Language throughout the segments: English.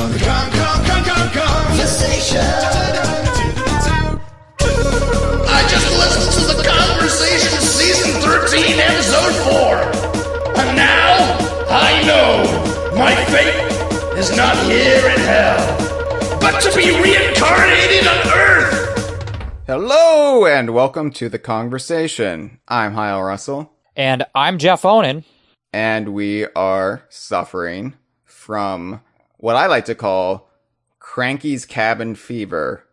Conversation. I just listened to the Kongversation Season 13, Episode 4. And now, I know my fate is not here in hell, but to be reincarnated on Earth. Hello, and welcome to the Kongversation. I'm Hyle Russell. And I'm Jeff Onan. And we are suffering from what I like to call Cranky's Cabin Fever.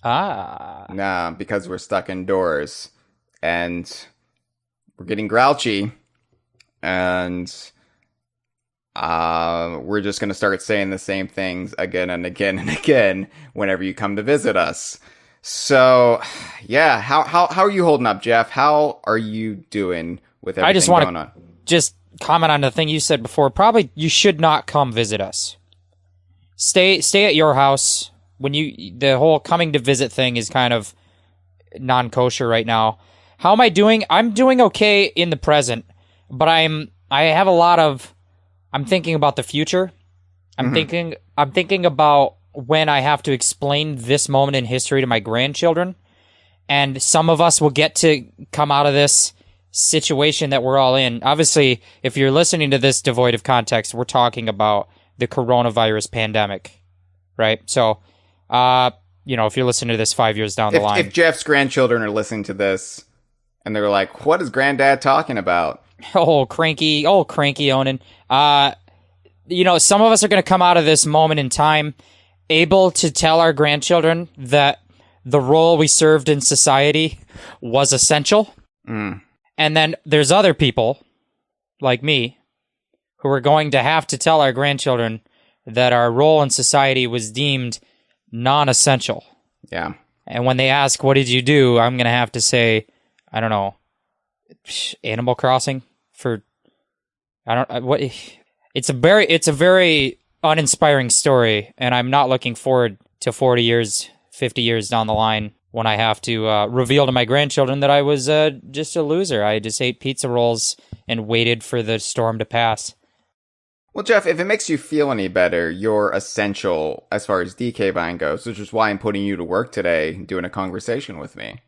Because we're stuck indoors. And we're getting grouchy. And we're just going to start saying the same things again and again and again whenever you come to visit us. So, yeah, how are you holding up, Jeff? How are you doing with everything I just going on? Just comment on the thing you said before. Probably you should not come visit us. Stay at your house. The whole coming to visit thing is kind of non-kosher right now. How am I doing? I'm doing okay in the present, but I'm thinking about the future. I'm thinking about when I have to explain this moment in history to my grandchildren, and some of us will get to come out of this situation that we're all in. Obviously, if you're listening to this devoid of context, we're talking about the coronavirus pandemic, right? So, if you're listening to this 5 years down the line. If Jeff's grandchildren are listening to this, and they're like, what is Granddad talking about? Oh, cranky Onan. Some of us are going to come out of this moment in time able to tell our grandchildren that the role we served in society was essential. And then there's other people, like me, who are going to have to tell our grandchildren that our role in society was deemed non-essential. Yeah. And when they ask, what did you do? I'm going to have to say, I don't know, Animal Crossing It's a very uninspiring story, and I'm not looking forward to 40 years, 50 years down the line when I have to reveal to my grandchildren that I was just a loser. I just ate pizza rolls and waited for the storm to pass. Well, Jeff, if it makes you feel any better, you're essential as far as DK buying goes, which is why I'm putting you to work today, doing a conversation with me.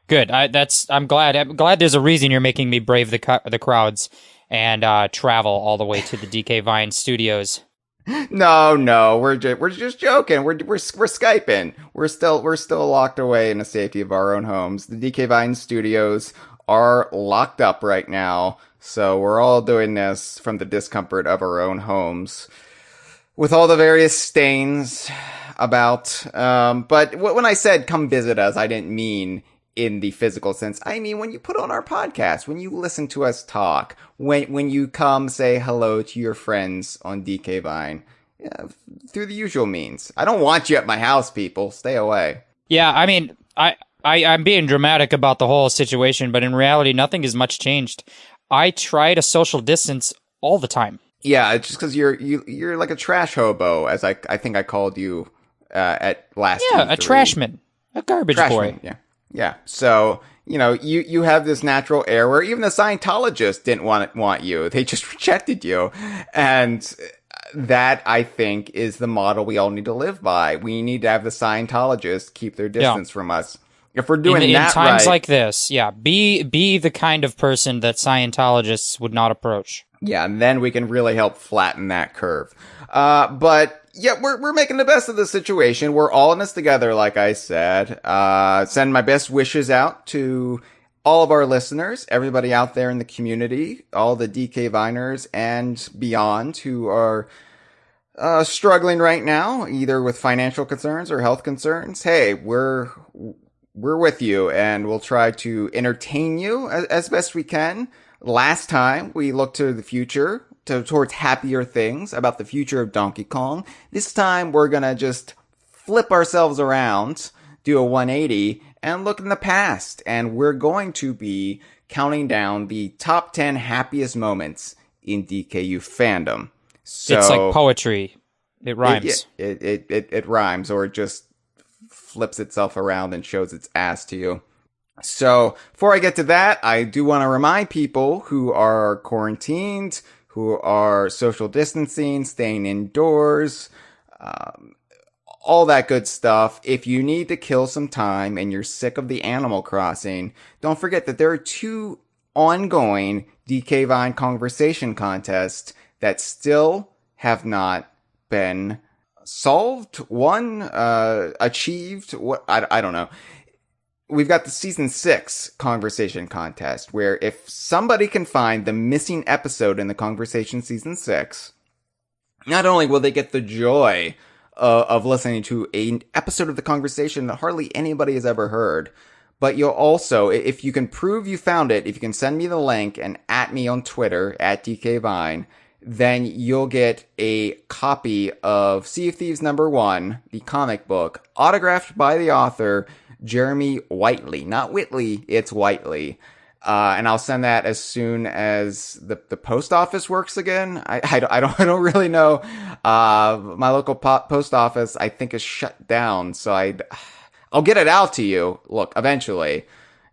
Good. I'm glad. I'm glad there's a reason you're making me brave the crowds and travel all the way to the DK Vine studios. No, we're just joking. We're Skyping. We're still locked away in the safety of our own homes. The DK Vine studios are locked up right now, so we're all doing this from the discomfort of our own homes, with all the various stains about. But when I said come visit us, I didn't mean in the physical sense. I mean, when you put on our podcast, when you listen to us talk, when you come say hello to your friends on DK Vine, through the usual means. I don't want you at my house, people. Stay away. Yeah, I mean, I'm being dramatic about the whole situation, but in reality, nothing has much changed. I try to social distance all the time. Yeah, it's just because you're like a trash hobo, as I think I called you at last. Yeah, a trashman, a garbage boy. Yeah. So, you have this natural air where even the Scientologists didn't want you. They just rejected you. And that, I think, is the model we all need to live by. We need to have the Scientologists keep their distance from us. If we're doing in that times right, like this, be the kind of person that Scientologists would not approach. Yeah, and then we can really help flatten that curve. But yeah, we're making the best of the situation. We're all in this together, like I said. Send my best wishes out to all of our listeners, everybody out there in the community, all the DK Viners and beyond who are struggling right now, either with financial concerns or health concerns. Hey, we're with you, and we'll try to entertain you as best we can. Last time, we looked to the future, towards happier things about the future of Donkey Kong. This time, we're gonna just flip ourselves around, do a 180, and look in the past. And we're going to be counting down the top 10 happiest moments in DKU fandom. So it's like poetry. It rhymes. It rhymes, or it just flips itself around and shows its ass to you. So, before I get to that, I do want to remind people who are quarantined, who are social distancing, staying indoors, all that good stuff. If you need to kill some time and you're sick of the Animal Crossing, don't forget that there are 2 ongoing DK Vine Kongversation contests that still have not been solved, won, achieved. What I don't know. We've got the season 6 Kongversation contest, where if somebody can find the missing episode in the Kongversation season 6, not only will they get the joy of listening to an episode of the Kongversation that hardly anybody has ever heard, but you'll also, if you can prove you found it, if you can send me the link and at me on Twitter, at DKVine, then you'll get a copy of Sea of Thieves #1, the comic book, autographed by the author, Jeremy Whiteley. Not Whitley, it's Whiteley. And I'll send that as soon as the post office works again. I don't really know. My local post office, I think, is shut down, so I'll get it out to you. Look, eventually,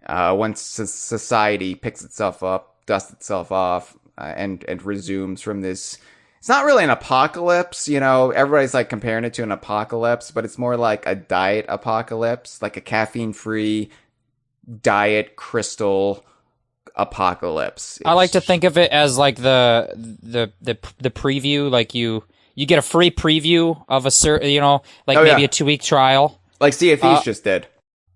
once society picks itself up, dusts itself off, and resumes from this. It's not really an apocalypse, everybody's like comparing it to an apocalypse, but it's more like a diet apocalypse, like a caffeine-free diet crystal apocalypse. I like to think of it as like the preview, like you get a free preview of a certain, maybe a 2-week trial. Like Sea of Thieves just did.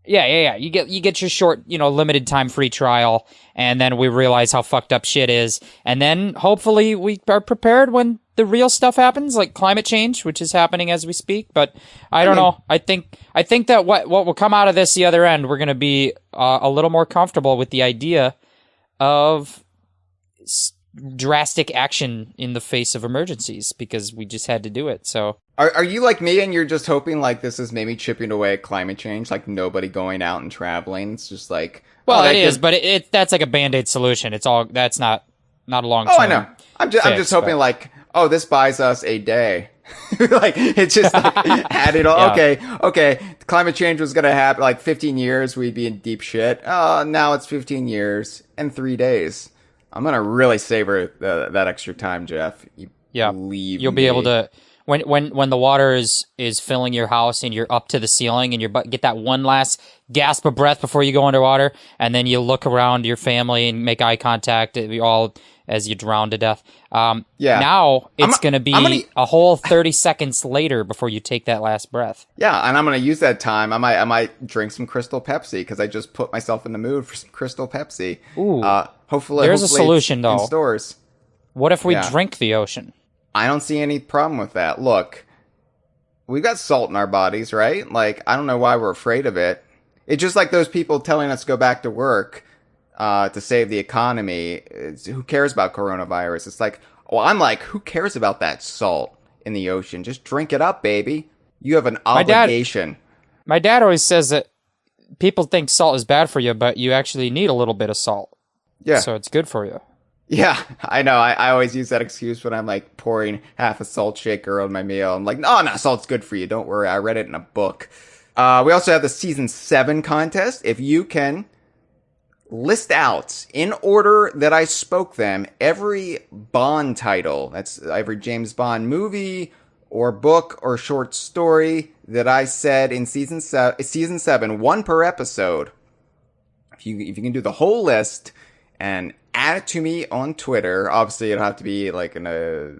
Yeah. You get your short, limited time free trial, and then we realize how fucked up shit is, and then hopefully we are prepared when the real stuff happens, like climate change, which is happening as we speak. But I don't know. I think that what will come out of this the other end, we're going to be a little more comfortable with the idea of drastic action in the face of emergencies, because we just had to do it. So are you like me and you're just hoping like this is maybe chipping away at climate change, like nobody going out and traveling? It's just like, well, it is, but that's like a Band-Aid solution. That's not a long term. Oh, I know. I'm just hoping like, oh, this buys us a day. Like it's just like add it all. Yeah. Okay. Climate change was gonna happen like 15 years. We'd be in deep shit. Now it's 15 years and 3 days. I'm gonna really savor that extra time, Jeff. You'll be able to when the water is filling your house and you're up to the ceiling and you get that one last gasp of breath before you go underwater, and then you look around your family and make eye contact. All as you drown to death. Now it's going to be a whole 30 seconds later before you take that last breath. Yeah, and I'm going to use that time. I might drink some Crystal Pepsi because I just put myself in the mood for some Crystal Pepsi. Ooh. Hopefully a solution, though. In stores. What if we drink the ocean? I don't see any problem with that. Look, we've got salt in our bodies, right? Like, I don't know why we're afraid of it. It's just like those people telling us to go back to work to save the economy. Who cares about coronavirus? It's like, I'm like, who cares about that salt in the ocean? Just drink it up, baby. You have an obligation. My dad always says that people think salt is bad for you, but you actually need a little bit of salt. Yeah. So it's good for you. Yeah, I know. I always use that excuse when I'm like pouring half a salt shaker on my meal. I'm like, no, salt's good for you. Don't worry. I read it in a book. We also have the season 7 contest. If you can list out in order that I spoke them, every Bond title, that's every James Bond movie or book or short story that I said in season 7, one per episode. If you can do the whole list and add it to me on Twitter, obviously it'll have to be like in a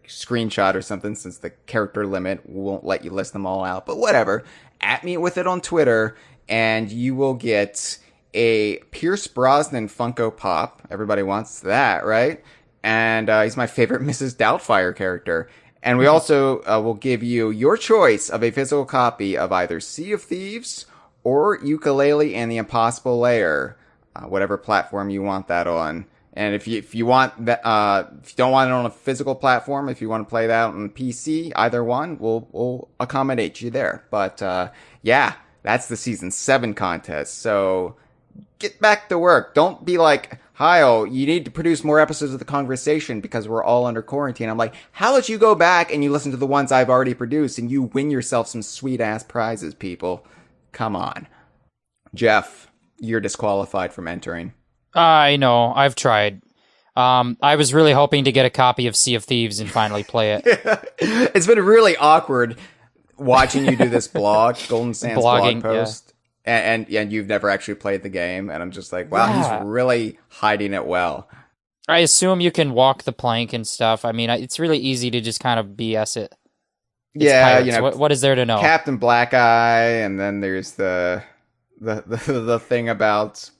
screenshot or something since the character limit won't let you list them all out, but whatever. At me with it on Twitter and you will get a Pierce Brosnan Funko Pop. Everybody wants that, right? And he's my favorite Mrs. Doubtfire character. And we also will give you your choice of a physical copy of either Sea of Thieves or Yooka-Laylee and the Impossible Lair, whatever platform you want that on. And if you want that, if you don't want it on a physical platform, if you want to play that on PC, either one, we'll accommodate you there. But yeah, that's the season 7 contest. So get back to work. Don't be like, Hyle, you need to produce more episodes of The Kongversation because we're all under quarantine. I'm like, how about you go back and you listen to the ones I've already produced and you win yourself some sweet ass prizes, people? Come on. Jeff, you're disqualified from entering. I know. I've tried. I was really hoping to get a copy of Sea of Thieves and finally play it. It's been really awkward watching you do this blog, Golden Sands Blogging, blog post, and you've never actually played the game, and I'm just like, wow, Yeah. he's really hiding it well. I assume you can walk the plank and stuff. I mean, it's really easy to just kind of BS it. It's Yeah, pirates. What is there to know? Captain Black Eye, and then there's the thing about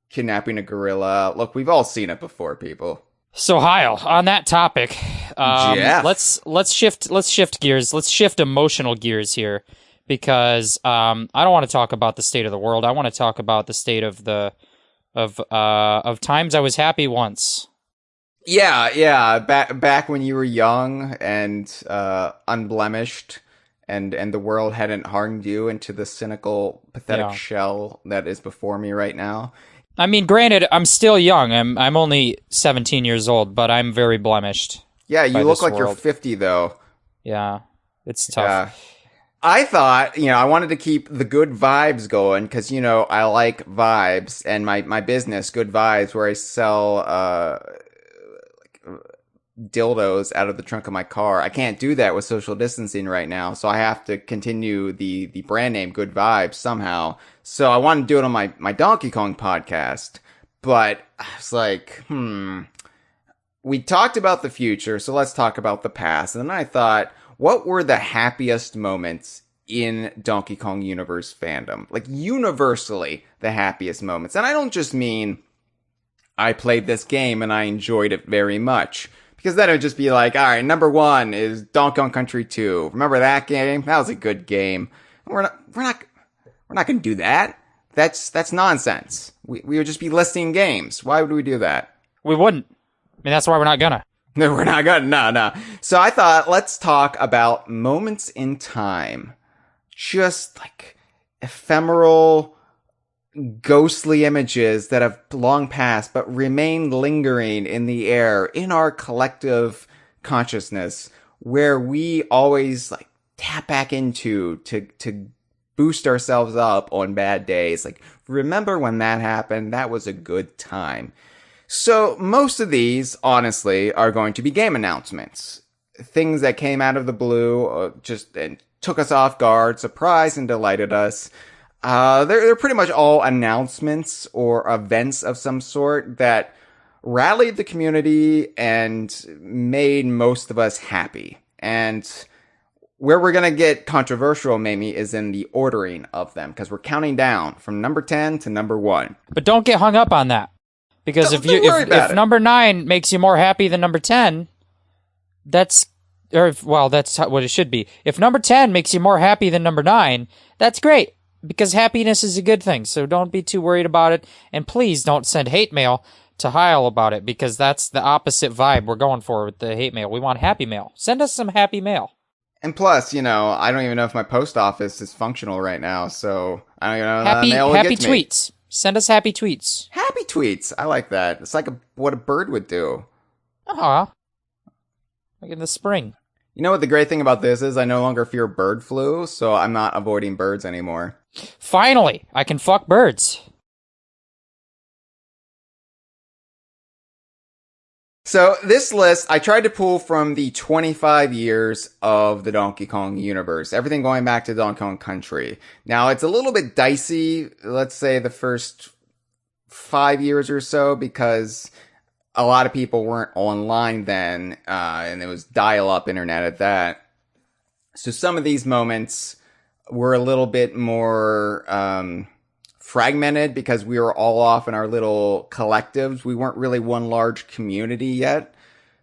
kidnapping a gorilla. Look, we've all seen it before, people. So Hyle, on that topic, Jeff. let's shift gears. Let's shift emotional gears here, because I don't want to talk about the state of the world. I want to talk about the state of of times I was happy once. Yeah. Back when you were young and unblemished, and the world hadn't hardened you into the cynical, pathetic shell that is before me right now. I mean, granted, I'm still young. I'm only 17 years old, but I'm very blemished. Yeah, you by look this like you're world. 50 though. Yeah, it's tough. Yeah. I thought, I wanted to keep the good vibes going because, I like vibes, and my business, Good Vibes, where I sell dildos out of the trunk of my car. I can't do that with social distancing right now, so I have to continue the brand name Good Vibes somehow. So I wanted to do it on my Donkey Kong podcast, but I was like, we talked about the future, so let's talk about the past. And then I thought, what were the happiest moments in Donkey Kong Universe fandom? Like, universally, the happiest moments. And I don't just mean I played this game and I enjoyed it very much. Because then it would just be like, all right, number one is Donkey Kong Country 2. Remember that game? That was a good game. We're not going to do that. That's nonsense. We would just be listing games. Why would we do that? We wouldn't. I mean, that's why we're not gonna. No, we're not gonna. No. So I thought, let's talk about moments in time. Just like ephemeral, ghostly images that have long passed but remain lingering in the air in our collective consciousness, where we always like tap back into to boost ourselves up on bad days. Like, remember when that happened? That was a good time. So most of these, honestly, are going to be game announcements. Things that came out of the blue, and took us off guard, surprised and delighted us. They're pretty much all announcements or events of some sort that rallied the community and made most of us happy. And where we're going to get controversial, maybe, is in the ordering of them, because we're counting down from number 10 to number 1. But don't get hung up on that. Because if number 9 makes you more happy than number 10, that's what it should be. If number 10 makes you more happy than number 9, that's great, because happiness is a good thing. So don't be too worried about it, and please don't send hate mail to Hyle about it, because that's the opposite vibe we're going for with the hate mail. We want happy mail. Send us some happy mail. And plus, I don't even know if my post office is functional right now, so I don't even know how mail will happy get to me. tweets. Send us happy tweets. Happy tweets. I like that. It's like what a bird would do. Aw. Like in the spring. You know what the great thing about this is? I no longer fear bird flu, so I'm not avoiding birds anymore. Finally, I can fuck birds. So this list, I tried to pull from the 25 years of the Donkey Kong universe. Everything going back to Donkey Kong Country. Now, it's a little bit dicey, let's say the first 5 years or so, because a lot of people weren't online then, and it was dial-up internet at that. So some of these moments were a little bit more fragmented because we were all off in our little collectives. We weren't really one large community yet.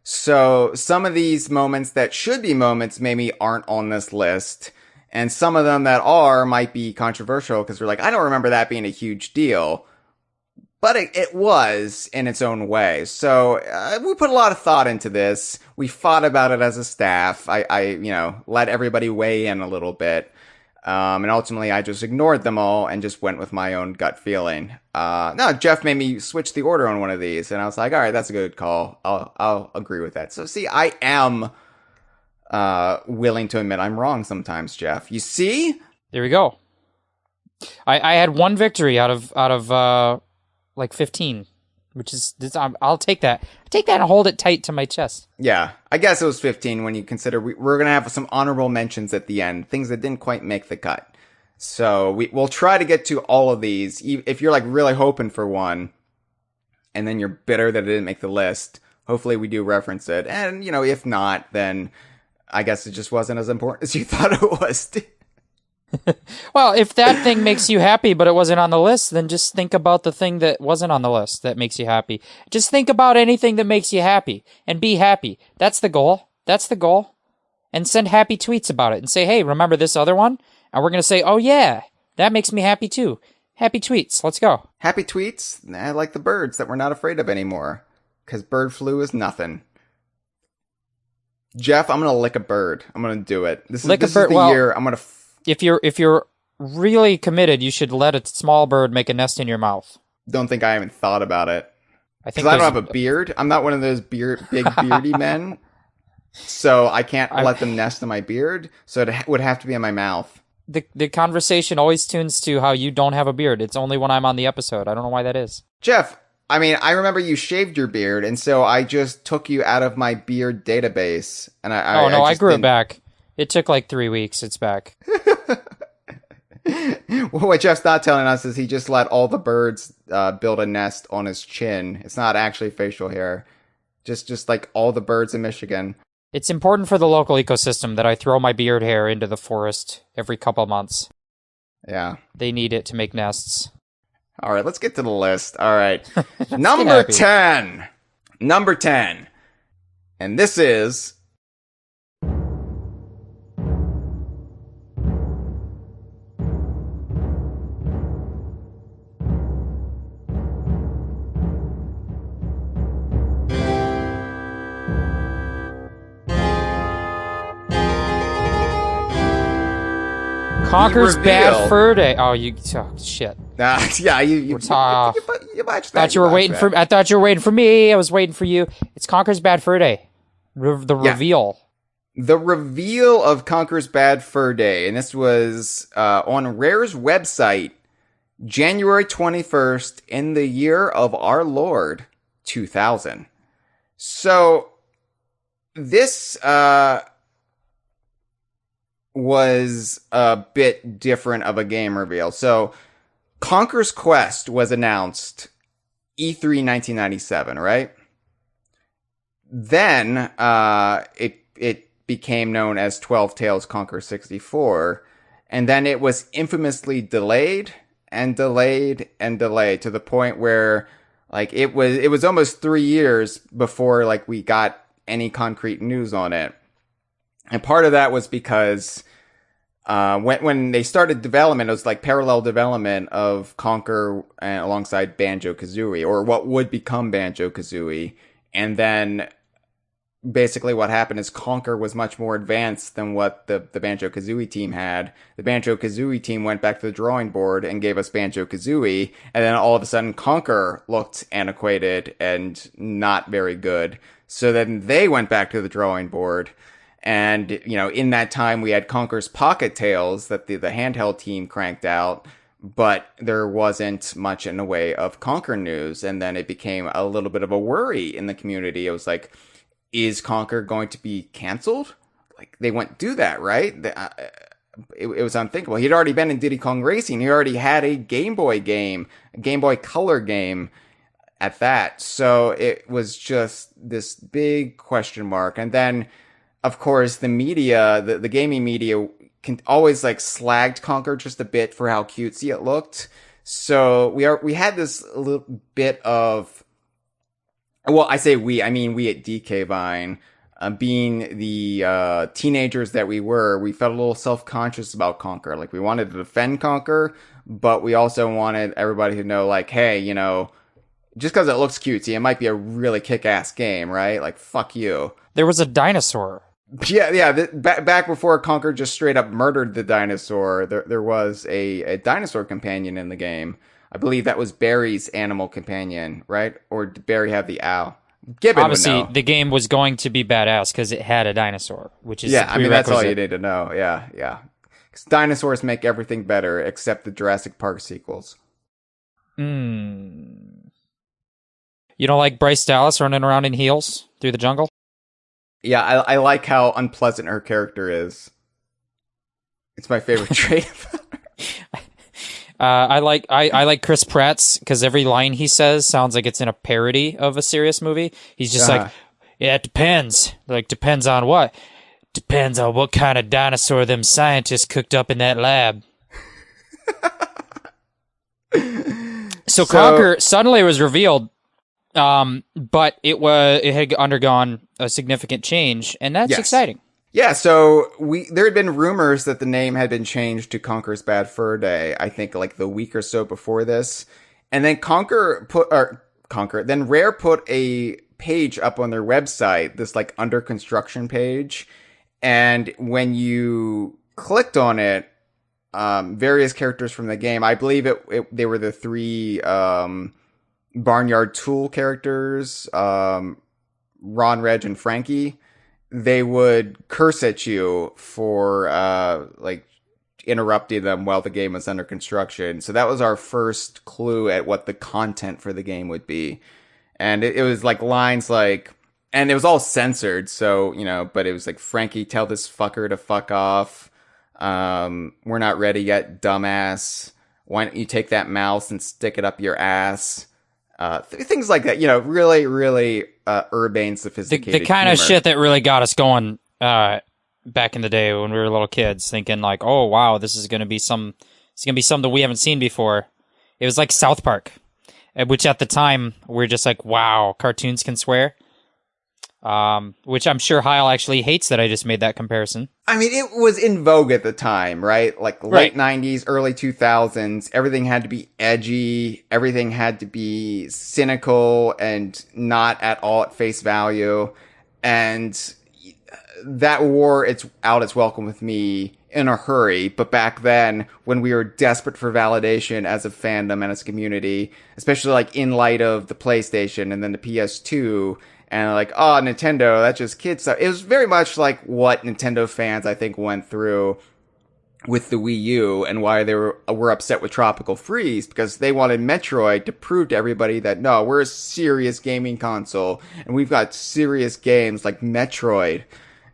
So some of these moments that should be moments maybe aren't on this list. And some of them that are might be controversial because we're like, I don't remember that being a huge deal. But it was in its own way. So we put a lot of thought into this. We thought about it as a staff. I let everybody weigh in a little bit. And ultimately, I just ignored them all and just went with my own gut feeling. No, Jeff made me switch the order on one of these, and I was like, all right, that's a good call. I'll agree with that. So, see, I am willing to admit I'm wrong sometimes, Jeff. You see? There we go. I had one victory out of like 15 which is I'll take that. Take that and hold it tight to my chest. Yeah, I guess it was 15 when you consider we're going to have some honorable mentions at the end, things that didn't quite make the cut. So we'll try to get to all of these. If you're like really hoping for one, and then you're bitter that it didn't make the list, hopefully we do reference it. And, you know, if not, then I guess it just wasn't as important as you thought it was. Well, if that thing makes you happy, but it wasn't on the list, then just think about the thing that wasn't on the list that makes you happy. Just think about anything that makes you happy and be happy. That's the goal. That's the goal. And send happy tweets about it and say, hey, remember this other one? And we're going to say, oh yeah, that makes me happy too. Happy tweets. Let's go. Happy tweets? I like the birds that we're not afraid of anymore. Because bird flu is nothing. Jeff, I'm going to lick a bird. I'm going to do it. This is the year I'm going to... If you're really committed, you should let a small bird make a nest in your mouth. Don't think I even thought about it. Because I don't have a beard. I'm not one of those big beardy men. So I can't let them nest in my beard. So it would have to be in my mouth. The conversation always tunes to how you don't have a beard. It's only when I'm on the episode. I don't know why that is. Jeff, I mean, I remember you shaved your beard, and so I just took you out of my beard database. And I grew it back. It took like 3 weeks. It's back. Well, what Jeff's not telling us is he just let all the birds build a nest on his chin. It's not actually facial hair. Just like all the birds in Michigan. It's important for the local ecosystem that I throw my beard hair into the forest every couple months. Yeah. They need it to make nests. All right, let's get to the list. All right. Number 10. Number 10. And this is... Conker's Bad Fur Day. Oh, shit. Yeah, you I thought you were waiting for me. I was waiting for you. It's Conker's Bad Fur Day. The reveal. The reveal of Conker's Bad Fur Day. And this was on Rare's website, January 21st, in the year of our Lord, 2000. So, this was a bit different of a game reveal. So, Conker's Quest was announced E3 1997, right? Then, it became known as 12 Tales Conker 64, and then it was infamously delayed and delayed and delayed to the point where, like, it was almost 3 years before, like, we got any concrete news on it. And part of that was because when they started development, it was like parallel development of Conker alongside Banjo-Kazooie, or what would become Banjo-Kazooie. And then basically what happened is Conker was much more advanced than what the Banjo-Kazooie team had. The Banjo-Kazooie team went back to the drawing board and gave us Banjo-Kazooie, and then all of a sudden Conker looked antiquated and not very good. So then they went back to the drawing board. And, you know, in that time, we had Conker's Pocket Tales that the handheld team cranked out, but there wasn't much in the way of Conker news. And then it became a little bit of a worry in the community. It was like, is Conker going to be canceled? Like, they wouldn't do that, right? It was unthinkable. He'd already been in Diddy Kong Racing. He already had a Game Boy game, a Game Boy Color game at that. So it was just this big question mark. And then, of course, the media, the gaming media, can always like slagged Conker just a bit for how cutesy it looked. So we had this little bit of, well, I mean we at DK Vine, being the teenagers that we were, we felt a little self-conscious about Conker. Like, we wanted to defend Conker, but we also wanted everybody to know, like, hey, you know, just because it looks cutesy, it might be a really kick-ass game, right? Like, fuck you. There was a dinosaur. Yeah. Back before Conker just straight up murdered the dinosaur, there was a dinosaur companion in the game. I believe that was Barry's animal companion, right? Or did Barry have the owl? Gibbon Obviously, would know. The game was going to be badass because it had a dinosaur, which is I mean, that's all you need to know. Yeah. Because dinosaurs make everything better except the Jurassic Park sequels. You You don't like Bryce Dallas running around in heels through the jungle? Yeah, I like how unpleasant her character is. It's my favorite trait. I like Chris Pratt's, because every line he says sounds like it's in a parody of a serious movie. He's just like, yeah, it depends. Like, depends on what? Depends on what kind of dinosaur them scientists cooked up in that lab. So Conker suddenly was revealed, but it had undergone a significant change, and that's exciting. Yeah, so there had been rumors that the name had been changed to Conker's Bad Fur Day, I think like the week or so before this. And then Rare put a page up on their website, this like under construction page. And when you clicked on it, various characters from the game, I believe they were the 3 Barnyard Tool characters, Ron, Reg, and Frankie. They would curse at you for like interrupting them while the game was under construction. So that was our first clue at what the content for the game would be. And it was like lines like, and it was all censored, so, but it was like, Frankie, tell this fucker to fuck off. We're not ready yet, dumbass. Why don't you take that mouse and stick it up your ass? Things like that, really, really urbane, sophisticated the kind humor. of shit that really got us going back in the day when we were little kids, thinking like, oh wow, this is gonna be something we haven't seen before. It was like South Park, which at the time we were just like, wow, cartoons can swear. Which I'm sure Hyle actually hates that I just made that comparison. I mean, it was in vogue at the time, right? Like late 90s, early 2000s, everything had to be edgy, everything had to be cynical and not at all at face value. And that wore its welcome with me in a hurry. But back then, when we were desperate for validation as a fandom and as a community, especially like in light of the PlayStation and then the PS2, and like, oh, Nintendo, that's just kid stuff. It was very much like what Nintendo fans, I think, went through with the Wii U and why they were upset with Tropical Freeze, because they wanted Metroid to prove to everybody that, no, we're a serious gaming console, and we've got serious games like Metroid.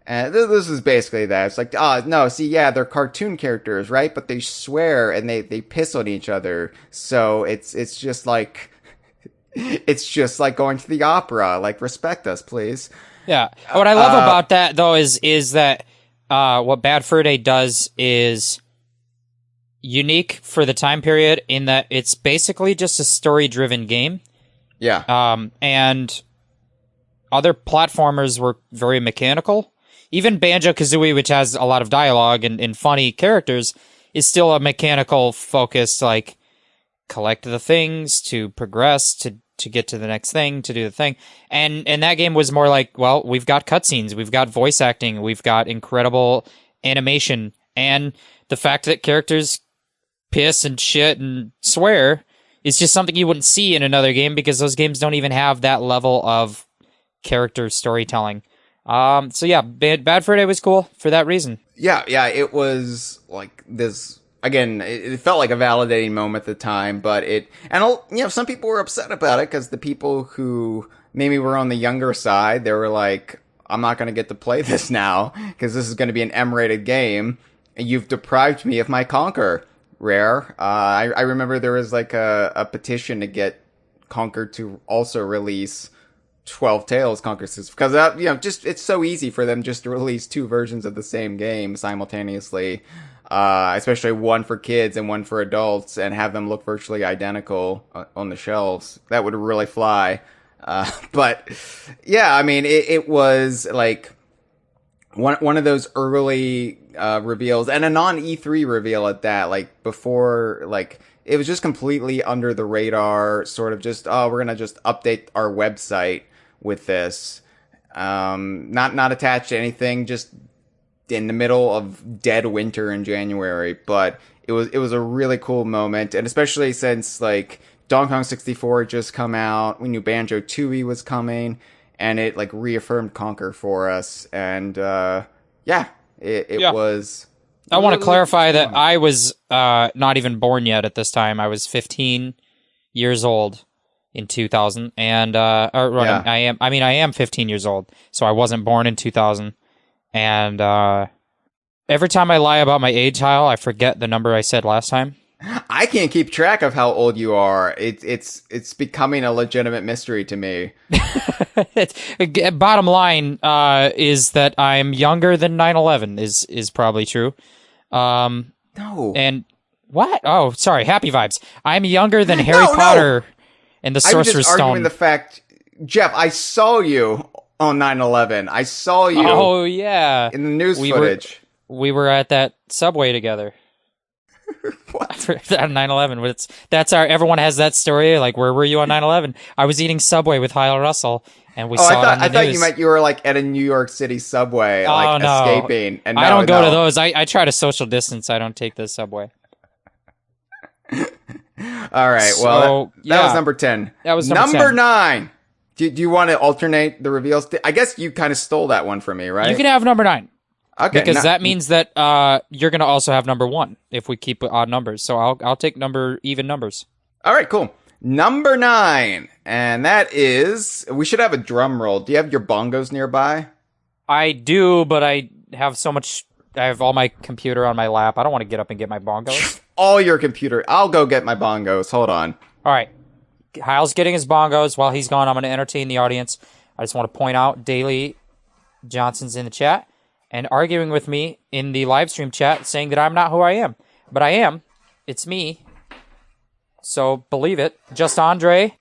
And this is basically that. It's like, oh, no, see, yeah, they're cartoon characters, right? But they swear and they piss on each other. So it's just like... It's just like going to the opera. Like, respect us, please. Yeah. What I love about that, though, is that what Bad Fur Day does is unique for the time period in that it's basically just a story-driven game. Yeah. And other platformers were very mechanical. Even Banjo-Kazooie, which has a lot of dialogue and funny characters, is still a mechanical focus, like, collect the things, to progress, to get to the next thing, to do the thing. And that game was more like, well, we've got cutscenes, we've got voice acting, we've got incredible animation, and the fact that characters piss and shit and swear is just something you wouldn't see in another game, because those games don't even have that level of character storytelling. So yeah, Bad Fur Day was cool for that reason. Yeah, it was like this... Again, it felt like a validating moment at the time, but some people were upset about it because the people who maybe were on the younger side, they were like, I'm not going to get to play this now because this is going to be an M-rated game, and you've deprived me of my Conker, Rare. I remember there was like a petition to get Conker to also release 12 Tales Conker System, because just it's so easy for them just to release 2 versions of the same game simultaneously. Especially one for kids and one for adults, and have them look virtually identical on the shelves. That would really fly. But yeah, I mean, it was like one of those early reveals, and a non E3 reveal at that. Like before, like it was just completely under the radar. Sort of just, oh, we're gonna just update our website with this. Not attached to anything. Just in the middle of dead winter in January, but it was a really cool moment, and especially since like Donkey Kong 64 had just come out, we knew Banjo-Tooie was coming, and it like reaffirmed Conker for us, and it was. I want to clarify that I was not even born yet at this time. I was 15 years old in 2000, and I am 15 years old, so I wasn't born in 2000. And every time I lie about my age, Hyle, I forget the number I said last time. I can't keep track of how old you are. It's becoming a legitimate mystery to me. Bottom line is that I'm younger than 9/11 is probably true. No. And what? Oh, sorry. Happy vibes. I'm younger than Harry Potter and the Sorcerer's I'm just Stone. arguing the fact, Jeff, I saw you on 9/11. I saw you. Oh yeah. In the news footage. We were at that Subway together. What? At 9/11. That's our. Everyone has that story. Like, where were you on 9/11? I was eating Subway with Hyle Russell, and we saw it on the news. I thought you meant you were like at a New York City subway, escaping. And I don't go to those. I try to social distance. I don't take the subway. All right. Well, that was number 10. That was number 9. Do you want to alternate the reveals? I guess you kind of stole that one from me, right? You can have number 9. Okay. Because that means that you're going to also have number 1 if we keep odd numbers. So I'll take even numbers. All right, cool. Number 9. And that is, we should have a drum roll. Do you have your bongos nearby? I do, but I have all my computer on my lap. I don't want to get up and get my bongos. All your computer. I'll go get my bongos. Hold on. All right. Hyle's getting his bongos. While he's gone, I'm going to entertain the audience. I just want to point out Daily Johnson's in the chat and arguing with me in the live stream chat saying that I'm not who I am. But I am. It's me. So believe it. Just Andre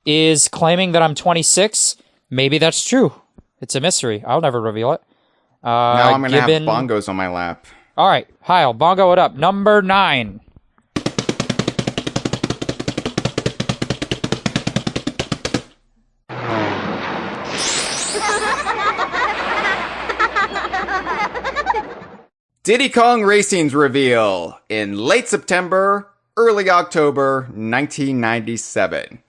is claiming that I'm 26. Maybe that's true. It's a mystery. I'll never reveal it. Now I'm going to have bongos on my lap. All right, Hyle, bongo it up. Number 9. Diddy Kong Racing's reveal in late September, early October 1997.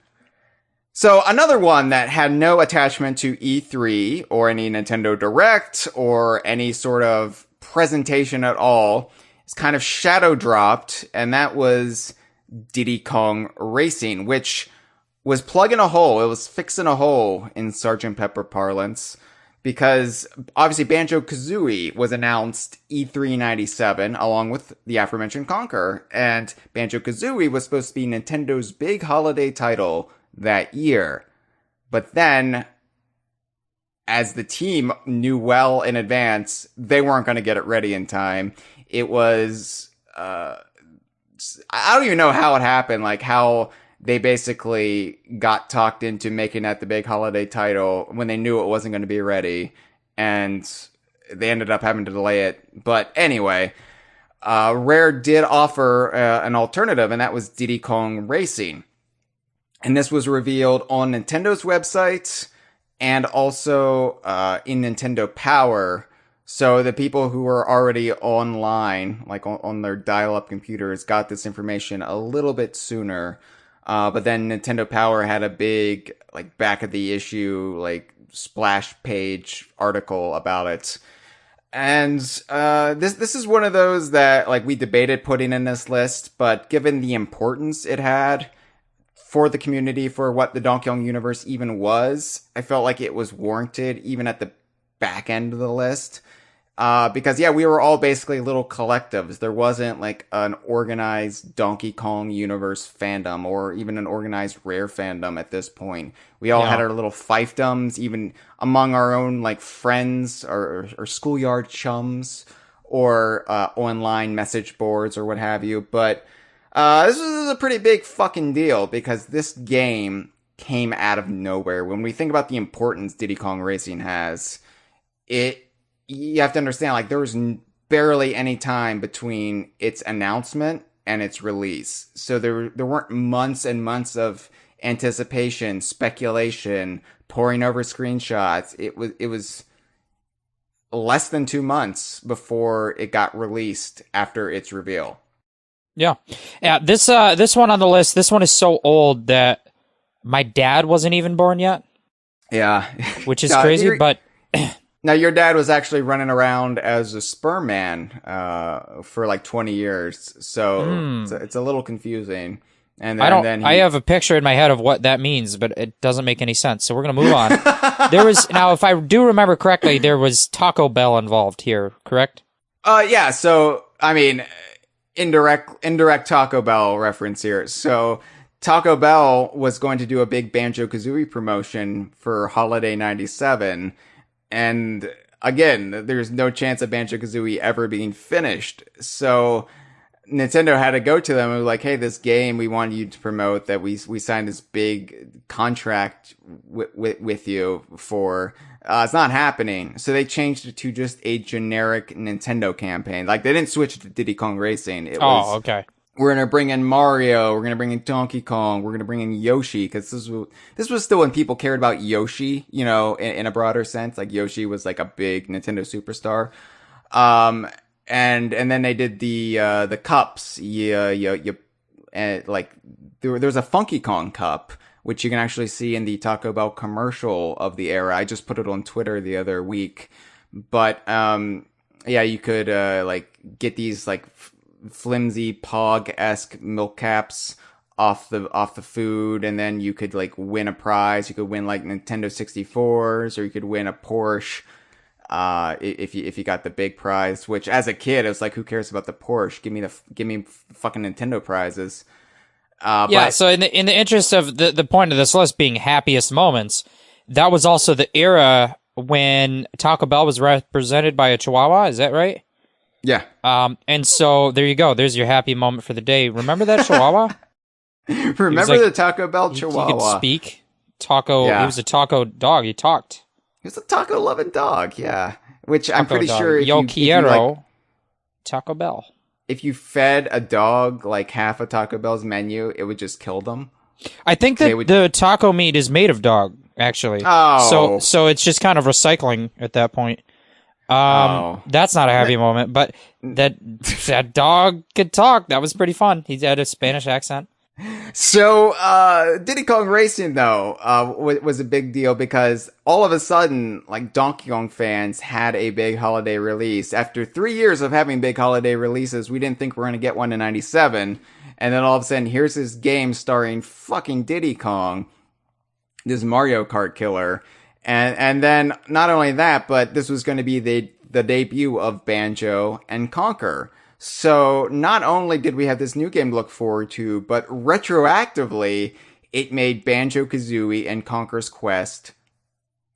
So another one that had no attachment to E3 or any Nintendo Direct or any sort of presentation at all. It's kind of shadow dropped, and that was Diddy Kong Racing, which was plugging a hole. It was fixing a hole in Sgt. Pepper parlance, because obviously Banjo-Kazooie was announced E3 97 along with the aforementioned Conquer, and Banjo-Kazooie was supposed to be Nintendo's big holiday title that year. But then, as the team knew well in advance, they weren't going to get it ready in time. It was, I don't even know how it happened, like how they basically got talked into making that the big holiday title when they knew it wasn't going to be ready, and they ended up having to delay it. But anyway, Rare did offer an alternative, and that was Diddy Kong Racing. And this was revealed on Nintendo's website and also in Nintendo Power. So the people who were already online, like on their dial-up computers, got this information a little bit sooner. But then Nintendo Power had a big, like, back of the issue, like, splash page article about it. And this is one of those that, like, we debated putting in this list, but given the importance it had for the community, for what the Donkey Kong universe even was, I felt like it was warranted even at the back end of the list. Because yeah, we were all basically little collectives. There wasn't like an organized Donkey Kong universe fandom or even an organized Rare fandom at this point. We all had our little fiefdoms, even among our own like friends or schoolyard chums or online message boards or what have you. But this was a pretty big fucking deal because this game came out of nowhere. When we think about the importance Diddy Kong Racing has, you have to understand, like, there was barely any time between its announcement and its release. So there weren't months and months of anticipation, speculation, poring over screenshots. It was less than 2 months before it got released after its reveal. Yeah. This one on the list, this one is so old that my dad wasn't even born yet. Yeah. Which is crazy, but... Now, your dad was actually running around as a sperm man for like 20 years, so it's a little confusing. And I then I have a picture in my head of what that means, but it doesn't make any sense. So we're gonna move on. Now, if I do remember correctly, there was Taco Bell involved here, correct? Yeah. So I mean, indirect Taco Bell reference here. So Taco Bell was going to do a big Banjo-Kazooie promotion for Holiday '97, and again, there's no chance of Banjo-Kazooie ever being finished. So Nintendo had to go to them and was like, hey, this game we want you to promote, that we signed this big contract with you for, it's not happening. So they changed it to just a generic Nintendo campaign. Like, they didn't switch to Diddy Kong Racing. It was, okay. we're going to bring in Mario, we're going to bring in Donkey Kong, we're going to bring in Yoshi, because this was still when people cared about Yoshi, you know, in a broader sense. Like, Yoshi was like a big Nintendo superstar. And then they did the cups. Like there's a Funky Kong cup, which you can actually see in the Taco Bell commercial of the era. I just put it on Twitter the other week. But yeah, you could like get these like flimsy Pog-esque milk caps off the food, and then you could like win a prize. You could win like Nintendo 64s, or you could win a Porsche. If you got the big prize, which as a kid, I was like, who cares about the Porsche? Give me fucking Nintendo prizes. Yeah. But, so in the interest of the point of this list being happiest moments, that was also the era when Taco Bell was represented by a Chihuahua. Is that right? yeah. And so there you go. There's your happy moment for the day. Remember that Chihuahua? Remember the Taco Bell Chihuahua? He could speak. Taco. Yeah. He was a taco dog. He talked. He was a taco loving dog, yeah. Which I'm pretty dog. sure Yo if quiero like, Taco Bell. if you fed a dog like half of Taco Bell's menu, it would just kill them. I think that the taco meat is made of dog, actually. Oh. So it's just kind of recycling at that point. That's not a happy moment, but that dog could talk. That was pretty fun. He had a Spanish accent. So, Diddy Kong Racing, though, was a big deal because all of a sudden, like, Donkey Kong fans had a big holiday release. After 3 years of having big holiday releases, we didn't think we were going to get one in '97. And then all of a sudden, here's this game starring fucking Diddy Kong, this Mario Kart killer. And then, not only that, but this was going to be the debut of Banjo and Conquer. So not only did we have this new game to look forward to, but retroactively, it made Banjo-Kazooie and Conker's Quest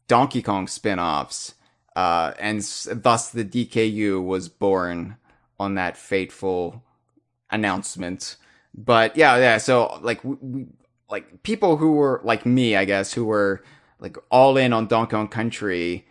Donkey Kong spin-offs. And thus the DKU was born on that fateful announcement. But yeah, so like like people who were like me, I guess, who were like all in on Donkey Kong Country,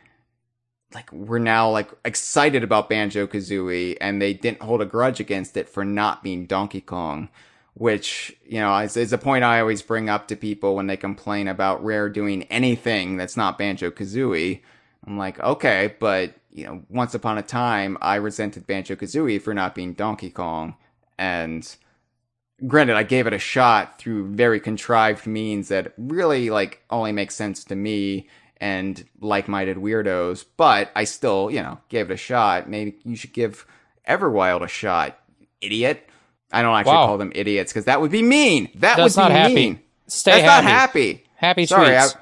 like, we're now, like, excited about Banjo-Kazooie, and they didn't hold a grudge against it for not being Donkey Kong, which, you know, is a point I always bring up to people when they complain about Rare doing anything that's not Banjo-Kazooie. I'm like, okay, but, you know, once upon a time, I resented Banjo-Kazooie for not being Donkey Kong, and granted, I gave it a shot through very contrived means that really, like, only make sense to me and like-minded weirdos, but I still, you know, gave it a shot. Maybe you should give Everwild a shot, idiot. I don't actually call them idiots, because that would be mean. That's would be not happy. mean. Stay That's happy. not happy. Happy Sorry, tweets.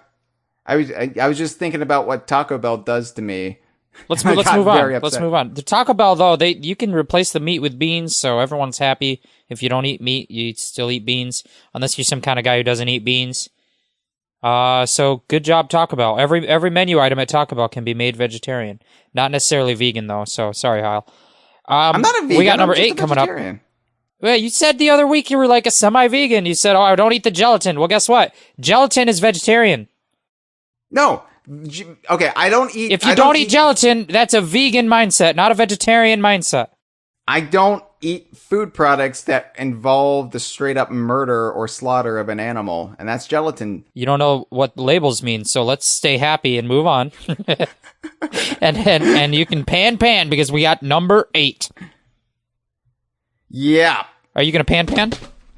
I was just thinking about what Taco Bell does to me. Let's I move got on. very Let's upset. move on. The Taco Bell, though, you can replace the meat with beans, so everyone's happy. If you don't eat meat, you still eat beans, unless you're some kind of guy who doesn't eat beans. So good job, Taco Bell. Every menu item at Taco Bell can be made vegetarian, not necessarily vegan though. So sorry, Hyle. I'm not a vegan. We got number I'm just 8 a coming up. vegetarian. Well, you said the other week you were like a semi-vegan. You said, "Oh, I don't eat the gelatin." Well, guess what? Gelatin is vegetarian. No. Okay, I don't eat... If you don't eat gelatin, that's a vegan mindset, not a vegetarian mindset. I don't eat food products that involve the straight-up murder or slaughter of an animal, and that's gelatin. You don't know what labels mean, so let's stay happy and move on. and you can pan because we got number 8. Yeah. Are you gonna pan?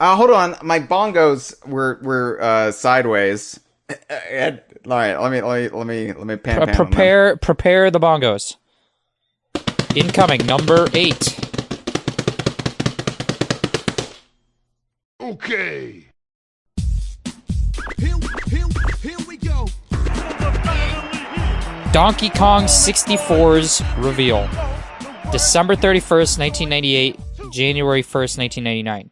Hold on. My bongos were sideways. All right. Let me pan. Prepare the bongos. Incoming number 8. Okay. Here we go. Donkey Kong 64's reveal. December 31st, 1998, January 1st, 1999.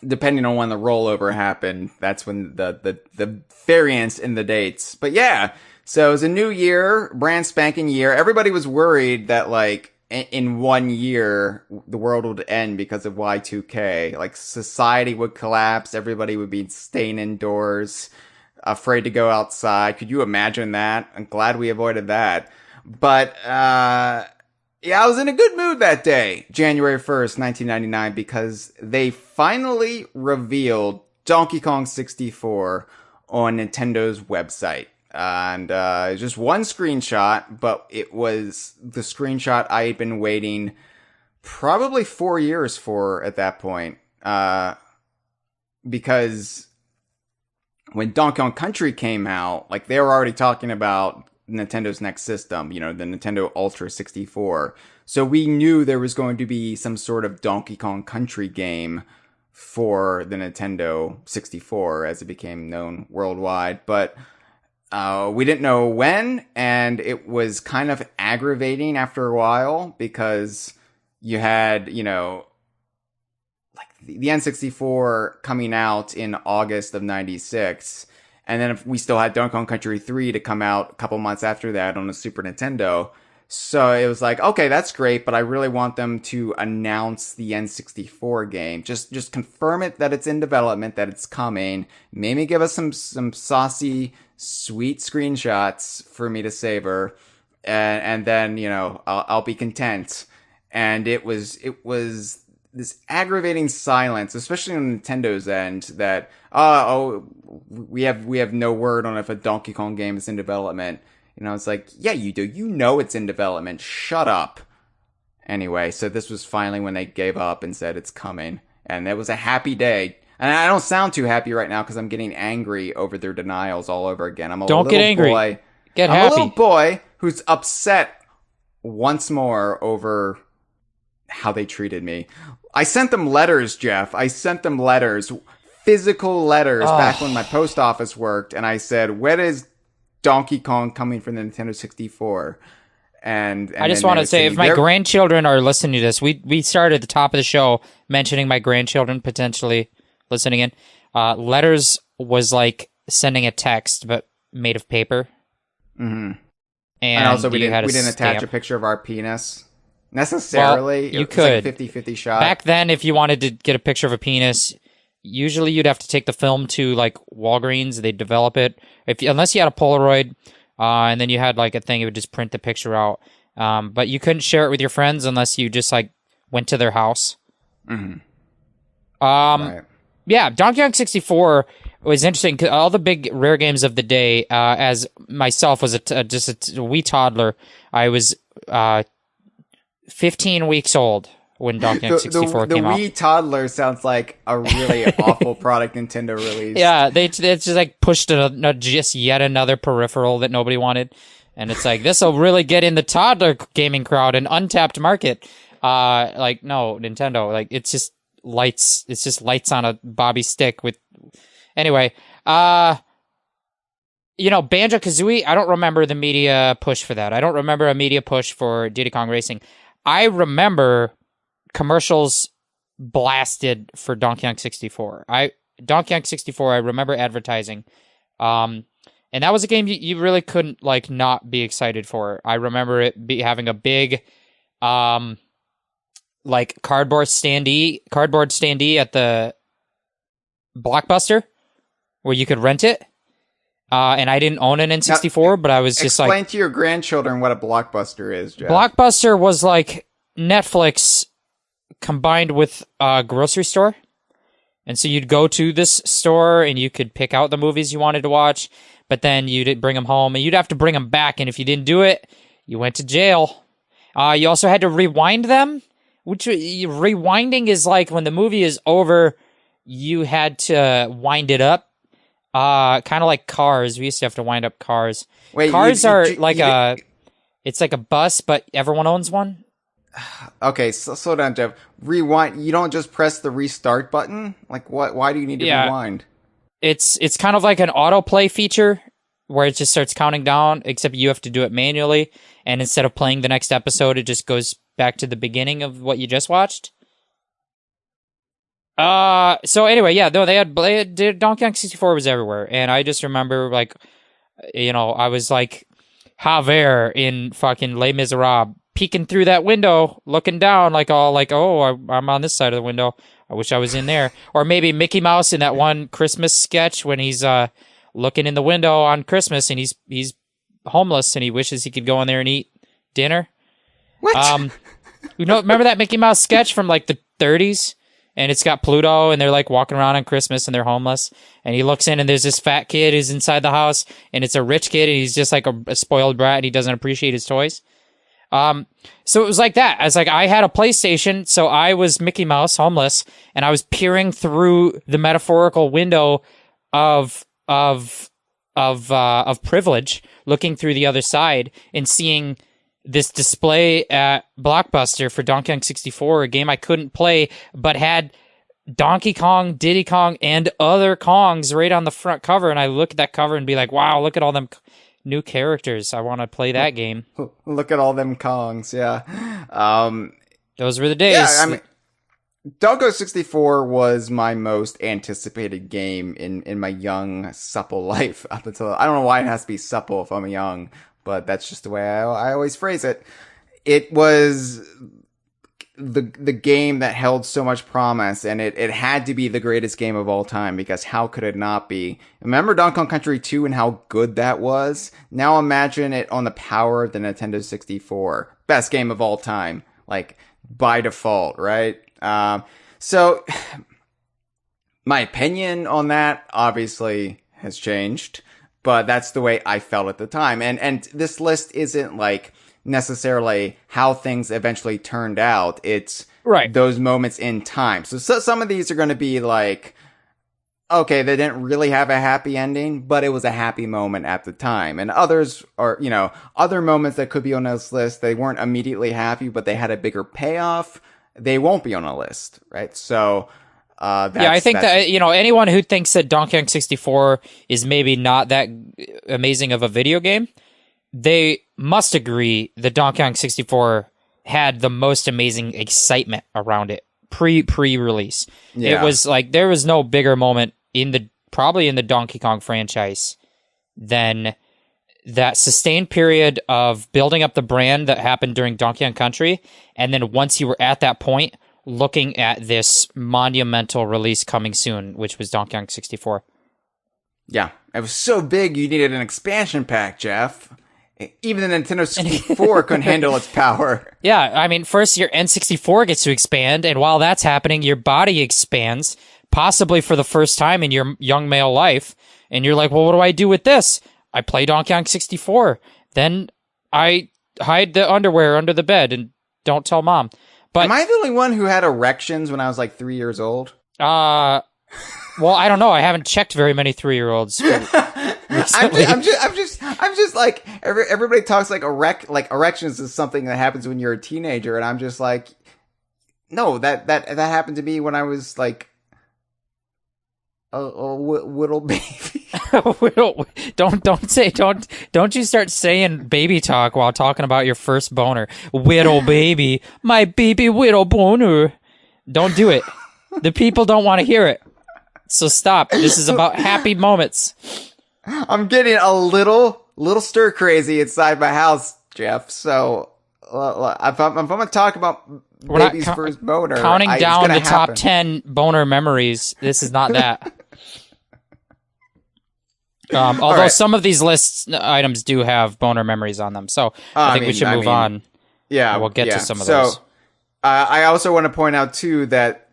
Depending on when the rollover happened, that's when the variance in the dates. But yeah, so it was a new year, brand spanking year. Everybody was worried that, like, in 1 year, the world would end because of Y2K. Like, society would collapse, everybody would be staying indoors, afraid to go outside. Could you imagine that? I'm glad we avoided that. But, yeah, I was in a good mood that day, January 1st, 1999, because they finally revealed Donkey Kong 64 on Nintendo's website. And just one screenshot, but it was the screenshot I had been waiting probably 4 years for at that point. Because when Donkey Kong Country came out, like, they were already talking about Nintendo's next system, you know, the Nintendo Ultra 64. So we knew there was going to be some sort of Donkey Kong Country game for the Nintendo 64, as it became known worldwide. But we didn't know when, and it was kind of aggravating after a while, because you had, you know, like the N64 coming out in August of 96. And then we still had Donkey Kong Country 3 to come out a couple months after that on the Super Nintendo. So it was like, okay, that's great, but I really want them to announce the N64 game. Just confirm it that it's in development, that it's coming. Maybe give us some saucy, sweet screenshots for me to savor. And then, you know, I'll be content. And it was this aggravating silence, especially on Nintendo's end, that we have no word on if a Donkey Kong game is in development. You know, it's like, yeah, you do. You know it's in development. Shut up. Anyway, so this was finally when they gave up and said it's coming, and it was a happy day. And I don't sound too happy right now because I'm getting angry over their denials all over again. Don't get angry. Get happy. I'm a little boy who's upset once more over how they treated me. I sent them letters, Jeff. I sent them letters, physical letters, back when my post office worked, and I said, "When is Donkey Kong coming from the Nintendo 64?" And I just want to say, if my grandchildren are listening to this, we started at the top of the show mentioning my grandchildren potentially listening in. Letters was like sending a text, but made of paper. Mm-hmm. And also, we didn't attach a picture of our penis necessarily. Well, you it was could. like a 50-50 shot. Back then, if you wanted to get a picture of a penis, usually you'd have to take the film to like Walgreens. They'd develop it. Unless you had a Polaroid, and then you had like a thing, it would just print the picture out. But you couldn't share it with your friends unless you just like went to their house. Mm-hmm. Right. Yeah, Donkey Kong 64 was interesting because all the big rare games of the day, as myself was just a wee toddler, I was 15 weeks old when Donkey Kong 64 came out. The wee toddler sounds like a really awful product Nintendo released. Yeah, they just like pushed just yet another peripheral that nobody wanted. And it's like, this will really get in the toddler gaming crowd, an untapped market. Like, no, Nintendo, like, it's just lights on a bobby stick with... Anyway, you know, Banjo-Kazooie, I don't remember the media push for that. I don't remember a media push for Diddy Kong Racing. I remember commercials blasted for Donkey Kong 64. Donkey Kong 64, I remember advertising. And that was a game you really couldn't, like, not be excited for. I remember it having a big, like, cardboard standee at the Blockbuster where you could rent it. And I didn't own an N64, but I was just explain to your grandchildren what a Blockbuster is, Jeff. Blockbuster was like Netflix combined with a grocery store. And so you'd go to this store and you could pick out the movies you wanted to watch, but then you'd bring them home and you'd have to bring them back. And if you didn't do it, you went to jail. You also had to rewind them, which rewinding is like when the movie is over, you had to wind it up. Kind of like Cars. We used to have to wind up Cars. Wait, Cars it's like a bus, but everyone owns one. Okay, so slow down, Jeff. Rewind. You don't just press the restart button? Like, what? Why do you need to rewind? It's kind of like an autoplay feature where it just starts counting down, except you have to do it manually. And instead of playing the next episode, it just goes back to the beginning of what you just watched. So anyway, yeah, no, they had Donkey Kong 64 was everywhere. And I just remember, like, you know, I was like Javert in fucking Les Miserables, peeking through that window, looking down, like all like, oh, I'm on this side of the window. I wish I was in there. Or maybe Mickey Mouse in that one Christmas sketch when he's looking in the window on Christmas and he's homeless and he wishes he could go in there and eat dinner. What? You know, remember that Mickey Mouse sketch from like the 30s? And it's got Pluto and they're like walking around on Christmas and they're homeless. And he looks in and there's this fat kid who's inside the house and it's a rich kid and he's just like a spoiled brat and he doesn't appreciate his toys. So it was like that. I was like, I had a PlayStation, so I was Mickey Mouse, homeless, and I was peering through the metaphorical window of privilege, looking through the other side and seeing this display at Blockbuster for Donkey Kong 64, a game I couldn't play, but had Donkey Kong, Diddy Kong, and other Kongs right on the front cover. And I look at that cover and be like, wow, look at all them new characters. I want to play that game. Look at all them Kongs, yeah. Those were the days. Yeah, I mean, Donkey Kong 64 was my most anticipated game in my young, supple life up until... I don't know why it has to be supple if I'm young, but that's just the way I always phrase it. It was the game that held so much promise, and it had to be the greatest game of all time, because how could it not be? Remember Donkey Kong Country 2 and how good that was? Now imagine it on the power of the Nintendo 64. Best game of all time, like, by default, right? So, my opinion on that obviously has changed, but that's the way I felt at the time. And this list isn't like necessarily how things eventually turned out. It's right. Those moments in time. So some of these are going to be like, okay, they didn't really have a happy ending, but it was a happy moment at the time. And others are, you know, other moments that could be on this list, they weren't immediately happy, but they had a bigger payoff. They won't be on a list, right? So, I think that, you know, anyone who thinks that Donkey Kong 64 is maybe not that amazing of a video game, they must agree that Donkey Kong 64 had the most amazing excitement around it pre-release. Yeah. It was like, there was no bigger moment probably in the Donkey Kong franchise than that sustained period of building up the brand that happened during Donkey Kong Country. And then once you were at that point, looking at this monumental release coming soon, which was Donkey Kong 64. Yeah, it was so big you needed an expansion pack, Jeff. Even the Nintendo 64 couldn't handle its power. Yeah, I mean, first your N64 gets to expand, and while that's happening, your body expands, possibly for the first time in your young male life, and you're like, well, what do I do with this? I play Donkey Kong 64. Then I hide the underwear under the bed and don't tell mom. But am I the only one who had erections when I was like 3 years old? Well, I don't know. I haven't checked very many 3-year-olds recently. I'm just like everybody talks like erections is something that happens when you're a teenager, and I'm just like, no, that happened to me when I was like a little baby. Don't you start saying baby talk while talking about your first boner. Whittle baby, my baby whittle boner. Don't do it. The people don't want to hear it. So stop. This is about happy moments. I'm getting a little stir crazy inside my house, Jeff. So if I'm going to talk about baby's first boner, counting down the happen. top 10 boner memories, this is not that. Although some of these items do have boner memories on them, so I think we should move on. Yeah, we'll get to some of those. I also want to point out too that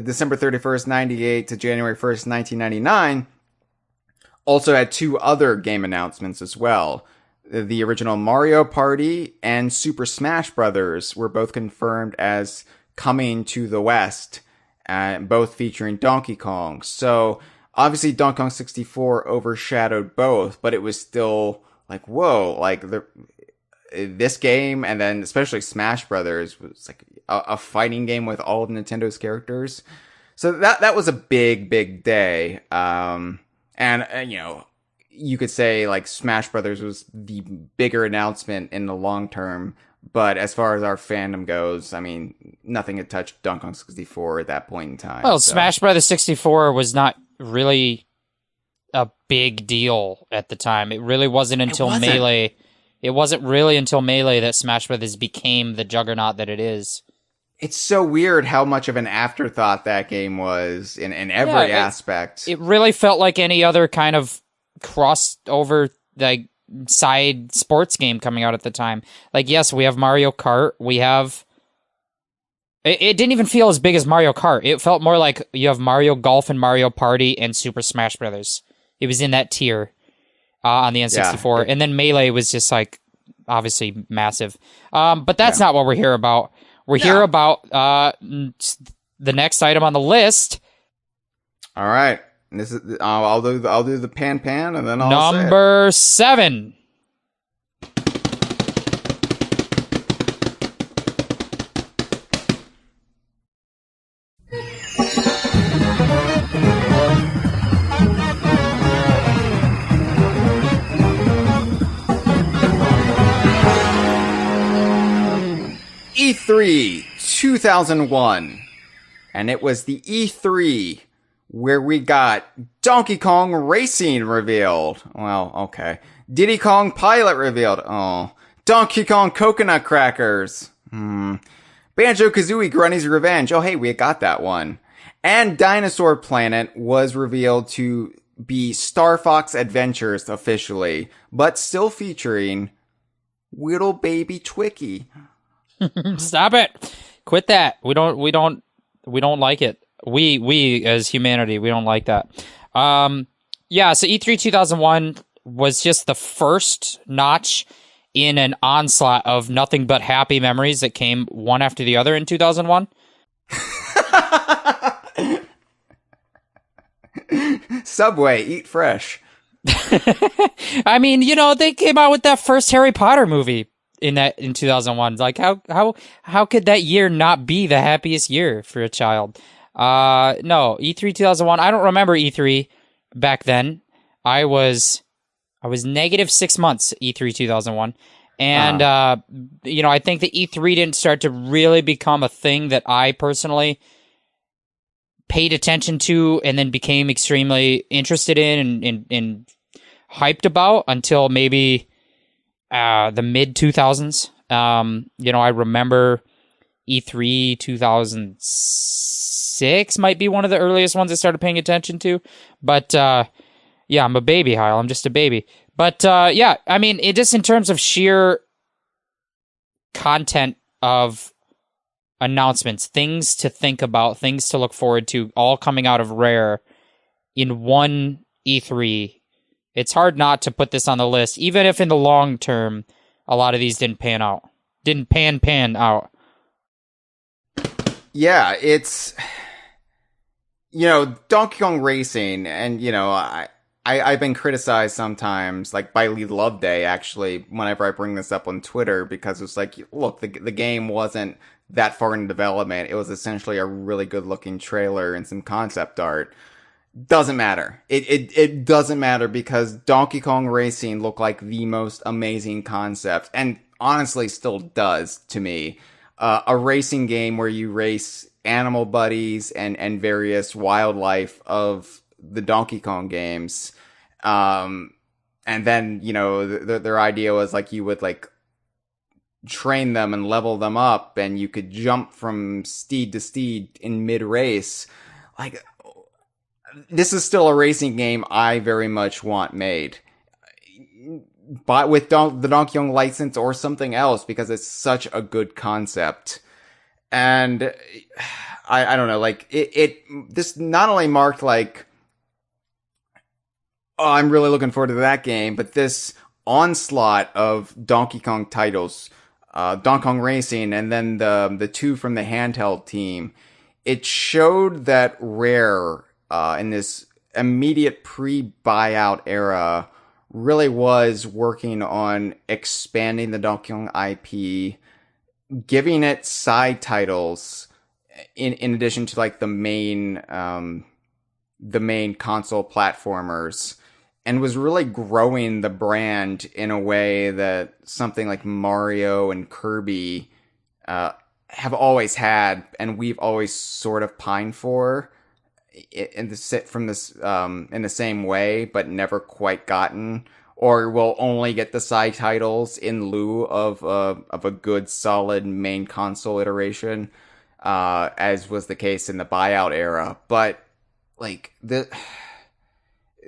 December 31st, 98 to January 1st, 1999 also had two other game announcements as well. The original Mario Party and Super Smash Brothers were both confirmed as coming to the West, both featuring Donkey Kong. So obviously Donkey Kong 64 overshadowed both, but it was still like, whoa, like this game, and then especially Smash Brothers, was like a fighting game with all of Nintendo's characters. So that was a big day. And you know, you could say like Smash Brothers was the bigger announcement in the long term. But as far as our fandom goes, I mean, nothing had touched Donkey Kong 64 at that point in time. Well, so. Smash Brothers 64 was not really a big deal at the time. It really wasn't until Melee. It wasn't really until Melee that Smash Brothers became the juggernaut that it is. It's so weird how much of an afterthought that game was in every aspect. It really felt like any other kind of crossover, like, side sports game coming out at the time. Like, yes, we have Mario Kart. We have... It didn't even feel as big as Mario Kart. It felt more like you have Mario Golf and Mario Party and Super Smash Brothers. It was in that tier on the N64. And then Melee was just, like, obviously massive. But that's not what we're here about. We're here about the next item on the list. All right. This is I'll do the pan, and then I'll Number 7. E3 2001, and it was the E3 where we got Donkey Kong Racing revealed. Well, okay. Diddy Kong Pilot revealed. Oh. Donkey Kong Coconut Crackers. Banjo-Kazooie Grunny's Revenge. Oh, hey, we got that one. And Dinosaur Planet was revealed to be Star Fox Adventures officially, but still featuring little baby Twicky. Stop it. Quit that. We don't like it. We as humanity, we don't like that. So E3 2001 was just the first notch in an onslaught of nothing but happy memories that came one after the other in 2001. Subway, eat fresh. I mean, you know, they came out with that first Harry Potter movie in 2001. Like, how could that year not be the happiest year for a child? No, E3 2001. I don't remember E3 back then. I was negative 6 months E3 2001. And, you know, I think the E3 didn't start to really become a thing that I personally paid attention to and then became extremely interested in and hyped about until maybe, the mid 2000s. You know, I remember E3 2006 might be one of the earliest ones I started paying attention to. But, yeah, I'm a baby, Hyle. I'm just a baby. But, yeah, I mean, it just in terms of sheer content of announcements, things to think about, things to look forward to, all coming out of Rare in one E3, it's hard not to put this on the list, even if in the long term, a lot of these didn't pan out. Didn't pan out. Yeah, it's... You know, Donkey Kong Racing, and, you know, I've been criticized sometimes, like by Lee Loveday, actually, whenever I bring this up on Twitter, because it's like, look, the game wasn't that far in development. It was essentially a really good-looking trailer and some concept art. Doesn't matter. It doesn't matter because Donkey Kong Racing looked like the most amazing concept, and honestly still does to me. A racing game where you race animal buddies and various wildlife of the Donkey Kong games. And then, you know, their idea was like you would like train them and level them up and you could jump from steed to steed in mid-race. Like, this is still a racing game I very much want made. But with the Donkey Kong license or something else, because it's such a good concept. And I don't know, like, this not only marked like, oh, I'm really looking forward to that game, but this onslaught of Donkey Kong titles, Donkey Kong Racing, and then the two from the handheld team, it showed that Rare, in this immediate pre-buyout era, really was working on expanding the Donkey Kong IP, giving it side titles in addition to like the main console platformers, and was really growing the brand in a way that something like Mario and Kirby have always had, and we've always sort of pined for in the same way, but never quite gotten, or will only get the side titles in lieu of a good solid main console iteration, as was the case in the buyout era. But like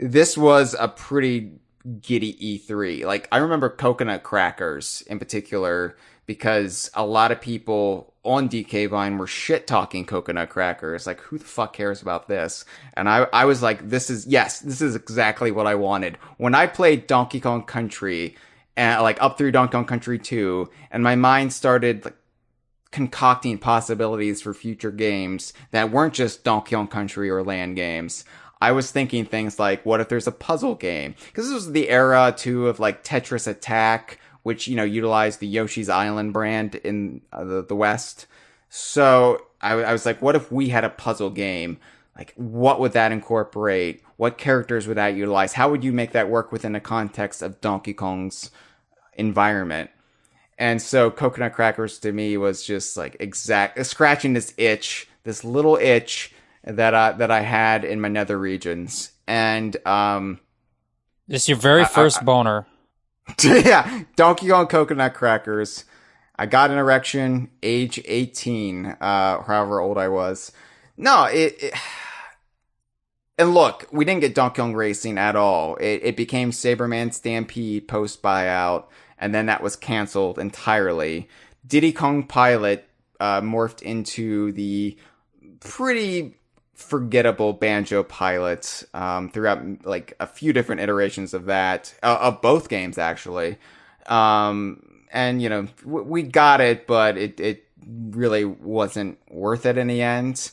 this was a pretty giddy E3. Like, I remember Coconut Crackers in particular, because a lot of people on DK Vine were shit talking Coconut Crackers. Like, who the fuck cares about this? And I was like, this is exactly what I wanted. When I played Donkey Kong Country, and like up through Donkey Kong Country 2, and my mind started like concocting possibilities for future games that weren't just Donkey Kong Country or Land games, I was thinking things like, what if there's a puzzle game? Because this was the era too of like Tetris Attack, which, you know, utilized the Yoshi's Island brand in the West. So I was like, what if we had a puzzle game? Like, what would that incorporate? What characters would that utilize? How would you make that work within the context of Donkey Kong's environment? And so Coconut Crackers to me was just like scratching this little itch that I had in my nether regions. And this is your very first boner. Yeah, Donkey Kong Coconut Crackers. I got an erection, age 18, however old I was. No, and look, we didn't get Donkey Kong Racing at all. It became Saberman Stampede post-buyout, and then that was canceled entirely. Diddy Kong Pilot morphed into the pretty forgettable Banjo Pilot throughout like a few different iterations of that, of both games actually. And you know, we got it, but it really wasn't worth it in the end.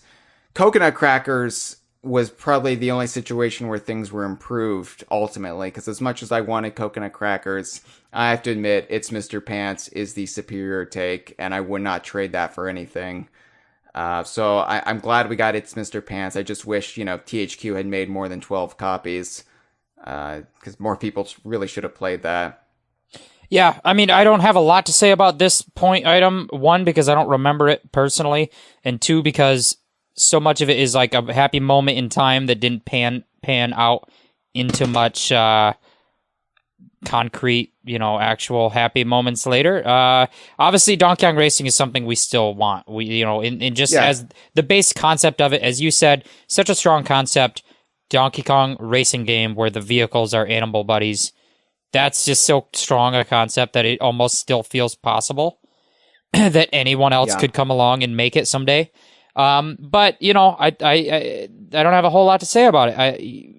Coconut Crackers was probably the only situation where things were improved ultimately, because as much as I wanted Coconut Crackers, I have to admit It's Mr. Pants is the superior take, and I would not trade that for anything. So I'm glad we got It's Mr. Pants. I just wish, you know, THQ had made more than 12 copies, because more people really should have played that. Yeah, I mean, I don't have a lot to say about this point item. One, because I don't remember it personally, and two, because so much of it is like a happy moment in time that didn't pan out into much concrete, you know, actual happy moments later. Obviously Donkey Kong Racing is something we still want. We, you know, in just as the base concept of it, as you said, such a strong concept, Donkey Kong racing game where the vehicles are animal buddies. That's just so strong a concept that it almost still feels possible that anyone else could come along and make it someday. But you know, I don't have a whole lot to say about it.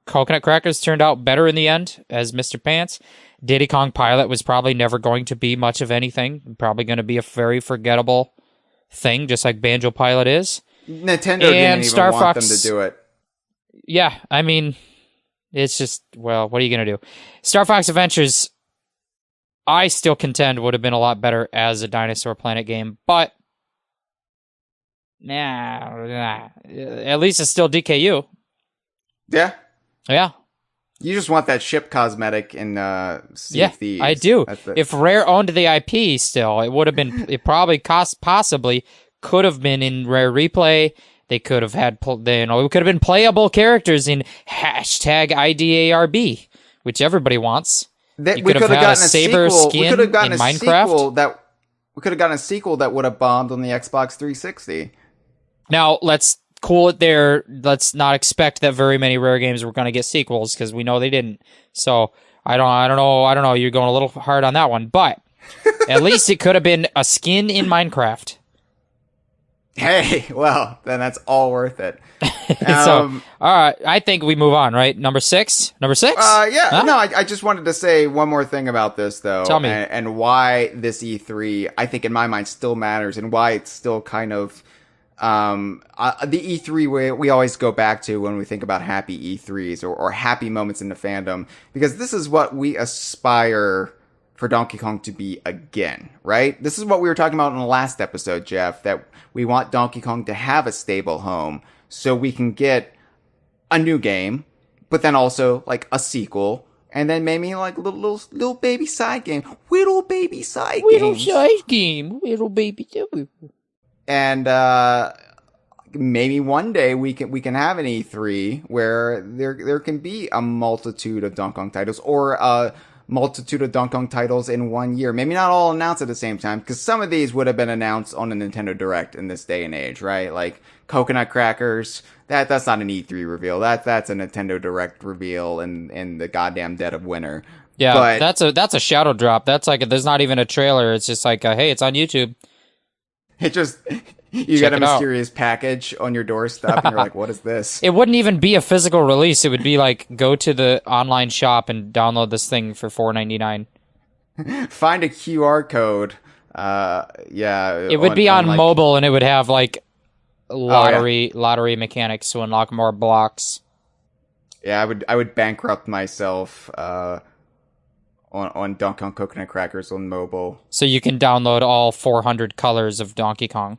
Coconut Crackers turned out better in the end as Mr. Pants. Diddy Kong Pilot was probably never going to be much of anything. Probably going to be a very forgettable thing, just like Banjo Pilot is. Nintendo didn't even want them to do it. Yeah, I mean, it's just, well, what are you going to do? Star Fox Adventures, I still contend would have been a lot better as a Dinosaur Planet game, but nah, at least it's still DKU. Yeah. Yeah. You just want that ship cosmetic in Sea of Thieves. I do. If Rare owned the IP still, it would have been, it probably possibly could have been in Rare Replay. They could have had, you know, it could have been playable characters in #IDARB, which everybody wants. We could have gotten a Saber sequel. Skin We could have gotten in a Minecraft. sequel that would have bombed on the Xbox 360. Now, let's cool it there. Let's not expect that very many Rare games were going to get sequels, because we know they didn't. So I don't know. You're going a little hard on that one, but at least it could have been a skin in Minecraft. Hey, well, then that's all worth it. So, all right, I think we move on, right? Number six? Yeah. Huh? No, I just wanted to say one more thing about this, though. Tell me. And why this E3, I think in my mind, still matters, and why it's still kind of The E3 we always go back to when we think about happy E3s or happy moments in the fandom, because this is what we aspire for Donkey Kong to be again, right? This is what we were talking about in the last episode, Jeff, that we want Donkey Kong to have a stable home so we can get a new game, but then also like a sequel, and then maybe like little baby side game, little baby side game, little baby. And maybe one day we can have an E3 where there can be a multitude of Donkey Kong titles, or a multitude of Donkey Kong titles in 1 year. Maybe not all announced at the same time, because some of these would have been announced on a Nintendo Direct in this day and age, right? Like coconut crackers. That's not an E3 reveal. That's a Nintendo Direct reveal in the goddamn dead of winter. Yeah, but that's a shadow drop. That's like, there's not even a trailer. It's just like, hey, it's on YouTube. It just, you get a mysterious package on your doorstep and you're like, what is this? It wouldn't even be a physical release. It would be like, go to the online shop and download this thing for $4.99. Find a QR code. Yeah. It would be on like, mobile, and it would have like lottery mechanics to unlock more blocks. Yeah, I would bankrupt myself on Donkey Kong Coconut Crackers on mobile. So you can download all 400 colors of Donkey Kong.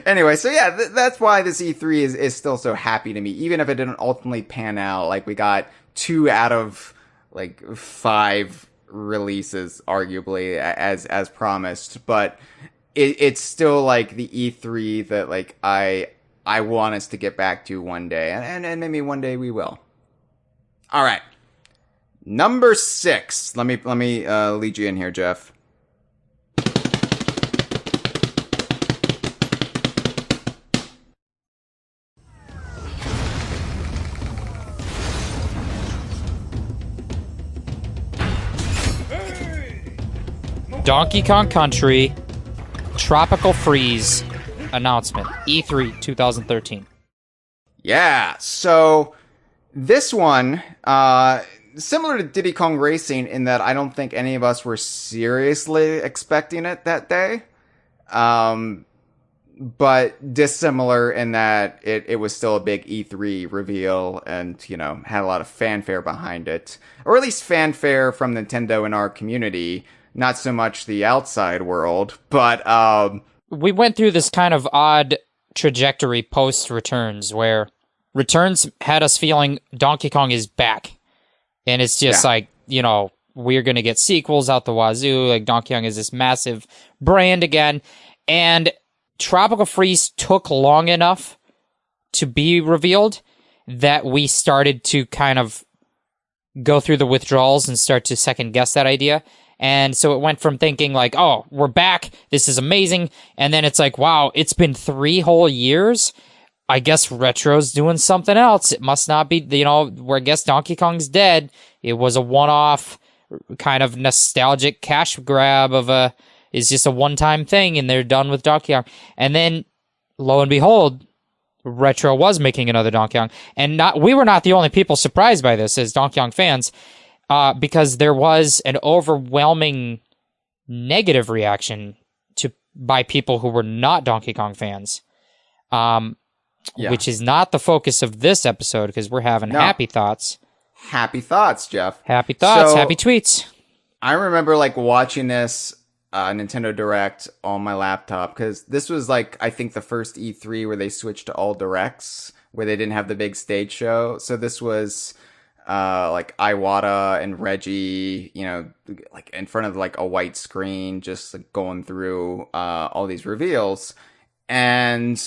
Anyway, so yeah, that's why this E3 is still so happy to me, even if it didn't ultimately pan out. Like, we got 2 out of like 5 releases, arguably, as promised, but it's still like the E3 that like I want us to get back to one day, and maybe one day we will. All right, number 6. Let me lead you in here, Jeff. Donkey Kong Country Tropical Freeze announcement, E3 2013. Yeah, so this one, similar to Diddy Kong Racing in that I don't think any of us were seriously expecting it that day. But dissimilar in that it was still a big E3 reveal and, you know, had a lot of fanfare behind it. Or at least fanfare from Nintendo in our community, not so much the outside world, but we went through this kind of odd trajectory post Returns, where Returns had us feeling Donkey Kong is back. And it's just like, you know, we're going to get sequels out the wazoo. Like, Donkey Kong is this massive brand again. And Tropical Freeze took long enough to be revealed that we started to kind of go through the withdrawals and start to second guess that idea. And so it went from thinking like, oh, we're back, this is amazing. And then it's like, wow, it's been 3 whole years. I guess Retro's doing something else. It must not be, you know, where I guess Donkey Kong's dead. It was a one-off kind of nostalgic cash grab of it's just a one-time thing and they're done with Donkey Kong. And then, lo and behold, Retro was making another Donkey Kong. And we were not the only people surprised by this as Donkey Kong fans. Because there was an overwhelming negative reaction by people who were not Donkey Kong fans, which is not the focus of this episode, because we're having happy thoughts. Happy thoughts, Jeff. Happy thoughts, so, happy tweets. I remember like watching this Nintendo Direct on my laptop, because this was like, I think the first E3 where they switched to all Directs, where they didn't have the big stage show. So this was like Iwata and Reggie, you know, like in front of like a white screen, just like going through all these reveals. And,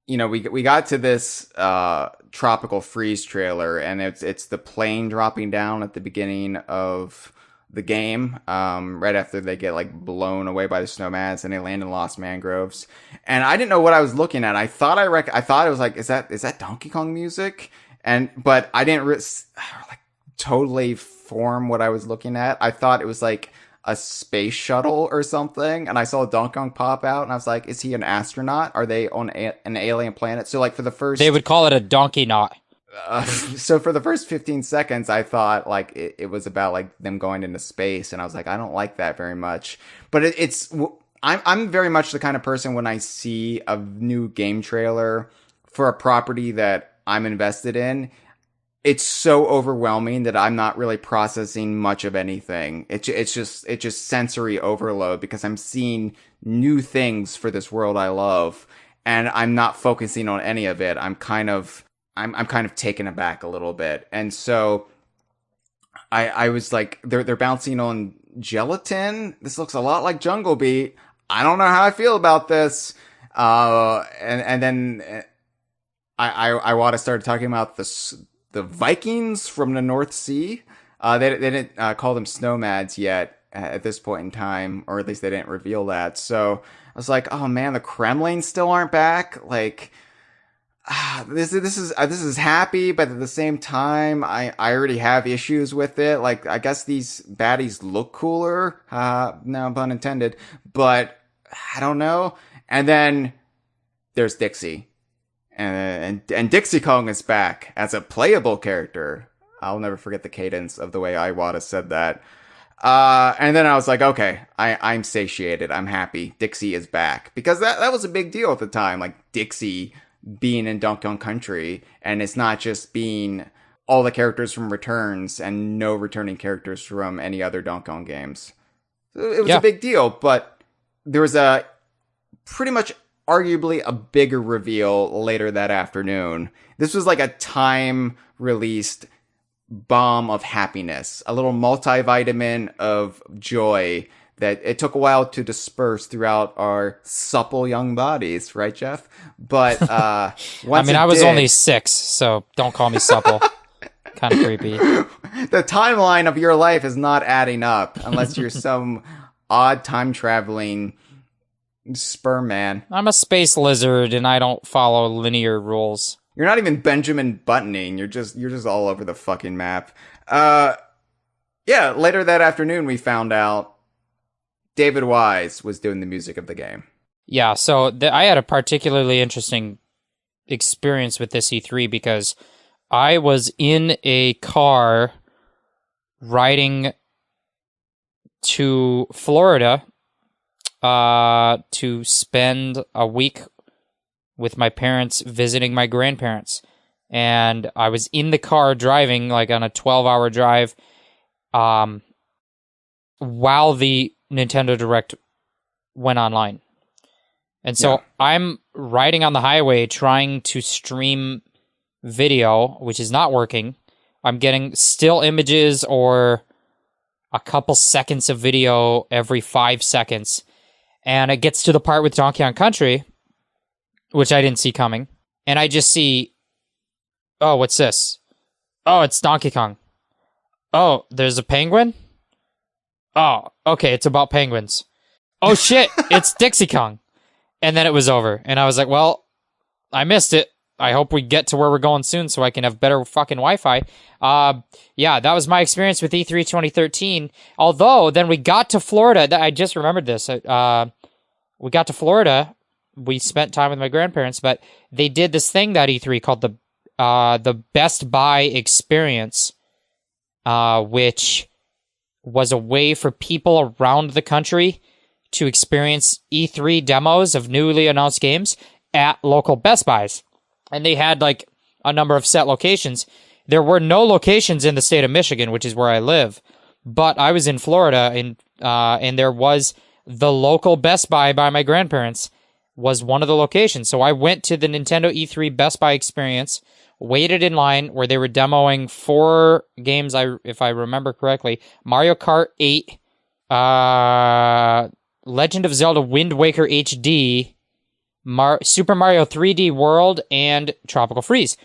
you know, we got to this Tropical Freeze trailer, and it's the plane dropping down at the beginning of the game, right after they get like blown away by the snowmans and they land in Lost Mangroves. And I didn't know what I was looking at. I thought it was like, is that Donkey Kong music? But I didn't like totally form what I was looking at. I thought it was like a space shuttle or something, and I saw Donkey Kong pop out, and I was like, is he an astronaut? Are they on an alien planet? So like for the first... They would call it a donkey knot. So for the first 15 seconds, I thought like it was about like them going into space, and I was like, I don't like that very much. But I'm very much the kind of person when I see a new game trailer for a property that I'm invested in, it's so overwhelming that I'm not really processing much of anything. It's just sensory overload because I'm seeing new things for this world I love, and I'm not focusing on any of it. I'm kind of taken aback a little bit, and so I was like, they're bouncing on gelatin. This looks a lot like Jungle Beat. I don't know how I feel about this. And then Iwata started talking about the Vikings from the North Sea. They didn't call them Snowmads yet at this point in time, or at least they didn't reveal that. So I was like, oh man, the Kremlin still aren't back. Like, this is happy, but at the same time, I already have issues with it. Like, I guess these baddies look cooler, no pun intended, but I don't know. And then there's Dixie. And Dixie Kong is back as a playable character. I'll never forget the cadence of the way Iwata said that. And then I was like, okay, I'm satiated. I'm happy. Dixie is back. Because that was a big deal at the time. Like, Dixie being in Donkey Kong Country. And it's not just being all the characters from Returns and no returning characters from any other Donkey Kong games. It was a big deal, but there was a pretty much arguably a bigger reveal later that afternoon. This was like a time-released bomb of happiness, a little multivitamin of joy that it took a while to disperse throughout our supple young bodies, right, Jeff? But once I was only 6, so don't call me supple. Kind of creepy. The timeline of your life is not adding up unless you're some odd time-traveling sperm man. I'm a space lizard and I don't follow linear rules. You're not even Benjamin Buttoning. You're just all over the fucking map. Yeah, later that afternoon we found out David Wise was doing the music of the game. Yeah, so I had a particularly interesting experience with this E3 because I was in a car riding to Florida to spend a week with my parents visiting my grandparents. And I was in the car driving like on a 12-hour drive while the Nintendo Direct went online. And so I'm riding on the highway trying to stream video, which is not working. I'm getting still images or a couple seconds of video every 5 seconds. And it gets to the part with Donkey Kong Country, which I didn't see coming. And I just see, oh, what's this? Oh, it's Donkey Kong. Oh, there's a penguin? Oh, okay, it's about penguins. Oh shit, it's Dixie Kong. And then it was over. And I was like, well, I missed it. I hope we get to where we're going soon so I can have better fucking Wi-Fi. Yeah, that was my experience with E3 2013. Although, then we got to Florida. I just remembered this. We got to Florida. We spent time with my grandparents, but they did this thing that E3 called the Best Buy Experience, which was a way for people around the country to experience E3 demos of newly announced games at local Best Buys. And they had like a number of set locations. There were no locations in the state of Michigan, which is where I live. But I was in Florida, and there was the local Best Buy by my grandparents was one of the locations. So I went to the Nintendo E3 Best Buy experience, waited in line where they were demoing 4 games, if I remember correctly. Mario Kart 8, Legend of Zelda Wind Waker HD, Super Mario 3D World, and Tropical Freeze.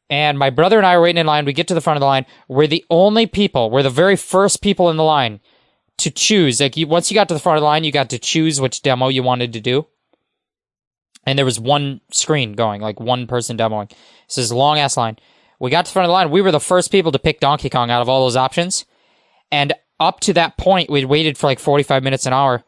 And my brother and I were waiting in line. We get to the front of the line. We're the only people. We're the very first people in the line to choose. Like, once you got to the front of the line, you got to choose which demo you wanted to do. And there was one screen going, like one person demoing. So this long-ass line. We got to the front of the line. We were the first people to pick Donkey Kong out of all those options. And up to that point, we'd waited for like 45 minutes, an hour.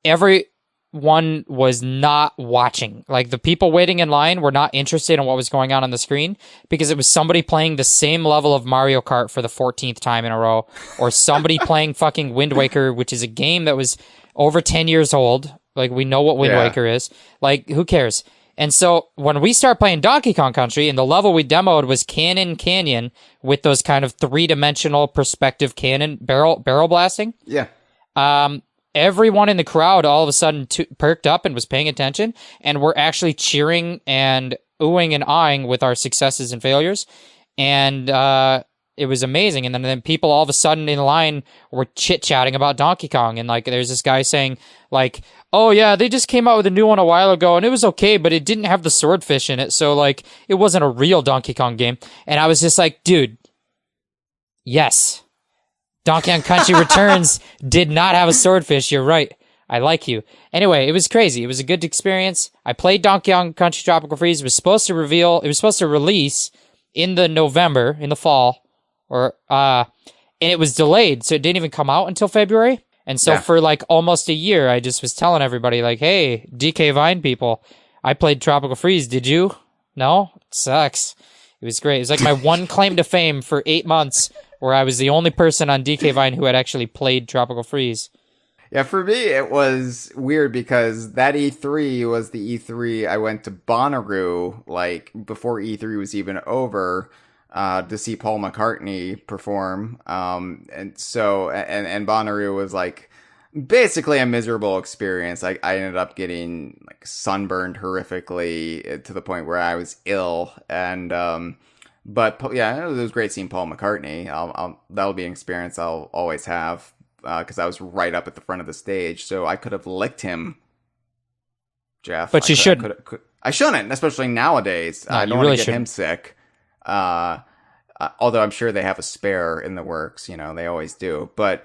Everyone was not watching. Like, the people waiting in line were not interested in what was going on the screen because it was somebody playing the same level of Mario Kart for the 14th time in a row, or somebody playing fucking Wind Waker, which is a game that was over 10 years old, Like, we know what Wind Waker is. Like, who cares? And so when we start playing Donkey Kong Country, and the level we demoed was Cannon Canyon with those kind of 3-dimensional perspective cannon barrel blasting. Yeah. Everyone in the crowd all of a sudden perked up and was paying attention, and were actually cheering and oohing and ahhing with our successes and failures. And it was amazing. And then people all of a sudden in line were chit-chatting about Donkey Kong. And like, there's this guy saying like, oh yeah, they just came out with a new one a while ago and it was okay, but it didn't have the swordfish in it. So like, it wasn't a real Donkey Kong game. And I was just like, dude, yes, Donkey Kong Country Returns did not have a swordfish. You're right. I like you. Anyway, it was crazy. It was a good experience. I played Donkey Kong Country Tropical Freeze. It was supposed to release in the fall, and it was delayed, so it didn't even come out until February. And so for like almost a year, I just was telling everybody like, hey, DK Vine people, I played Tropical Freeze. Did you? No? It sucks. It was great. It was like my one claim to fame for 8 months, where I was the only person on DK Vine who had actually played Tropical Freeze. Yeah, for me, it was weird because that E3 was the E3 I went to Bonnaroo, like, before E3 was even over, to see Paul McCartney perform. And Bonnaroo was, like, basically a miserable experience. I ended up getting, like, sunburned horrifically to the point where I was ill. And, but yeah, it was great seeing Paul McCartney. That'll be an experience I'll always have. Because I was right up at the front of the stage, so I could have licked him, Jeff. But you shouldn't. I shouldn't, especially nowadays. No, I don't want to get him sick. Although I'm sure they have a spare in the works, they always do. But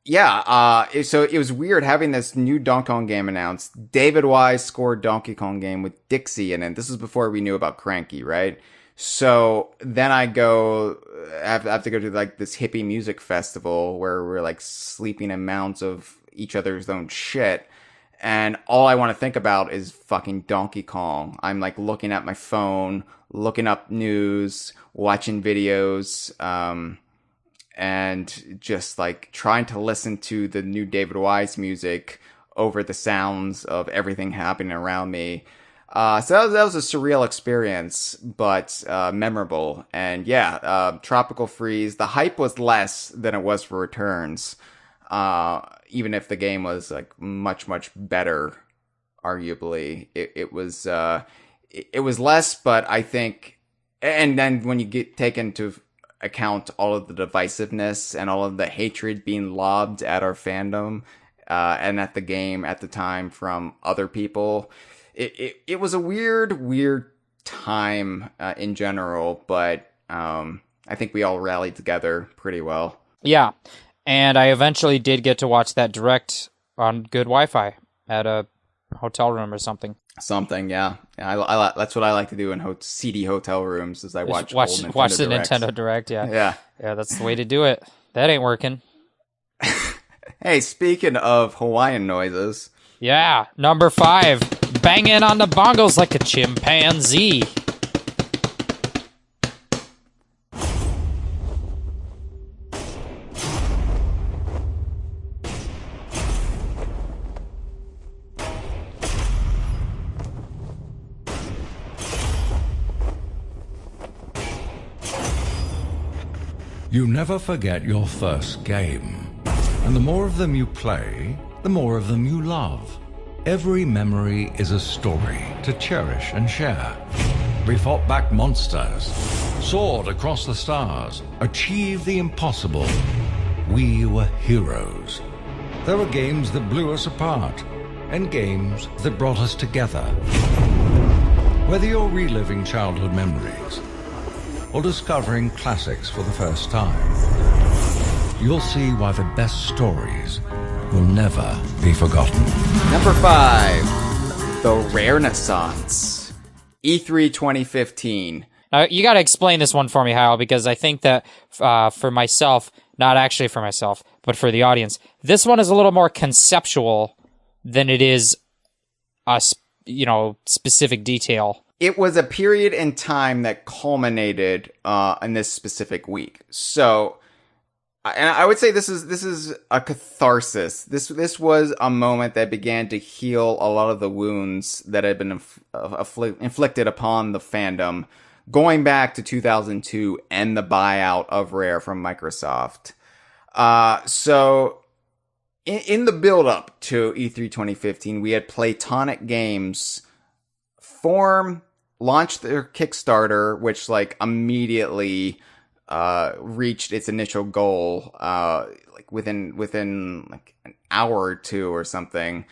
yeah, so it was weird having this new Donkey Kong game announced. David Wise scored Donkey Kong game with Dixie in it. This is before we knew about Cranky, right? So then I have to go to like this hippie music festival where we're like sleeping in mounds of each other's own shit. And all I want to think about is fucking Donkey Kong. I'm like looking at my phone, looking up news, watching videos, and just like trying to listen to the new David Wise music over the sounds of everything happening around me. So that was a surreal experience, but memorable. And yeah, Tropical Freeze, the hype was less than it was for Returns, even if the game was like much, much better, arguably. It was less, but I think, and then when you take into account all of the divisiveness and all of the hatred being lobbed at our fandom, and at the game at the time from other people, It was a weird time in general, but I think we all rallied together pretty well. Yeah, and I eventually did get to watch that direct on good Wi-Fi at a hotel room or something. Yeah. That's what I like to do in seedy hotel rooms, is I watch the Nintendo Direct. Yeah, that's the way to do it. That ain't working. Hey, speaking of Hawaiian noises. Yeah, number 5, banging on the bongos like a chimpanzee. You never forget your first game. And the more of them you play, the more of them you love. Every memory is a story to cherish and share. We fought back monsters, soared across the stars, achieved the impossible. We were heroes. There were games that blew us apart, and games that brought us together. Whether you're reliving childhood memories or discovering classics for the first time, you'll see why the best stories will never be forgotten. Number 5, The Renaissance. E3 2015. You got to explain this one for me, Hyle, because I think that for myself, not actually for myself, but for the audience, this one is a little more conceptual than it is a specific detail. It was a period in time that culminated in this specific week. So And I would say this is a catharsis. This was a moment that began to heal a lot of the wounds that had been inflicted upon the fandom, going back to 2002 and the buyout of Rare from Microsoft. So in the build up to E3 2015, we had Playtonic Games launched their Kickstarter, which like immediately reached its initial goal like within like an hour or two or something.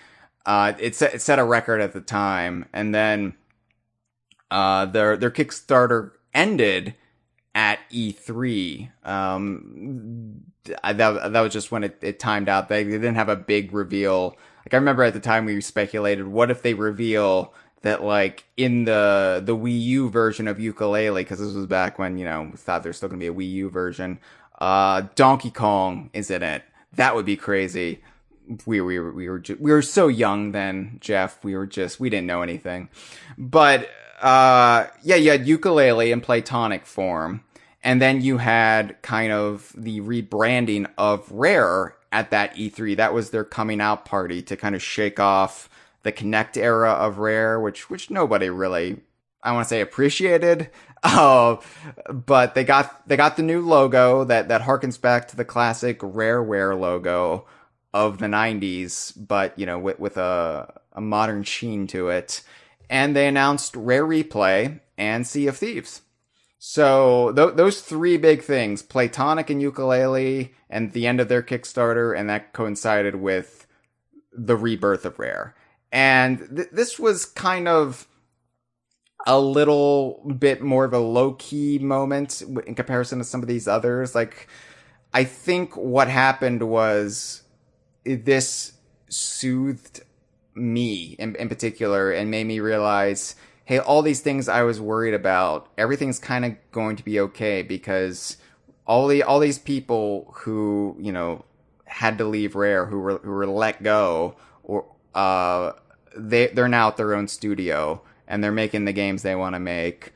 It set a record at the time, and then their Kickstarter ended at E3. That was just when it timed out. They didn't have a big reveal. Like I remember at the time we speculated, what if they reveal that like in the Wii U version of Yooka-Laylee, because this was back when, you know, we thought there's still gonna be a Wii U version, Donkey Kong is in it. That would be crazy. We were so young then, Jeff. We didn't know anything. But yeah, you had Yooka-Laylee in Playtonic form, and then you had kind of the rebranding of Rare at that E3. That was their coming out party to kind of shake off the Kinect era of Rare, which nobody really, I want to say, appreciated. But they got the new logo that harkens back to the classic Rareware logo of the 90s, but you know, with a modern sheen to it. And they announced Rare Replay and Sea of Thieves. So those three big things, Playtonic and Yooka-Laylee, and the end of their Kickstarter, and that coincided with the rebirth of Rare. And this was kind of a little bit more of a low-key moment in comparison to some of these others. Like, I think what happened was this soothed me in particular and made me realize, hey, all these things I was worried about, everything's kind of going to be okay, because all these people who, you know, had to leave Rare, who were let go, or they're now at their own studio and they're making the games they want to make.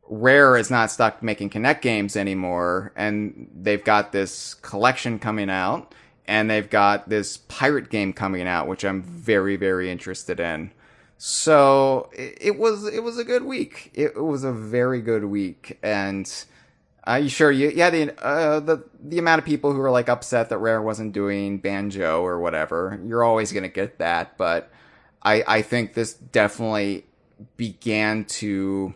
Rare is not stuck making Kinect games anymore, and they've got this collection coming out, and they've got this pirate game coming out, which I'm very, very interested in. So it was a good week. It was a very good week, and the amount of people who were like upset that Rare wasn't doing Banjo or whatever. You're always gonna get that, but I think this definitely began to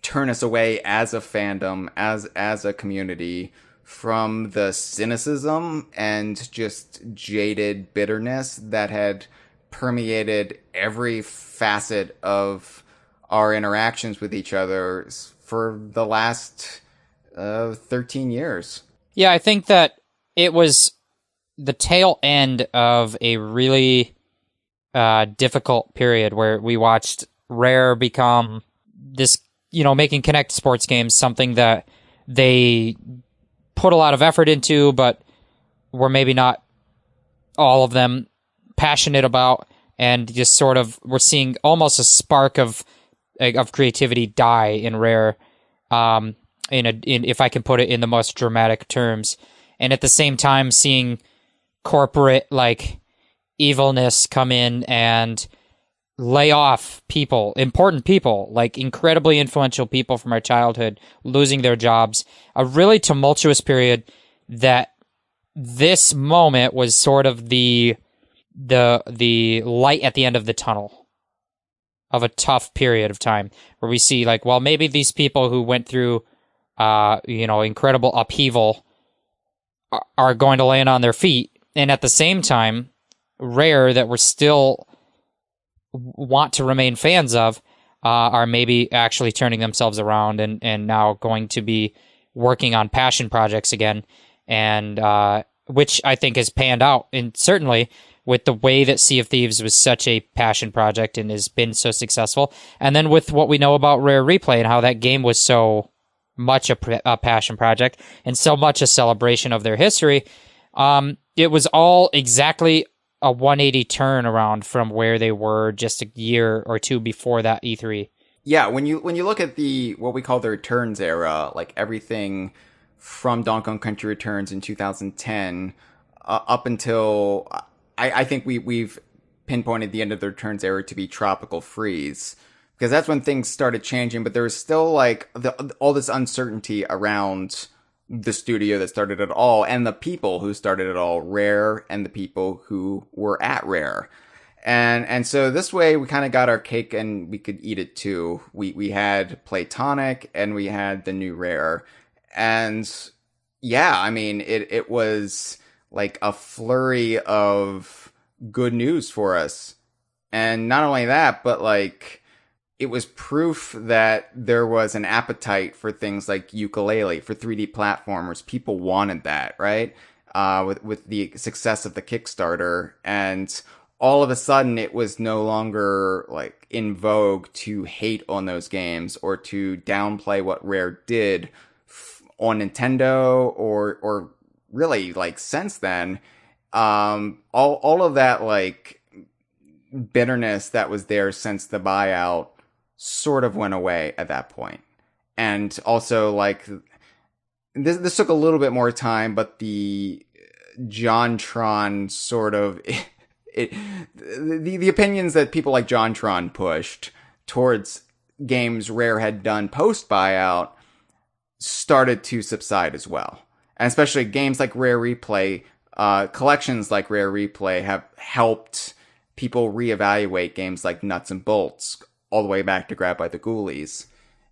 turn us away as a fandom, as a community, from the cynicism and just jaded bitterness that had permeated every facet of our interactions with each other for the last 13 years. Yeah, I think that it was the tail end of a really difficult period where we watched Rare become this, you know, making Kinect sports games something that they put a lot of effort into, but were maybe not all of them passionate about, and just sort of we're seeing almost a spark of creativity die in Rare, in if I can put it in the most dramatic terms, and at the same time seeing corporate like evilness come in and lay off people, important people, like incredibly influential people from our childhood, losing their jobs. A really tumultuous period that this moment was sort of the light at the end of the tunnel of a tough period of time, where we see like, well, maybe these people who went through, incredible upheaval are going to land on their feet. And at the same time, Rare, that we're still want to remain fans of, are maybe actually turning themselves around and now going to be working on passion projects again, and which I think has panned out, and certainly with the way that Sea of Thieves was such a passion project and has been so successful, and then with what we know about Rare Replay and how that game was so much a passion project and so much a celebration of their history, it was all exactly a 180 turnaround from where they were just a year or two before that E3. Yeah, when you look at what we call the Returns era, like everything from Donkey Kong Country Returns in 2010 up until I think we've pinpointed the end of the Returns era to be Tropical Freeze, because that's when things started changing. But there was still like all this uncertainty around the studio that started it all and the people who started it all, Rare, and the people who were at Rare. And so this way we kind of got our cake and we could eat it too. We had Playtonic and we had the new Rare. And yeah, I mean, it was like a flurry of good news for us. And not only that, but like, it was proof that there was an appetite for things like Yooka-Laylee, for 3D platformers. People wanted that, right? With the success of the Kickstarter. And all of a sudden, it was no longer like in vogue to hate on those games or to downplay what Rare did on Nintendo or really like since then. All of that like bitterness that was there since the buyout sort of went away at that point. And also, like, this took a little bit more time, but the JonTron sort of the opinions that people like JonTron pushed towards games Rare had done post buyout started to subside as well. And especially games like Rare Replay, collections like Rare Replay have helped people reevaluate games like Nuts and Bolts all the way back to Grab by the Ghoulies.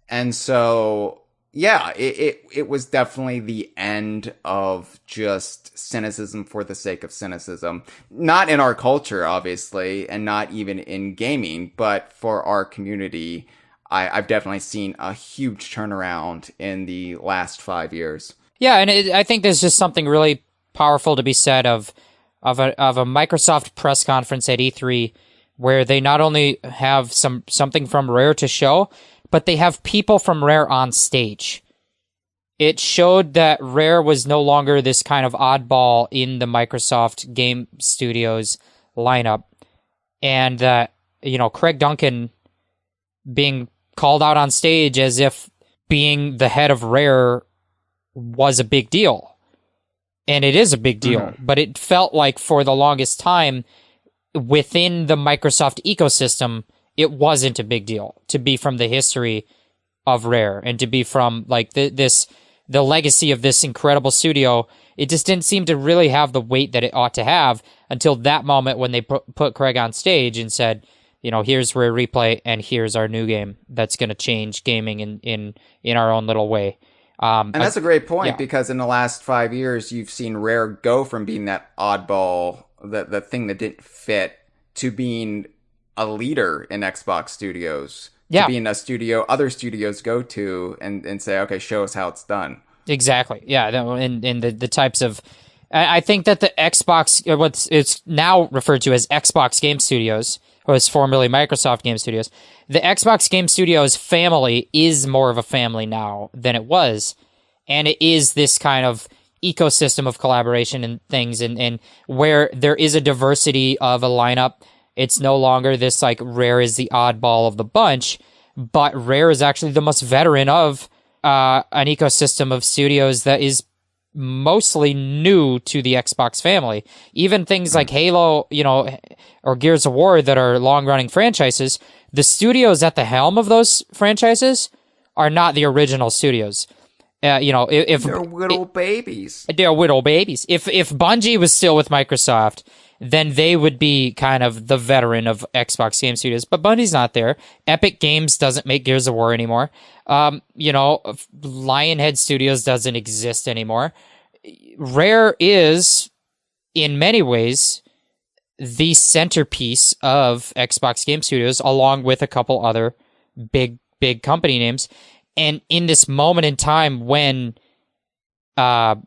And so, yeah, it was definitely the end of just cynicism for the sake of cynicism. Not in our culture, obviously, and not even in gaming, but for our community, I've definitely seen a huge turnaround in the last 5 years. Yeah, and I think there's just something really powerful to be said of a Microsoft press conference at E3, where they not only have something from Rare to show, but they have people from Rare on stage. It showed that Rare was no longer this kind of oddball in the Microsoft Game Studios lineup. And that, Craig Duncan being called out on stage as if being the head of Rare was a big deal. And it is a big deal, but it felt like for the longest time within the Microsoft ecosystem, it wasn't a big deal to be from the history of Rare and to be from like the legacy of this incredible studio. It just didn't seem to really have the weight that it ought to have until that moment when they put Craig on stage and said, here's Rare Replay and here's our new game that's going to change gaming in our own little way. And that's a great point, because in the last 5 years, you've seen Rare go from being that oddball, the thing that didn't fit, to being a leader in Xbox studios, to being a studio other studios go to and say, okay, show us how it's done. Exactly. Yeah. And the types of, I think that the Xbox, what it's now referred to as Xbox Game Studios, was formerly Microsoft Game Studios. The Xbox Game Studios family is more of a family now than it was. And it is this kind of ecosystem of collaboration and things, and where there is a diversity of a lineup. It's no longer this like Rare is the oddball of the bunch, but Rare is actually the most veteran of an ecosystem of studios that is mostly new to the Xbox family. Even things like Halo, or Gears of War that are long-running franchises, the studios at the helm of those franchises are not the original studios. If they're little babies. They're little babies. If Bungie was still with Microsoft, then they would be kind of the veteran of Xbox Game Studios. But Bungie's not there. Epic Games doesn't make Gears of War anymore. Lionhead Studios doesn't exist anymore. Rare is, in many ways, the centerpiece of Xbox Game Studios, along with a couple other big company names. And in this moment in time when Xbox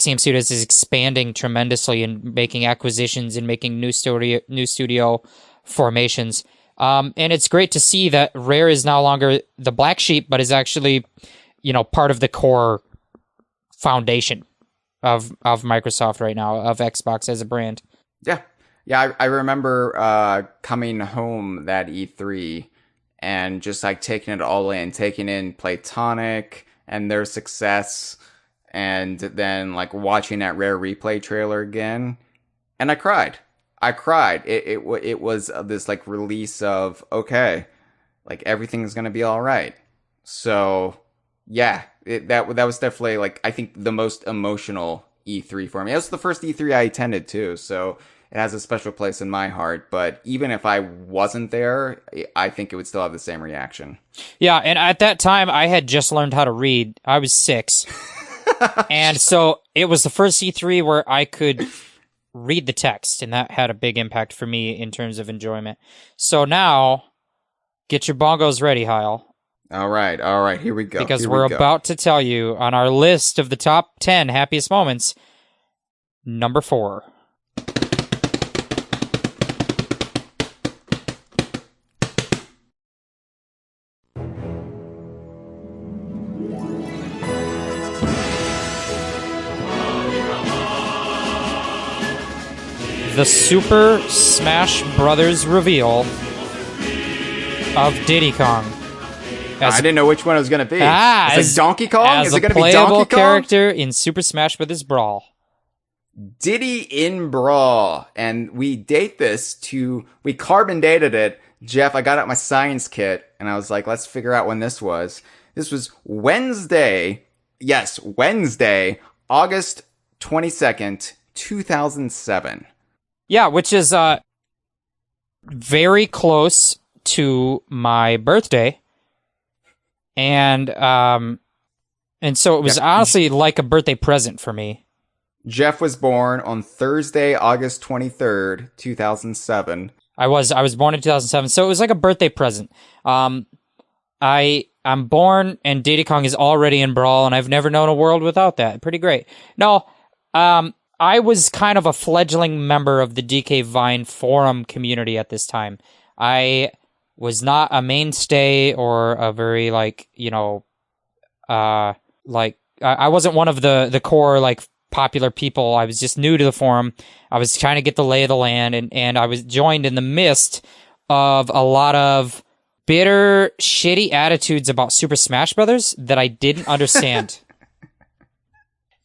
Game Studios is expanding tremendously and making acquisitions and making new studio formations, and it's great to see that Rare is no longer the black sheep, but is actually, part of the core foundation of Microsoft right now, of Xbox as a brand. Yeah. I remember coming home that E3 and just like taking it all in, taking in Playtonic, and their success, and then like watching that Rare Replay trailer again, and I cried. It was this like release of, okay, like everything's gonna be all right. So yeah, that was definitely like, I think the most emotional E3 for me. It was the first E3 I attended too, so it has a special place in my heart. But even if I wasn't there, I think it would still have the same reaction. Yeah, and at that time, I had just learned how to read. I was 6. And so it was the first E3 where I could read the text, and that had a big impact for me in terms of enjoyment. So now, get your bongos ready, Hyle. All right, here we go. Because we're about to tell you on our list of the top 10 happiest moments, number 4. The Super Smash Brothers reveal of Diddy Kong. I didn't know which one it was going to be. Is it Donkey Kong? Is it going to be Donkey Kong? As a playable character in Super Smash Brothers Brawl. Diddy in Brawl. And we date this we carbon dated it. Jeff, I got out my science kit, and I was like, let's figure out when this was. This was Wednesday, August 22nd, 2007. Yeah, which is very close to my birthday. And so it was honestly like a birthday present for me. Jeff was born on Thursday, August 23rd, 2007. I was born in 2007, so it was like a birthday present. I'm born, and Diddy Kong is already in Brawl, and I've never known a world without that. Pretty great. No, I was kind of a fledgling member of the DK Vine forum community at this time. I was not a mainstay or a very I wasn't one of the core popular people. I was just new to the forum. I was trying to get the lay of the land, and I was joined in the midst of a lot of bitter, shitty attitudes about Super Smash Brothers that I didn't understand.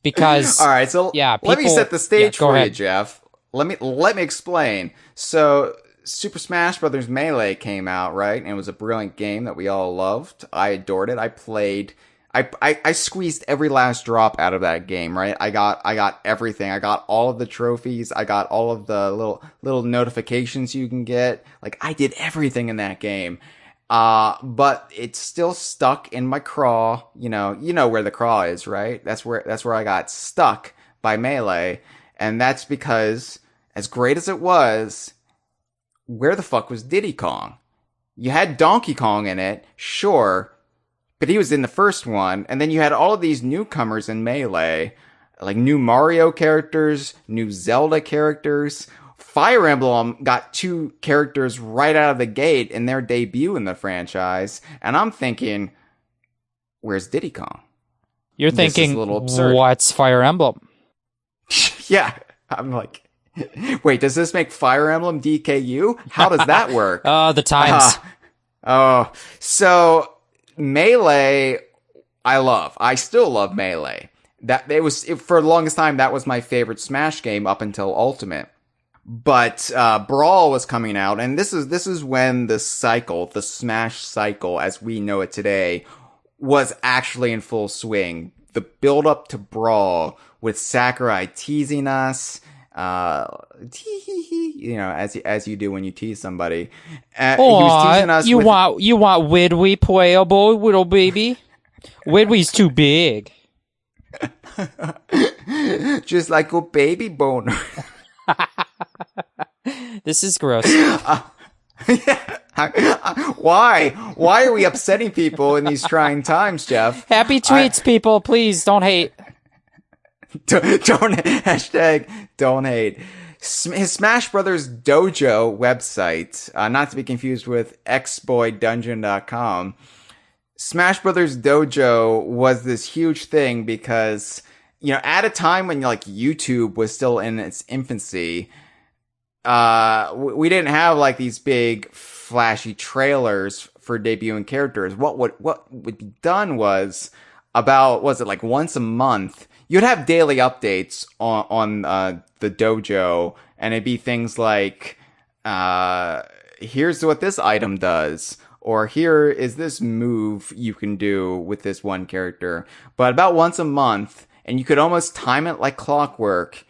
Because all right, so let me set the stage for you, Jeff. Let me explain. So Super Smash Brothers Melee came out, right? And it was a brilliant game that we all loved. I adored it. I played. I squeezed every last drop out of that game, right? I got everything. I got all of the trophies. I got all of the little notifications you can get. Like, I did everything in that game. But it's still stuck in my craw. You know where the craw is, right? That's where I got stuck by Melee. And that's because, as great as it was, where the fuck was Diddy Kong? You had Donkey Kong in it, sure, but he was in the first one. And then you had all of these newcomers in Melee, like new Mario characters, new Zelda characters. Fire Emblem got 2 characters right out of the gate in their debut in the franchise, and I'm thinking, where's Diddy Kong? You're thinking, a little absurd. What's Fire Emblem? Yeah, I'm like, wait, does this make Fire Emblem DKU? How does that work? The times. So Melee, I still love Melee. For the longest time, that was my favorite Smash game up until Ultimate. But Brawl was coming out, and this is when the Smash cycle as we know it today, was actually in full swing. The build up to Brawl with Sakurai teasing us, as you do when you tease somebody. He was teasing us. You want Widwee playable, little baby? Widwee's too big. Just like a baby boner. This is gross. Why are we upsetting people in these trying times, Jeff? Happy tweets, people. Please don't hate. Don't hate. His Smash Brothers Dojo website, not to be confused with xboydungeon.com. Smash Brothers Dojo was this huge thing because, at a time when YouTube was still in its infancy, we didn't have these big flashy trailers for debuting characters. What would be done was about, was it like once a month, you'd have daily updates on the dojo, and it'd be things like, here's what this item does, or here is this move you can do with this one character. But about once a month, and you could almost time it like clockwork,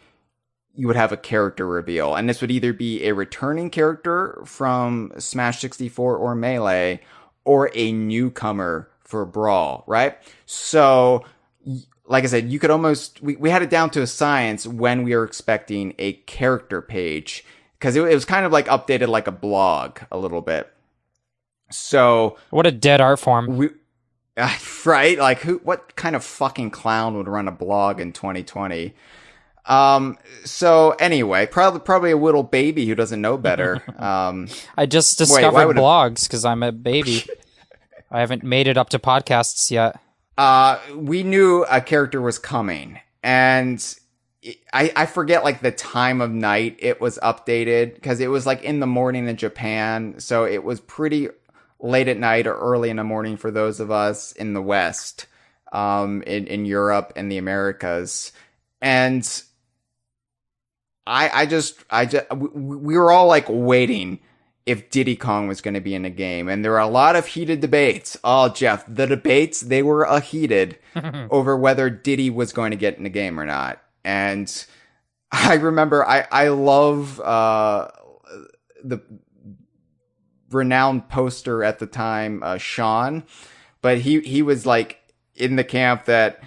you would have a character reveal. And this would either be a returning character from Smash 64 or Melee, or a newcomer for Brawl, right? So, like I said, you could almost, we had it down to a science when we were expecting a character page, because it was kind of like updated like a blog a little bit. So what a dead art form. Right? Like, what kind of fucking clown would run a blog in 2020? So anyway, probably a little baby who doesn't know better. I just discovered blogs because I'm a baby. I haven't made it up to podcasts yet. We knew a character was coming, and I forget like the time of night it was updated, because it was like in the morning in Japan, so it was pretty late at night or early in the morning for those of us in the West, in Europe and the Americas. And we were all like waiting if Diddy Kong was going to be in the game. And there were a lot of heated debates. Oh, Jeff, the debates, they were heated over whether Diddy was going to get in the game or not. And I remember I love, the renowned poster at the time, Sean, but he was like in the camp that,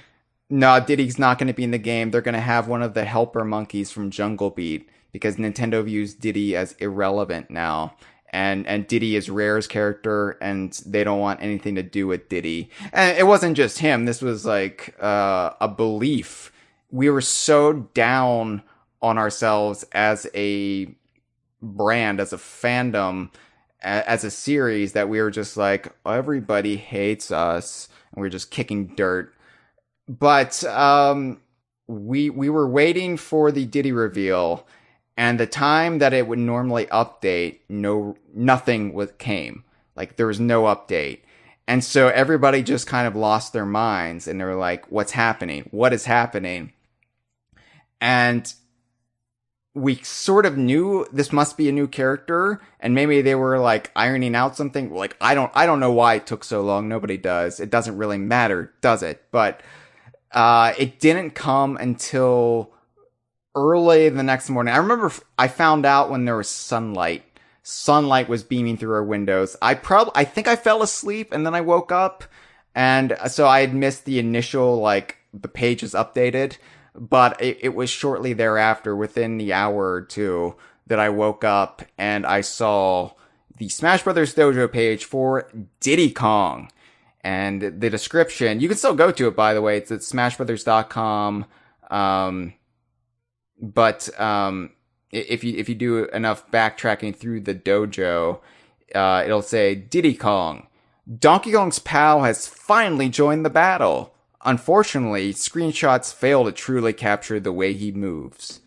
no, Diddy's not going to be in the game. They're going to have one of the helper monkeys from Jungle Beat, because Nintendo views Diddy as irrelevant now. And Diddy is Rare's character, and they don't want anything to do with Diddy. And it wasn't just him. This was like a belief. We were so down on ourselves as a brand, as a fandom, as a series, that we were just like, everybody hates us, and we're just kicking dirt. But we were waiting for the Diddy reveal, and the time that it would normally update, nothing came. Like, there was no update. And so everybody just kind of lost their minds, and they were like, what's happening? What is happening? And we sort of knew this must be a new character, and maybe they were like ironing out something. Like, I don't know why it took so long. Nobody does. It doesn't really matter, does it? But it didn't come until early the next morning. I remember I found out when there was sunlight. Sunlight was beaming through our windows. I think I fell asleep, and then I woke up, and so I had missed the initial, like, the page is updated. But it was shortly thereafter, within the hour or two, that I woke up and I saw the Smash Brothers Dojo page for Diddy Kong. And the description, you can still go to it, by the way. It's at smashbrothers.com. But if you do enough backtracking through the dojo, it'll say, Diddy Kong, Donkey Kong's pal has finally joined the battle. Unfortunately, screenshots fail to truly capture the way he moves.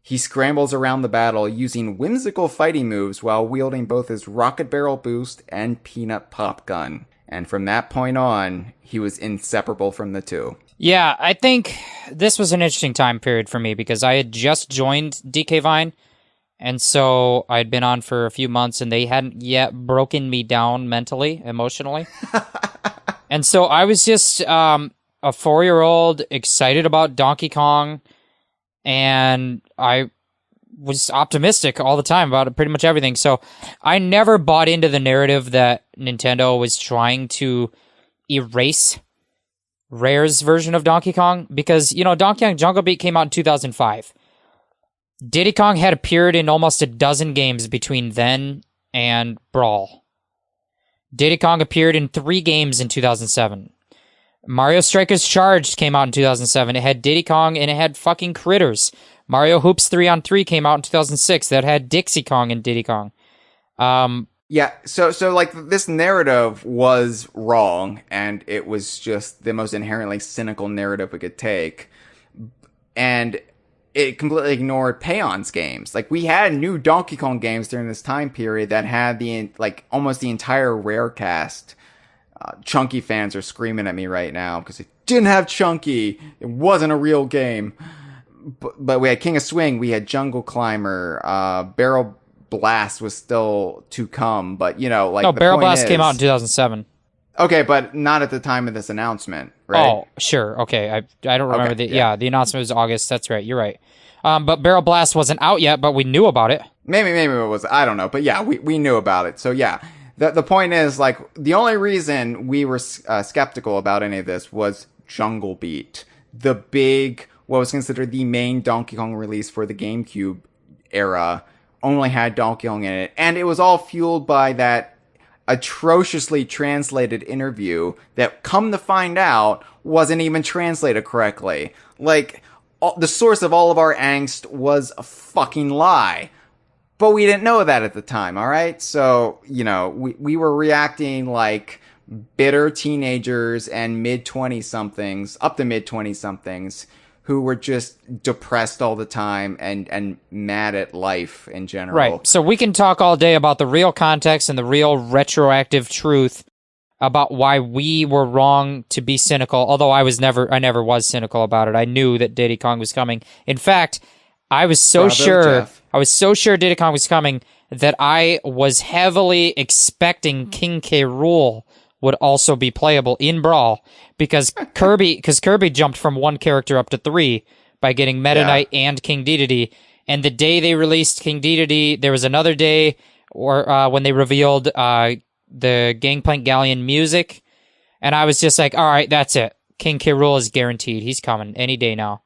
He scrambles around the battle using whimsical fighting moves while wielding both his rocket barrel boost and peanut pop gun. And from that point on, he was inseparable from the two. Yeah, I think this was an interesting time period for me, because I had just joined DK Vine, and so I'd been on for a few months, and they hadn't yet broken me down mentally, emotionally. And so I was just a 4-year-old excited about Donkey Kong, and I was optimistic all the time about pretty much everything. So I never bought into the narrative that Nintendo was trying to erase Rare's version of Donkey Kong, because, Donkey Kong Jungle Beat came out in 2005. Diddy Kong had appeared in almost a dozen games between then and Brawl. Diddy Kong appeared in 3 games in 2007. Mario Strikers Charged came out in 2007. It had Diddy Kong, and it had fucking critters. Mario Hoops 3-on-3 came out in 2006. That had Dixie Kong and Diddy Kong. Yeah, so like, this narrative was wrong, and it was just the most inherently cynical narrative we could take. And it completely ignored Paion's games. Like, we had new Donkey Kong games during this time period that had almost the entire Rare cast Chunky fans are screaming at me right now because it didn't have Chunky. It wasn't a real game. But we had King of Swing, we had Jungle Climber, Barrel Blast was still to come, but like No, the Barrel point Blast is, came out in 2007. Okay, but not at the time of this announcement, right? Oh, sure. Okay. I don't remember Okay, the the announcement was August. That's right. You're right. But Barrel Blast wasn't out yet, but we knew about it. Maybe it was, I don't know, but yeah, we knew about it. So yeah, the point is, like, the only reason we were skeptical about any of this was Jungle Beat, the big, what was considered the main Donkey Kong release for the GameCube era, only had Donkey Kong in it, and it was all fueled by that atrociously translated interview that, come to find out, wasn't even translated correctly. Like, the source of all of our angst was a fucking lie. But we didn't know that at the time, alright? So, we were reacting like bitter teenagers and mid-20-somethings, up to mid-20-somethings, who were just depressed all the time and mad at life in general. Right. So we can talk all day about the real context and the real retroactive truth about why we were wrong to be cynical. Although I never was cynical about it. I knew that Diddy Kong was coming. In fact, I was so sure Diddy Kong was coming that I was heavily expecting King K. Rool would also be playable in Brawl because Kirby jumped from 1 character up to 3 by getting Meta Knight and King Dedede. And the day they released King Dedede, there was another day when they revealed the Gangplank Galleon music, and I was just like, all right, that's it. King K. Rool is guaranteed. He's coming any day now.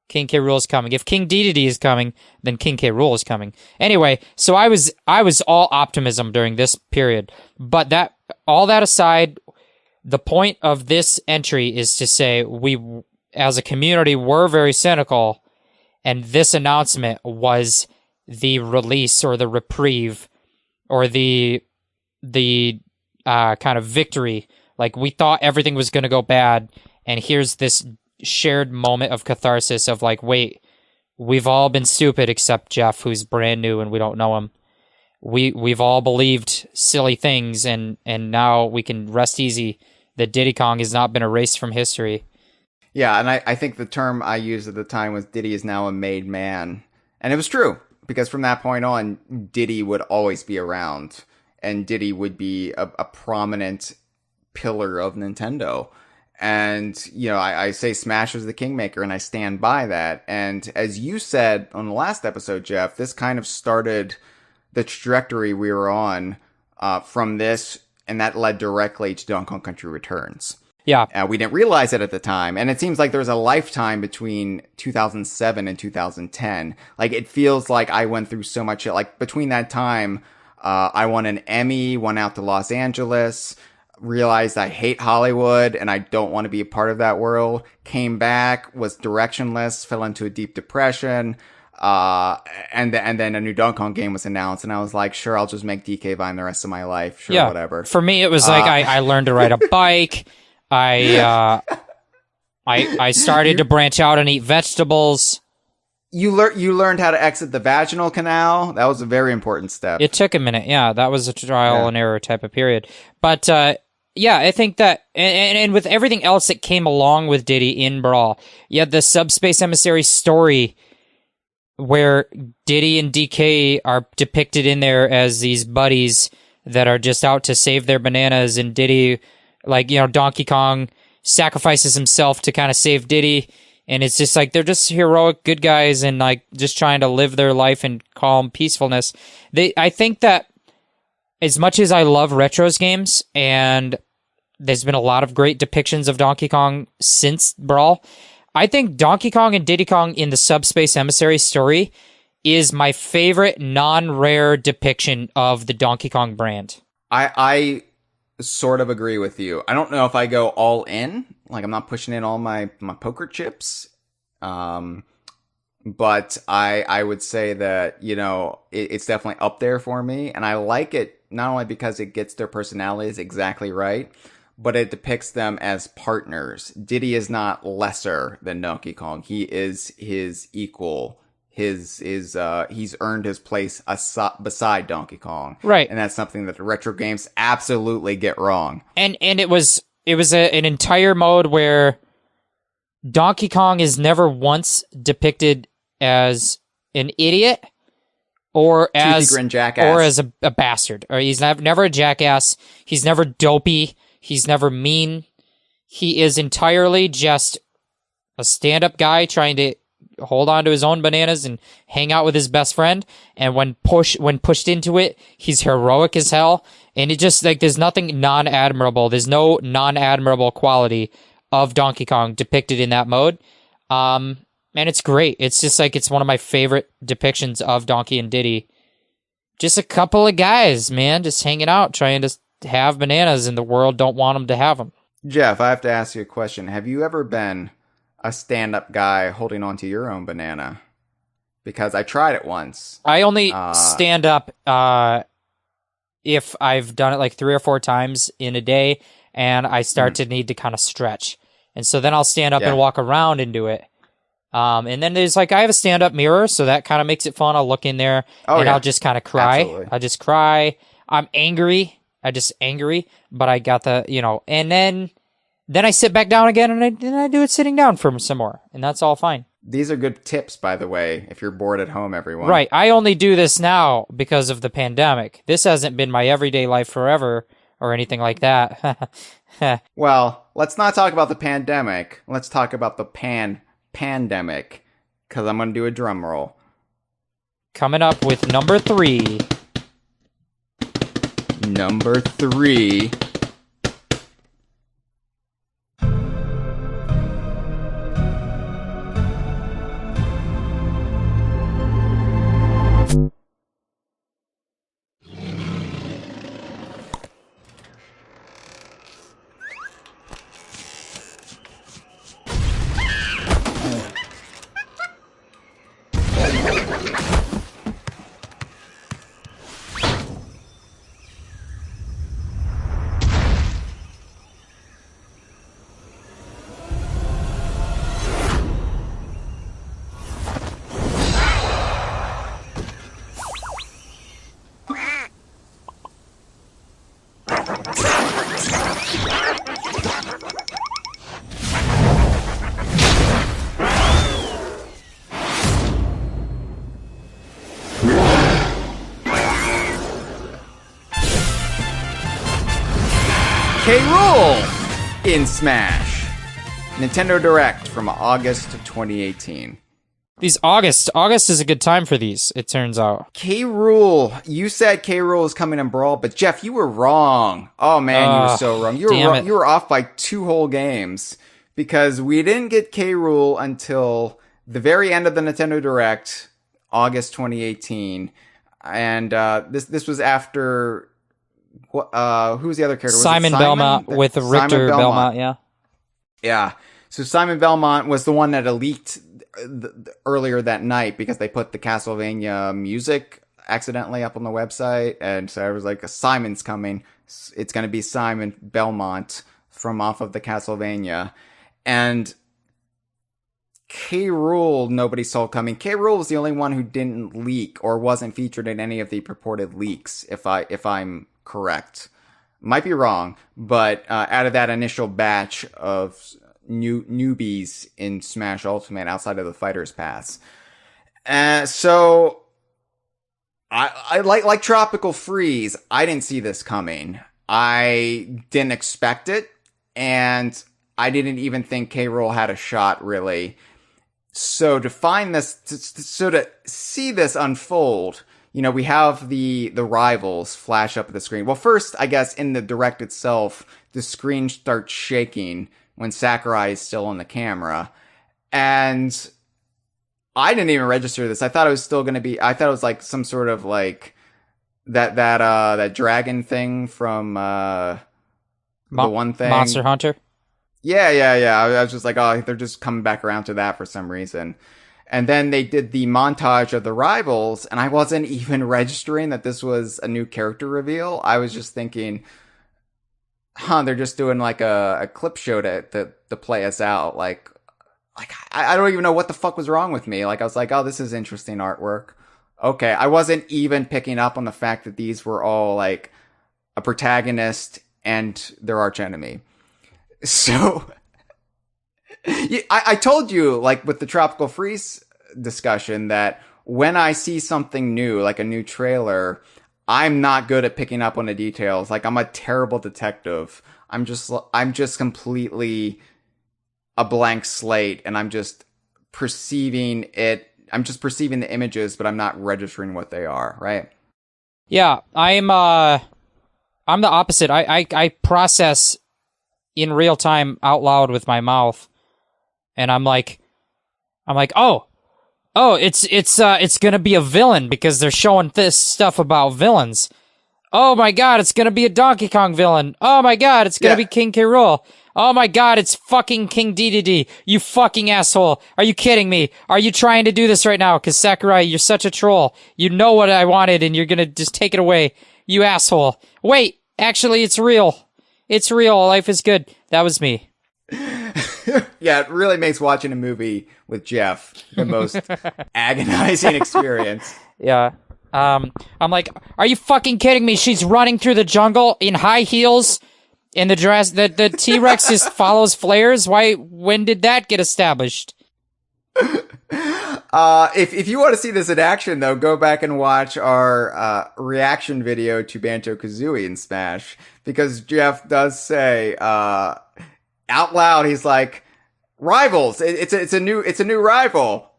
King K. Rool is coming. If King Dedede is coming, then King K. Rool is coming. Anyway, so I was all optimism during this period. But all that aside, the point of this entry is to say we, as a community, were very cynical, and this announcement was the release or the reprieve or the kind of victory. Like, we thought everything was going to go bad, and here's this shared moment of catharsis of like, wait, we've all been stupid except Jeff, who's brand new and we don't know him. We've all believed silly things, and now we can rest easy that Diddy Kong has not been erased from history. Yeah, and I think the term I used at the time was Diddy is now a made man. And it was true, because from that point on, Diddy would always be around, and Diddy would be a prominent pillar of Nintendo. And, I say Smash was the kingmaker, and I stand by that. And as you said on the last episode, Jeff, this kind of started the trajectory we were on from this, and that led directly to Donkey Kong Country Returns. Yeah. We didn't realize it at the time, and it seems like there was a lifetime between 2007 and 2010. Like, it feels like I went through so much shit. Like, between that time, I won an Emmy, went out to Los Angeles, realized I hate Hollywood and I don't want to be a part of that world, came back, was directionless, fell into a deep depression, and then a new Donkey Kong game was announced, and I was like, sure, I'll just make DK Vine the rest of my life, sure, whatever. For me, it was like I learned to ride a bike, I started to branch out and eat vegetables. You learned how to exit the vaginal canal. That was a very important step. It took a minute, yeah. That was a trial and error type of period. But yeah, I think that, and with everything else that came along with Diddy in Brawl, you had the Subspace Emissary story where Diddy and DK are depicted in there as these buddies that are just out to save their bananas, and Diddy, like, Donkey Kong sacrifices himself to kind of save Diddy. And it's just like, they're just heroic good guys and like just trying to live their life in calm peacefulness. I think that as much as I love retros games, and there's been a lot of great depictions of Donkey Kong since Brawl, I think Donkey Kong and Diddy Kong in the Subspace Emissary story is my favorite non-rare depiction of the Donkey Kong brand. I sort of agree with you. I don't know if I go all in. Like, I'm not pushing in all my poker chips. But I would say that, it's definitely up there for me. And I like it not only because it gets their personalities exactly right, but it depicts them as partners. Diddy is not lesser than Donkey Kong. He is his equal, he's earned his place beside Donkey Kong. Right. And that's something that the retro games absolutely get wrong. And it was an entire mode where Donkey Kong is never once depicted as an idiot or as a bastard. Or he's never a jackass. He's never dopey. He's never mean. He is entirely just a stand-up guy trying to hold on to his own bananas and hang out with his best friend. And when pushed into it, he's heroic as hell. And it just, like, there's nothing non-admirable. There's no non-admirable quality of Donkey Kong depicted in that mode. And it's great. It's just like, it's one of my favorite depictions of Donkey and Diddy. Just a couple of guys, man, just hanging out, trying to have bananas, and the world don't want them to have them. Jeff, I have to ask you a question. Have you ever been a stand-up guy holding onto your own banana? Because I tried it once. I only stand up if I've done it like 3 or 4 times in a day, and I start to need to kind of stretch. And so then I'll stand up and walk around and do it. And then there's like, I have a stand-up mirror, so that kind of makes it fun. I'll look in there, and I'll just kind of cry. Absolutely. I just cry. I'm angry. But I got the, and then I sit back down again, and I do it sitting down for some more, and that's all fine. These are good tips, by the way, if you're bored at home, everyone. Right. I only do this now because of the pandemic. This hasn't been my everyday life forever or anything like that. Well, let's not talk about the pandemic. Let's talk about the pandemic, because I'm going to do a drum roll. Coming up with number 3. Number 3. K. Rool in Smash. Nintendo Direct from August 2018. These August is a good time for these, it turns out. K. Rool, you said K. Rool is coming in Brawl, but Jeff, you were wrong. Oh man, you were so wrong. You were off by 2 whole games, because we didn't get K. Rool until the very end of the Nintendo Direct, August 2018, and this was after. Who's the other character? Was Simon Belmont with Richter Belmont, yeah. Yeah. So Simon Belmont was the one that leaked earlier that night because they put the Castlevania music accidentally up on the website. And so I was like, Simon's coming. It's going to be Simon Belmont from off of the Castlevania. And K. Rool, nobody saw coming. K. Rool was the only one who didn't leak or wasn't featured in any of the purported leaks, if I'm correct. Might be wrong, but out of that initial batch of newbies in Smash Ultimate outside of the Fighter's Pass. So I like Tropical Freeze. I didn't see this coming. I didn't expect it, and I didn't even think K. Rool had a shot, really. So to find this, to see this unfold, we have the rivals flash up at the screen. Well, first, I guess, in the Direct itself, the screen starts shaking when Sakurai is still on the camera. And I didn't even register this. I thought it was still going to be, I thought it was like some sort of like that dragon thing from, the one thing. Monster Hunter? Yeah. I was just like, oh, they're just coming back around to that for some reason. And then they did the montage of the rivals, and I wasn't even registering that this was a new character reveal. I was just thinking, they're just doing like a clip show to play us out. Like, like, I don't even know what the fuck was wrong with me. Like, I was like, oh, this is interesting artwork. Okay. I wasn't even picking up on the fact that these were all like a protagonist and their archenemy. So I told you, like with the Tropical Freeze discussion, that when I see something new, like a new trailer, I'm not good at picking up on the details. Like, I'm a terrible detective. I'm just completely a blank slate, and I'm just perceiving it. I'm just perceiving the images, but I'm not registering what they are, right? Yeah, I'm the opposite. I process in real time out loud with my mouth, and I'm like, oh, it's gonna be a villain because they're showing this stuff about villains. Oh my god, it's gonna be a Donkey Kong villain. Oh my god, it's gonna be King K. Rool. Oh my god, it's fucking King DDD. You fucking asshole. Are you kidding me? Are you trying to do this right now? Because Sakurai, you're such a troll. You know what I wanted and you're gonna just take it away. You asshole. Wait, actually, it's real. It's real. Life is good. That was me. Yeah, it really makes watching a movie with Jeff the most agonizing experience. Yeah. I'm like, are you fucking kidding me? She's running through the jungle in high heels, and the T-Rex just follows flares. When did that get established? If you want to see this in action, though, go back and watch our reaction video to Banjo-Kazooie in Smash, because Jeff does say out loud, he's like, "Rivals! It's a new rival."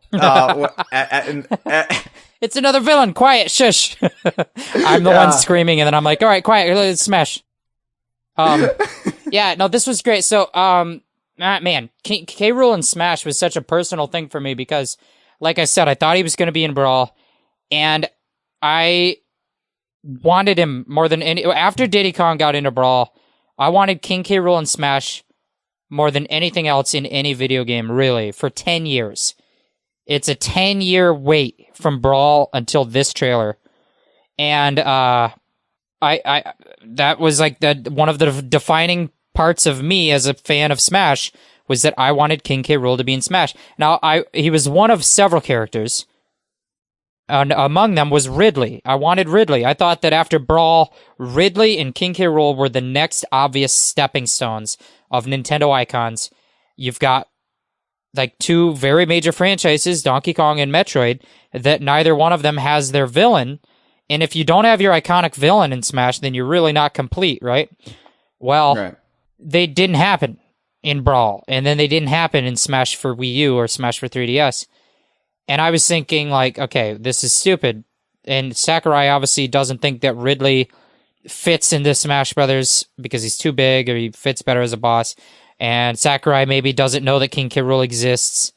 It's another villain. Quiet, shush. I'm the one screaming, and then I'm like, all right, quiet, let's smash. Yeah, no, this was great. So, man, K. Rool in Smash was such a personal thing for me because, like I said, I thought he was going to be in Brawl, and I wanted him more than any. After Diddy Kong got into Brawl, I wanted King K. Rool in Smash more than anything else in any video game, really, for 10 years. It's a 10-year wait from Brawl until this trailer. And I that was like one of the defining parts of me as a fan of Smash was that I wanted King K. Rool to be in Smash. Now, he was one of several characters, and among them was Ridley. I wanted Ridley. I thought that after Brawl, Ridley and King K. Rool were the next obvious stepping stones of Nintendo icons. You've got like two very major franchises, Donkey Kong and Metroid, that neither one of them has their villain. And if you don't have your iconic villain in Smash, then you're really not complete, right? Well, They didn't happen in Brawl, and then they didn't happen in Smash for Wii U or Smash for 3DS. And I was thinking, like, okay, this is stupid. And Sakurai obviously doesn't think that Ridley fits into Smash Brothers because he's too big, or he fits better as a boss. And Sakurai maybe doesn't know that King K. Rool exists.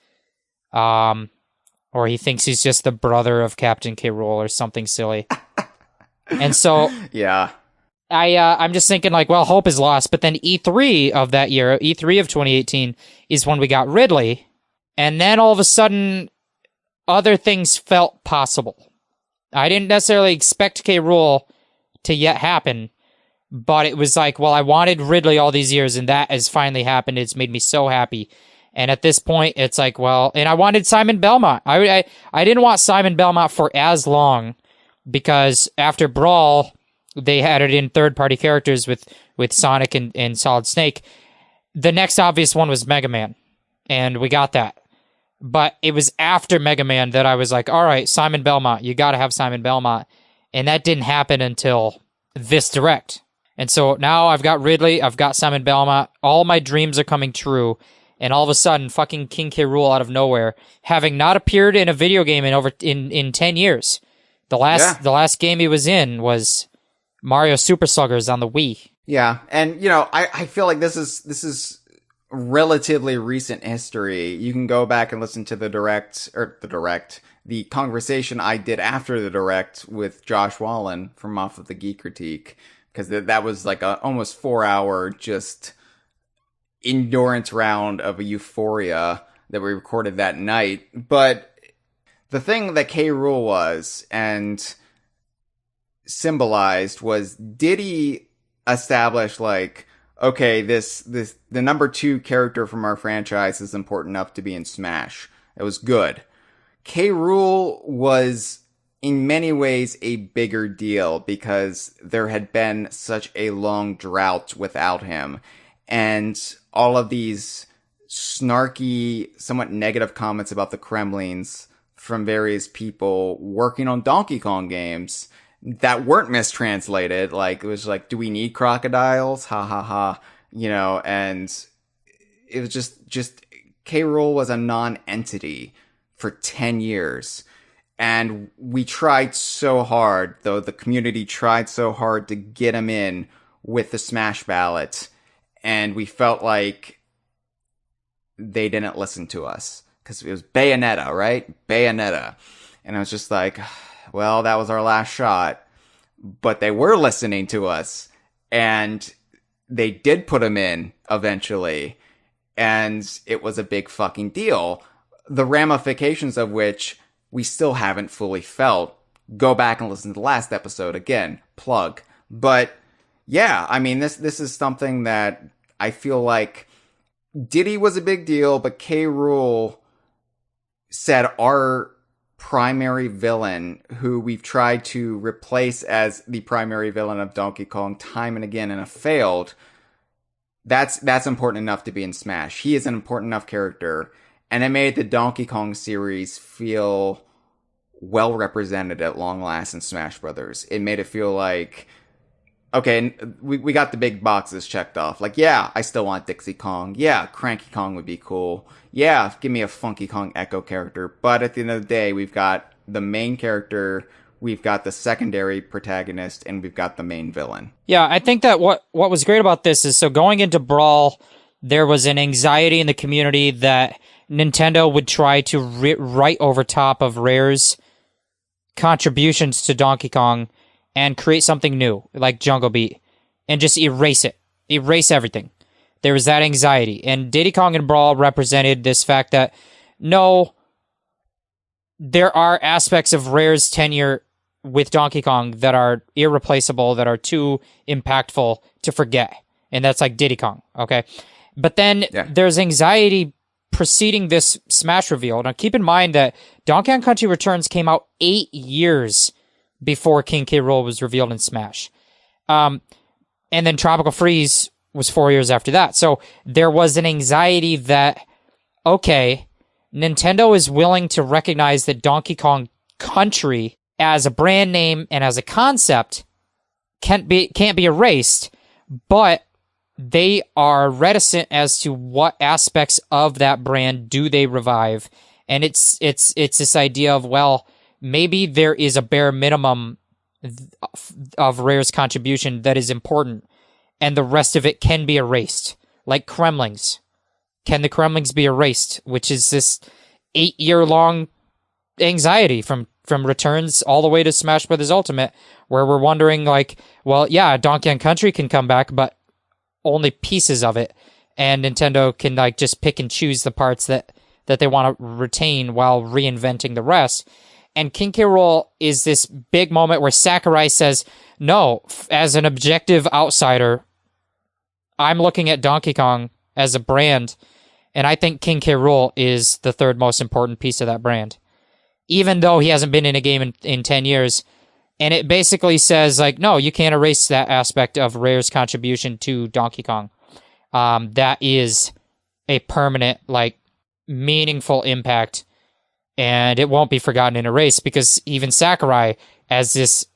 Or he thinks he's just the brother of Captain K. Rool or something silly. And so, yeah, I'm just thinking like, well, hope is lost. But then E3 of that year, E3 of 2018, is when we got Ridley. And then all of a sudden, other things felt possible. I didn't necessarily expect K. Rool to yet happen. But it was like, well, I wanted Ridley all these years, and that has finally happened. It's made me so happy. And at this point, it's like, well, and I wanted Simon Belmont. I didn't want Simon Belmont for as long, because after Brawl, they added in third-party characters with Sonic and Solid Snake. The next obvious one was Mega Man, and we got that. But it was after Mega Man that I was like, all right, Simon Belmont, you got to have Simon Belmont. And that didn't happen until this Direct. And so now I've got Ridley, I've got Simon Belmont, all my dreams are coming true, and all of a sudden, fucking King K. Rool out of nowhere, having not appeared in a video game in 10 years. The last game he was in was Mario Super Sluggers on the Wii. Yeah, and you know, I feel like this is relatively recent history. You can go back and listen to the conversation I did after the Direct with Josh Wallen from Off of the Geek Critique. Because that was like a almost 4-hour just endurance round of a euphoria that we recorded that night. But the thing that K. Rool was and symbolized was, did he establish like okay, the number 2 character from our franchise is important enough to be in Smash. It was good. K. Rool was in many ways a bigger deal because there had been such a long drought without him. And all of these snarky, somewhat negative comments about the Kremlins from various people working on Donkey Kong games that weren't mistranslated. Like, it was like, do we need crocodiles? Ha ha ha. You know, and it was just K. Rool was a non-entity for 10 years. And we tried so hard, though the community tried so hard to get him in with the Smash ballot. And we felt like they didn't listen to us. Because it was Bayonetta, right? Bayonetta. And I was just like, well, that was our last shot. But they were listening to us. And they did put him in eventually. And it was a big fucking deal. The ramifications of which we still haven't fully felt. Go back and listen to the last episode again. Plug. But yeah, I mean, this is something that I feel like Diddy was a big deal, but K. Rool said our primary villain, who we've tried to replace as the primary villain of Donkey Kong time and again and have failed, that's important enough to be in Smash. He is an important enough character. And it made the Donkey Kong series feel well represented at long last in Smash Brothers. It made it feel like, okay, we got the big boxes checked off. Like, yeah, I still want Dixie Kong. Yeah, Cranky Kong would be cool. Yeah, give me a Funky Kong Echo character. But at the end of the day, we've got the main character, we've got the secondary protagonist, and we've got the main villain. Yeah, I think that what was great about this is, so going into Brawl, there was an anxiety in the community that Nintendo would try to write over top of Rare's contributions to Donkey Kong and create something new, like Jungle Beat, and just erase it. Erase everything. There was that anxiety. And Diddy Kong and Brawl represented this fact that, no, there are aspects of Rare's tenure with Donkey Kong that are irreplaceable, that are too impactful to forget. And that's like Diddy Kong, okay? But then there's anxiety preceding this Smash reveal. Now, keep in mind that Donkey Kong Country Returns came out 8 years before King K. Rool was revealed in Smash. And then Tropical Freeze was 4 years after that. So there was an anxiety that, okay, Nintendo is willing to recognize that Donkey Kong Country as a brand name and as a concept can't be erased, but they are reticent as to what aspects of that brand do they revive. And it's this idea of, well, maybe there is a bare minimum of Rare's contribution that is important, and the rest of it can be erased. Like Kremlings. Can the Kremlings be erased? Which is this 8-year-long anxiety from Returns all the way to Smash Bros. Ultimate, where we're wondering, like, well, yeah, Donkey Kong Country can come back, but only pieces of it, and Nintendo can like just pick and choose the parts that they want to retain while reinventing the rest. And King K. Rool is this big moment where Sakurai says, no, as an objective outsider, I'm looking at Donkey Kong as a brand, and I think King K. Rool is the third most important piece of that brand, even though he hasn't been in a game in 10 years. And it basically says, like, no, you can't erase that aspect of Rare's contribution to Donkey Kong. That is a permanent, like, meaningful impact, and it won't be forgotten and erased, because even Sakurai, as this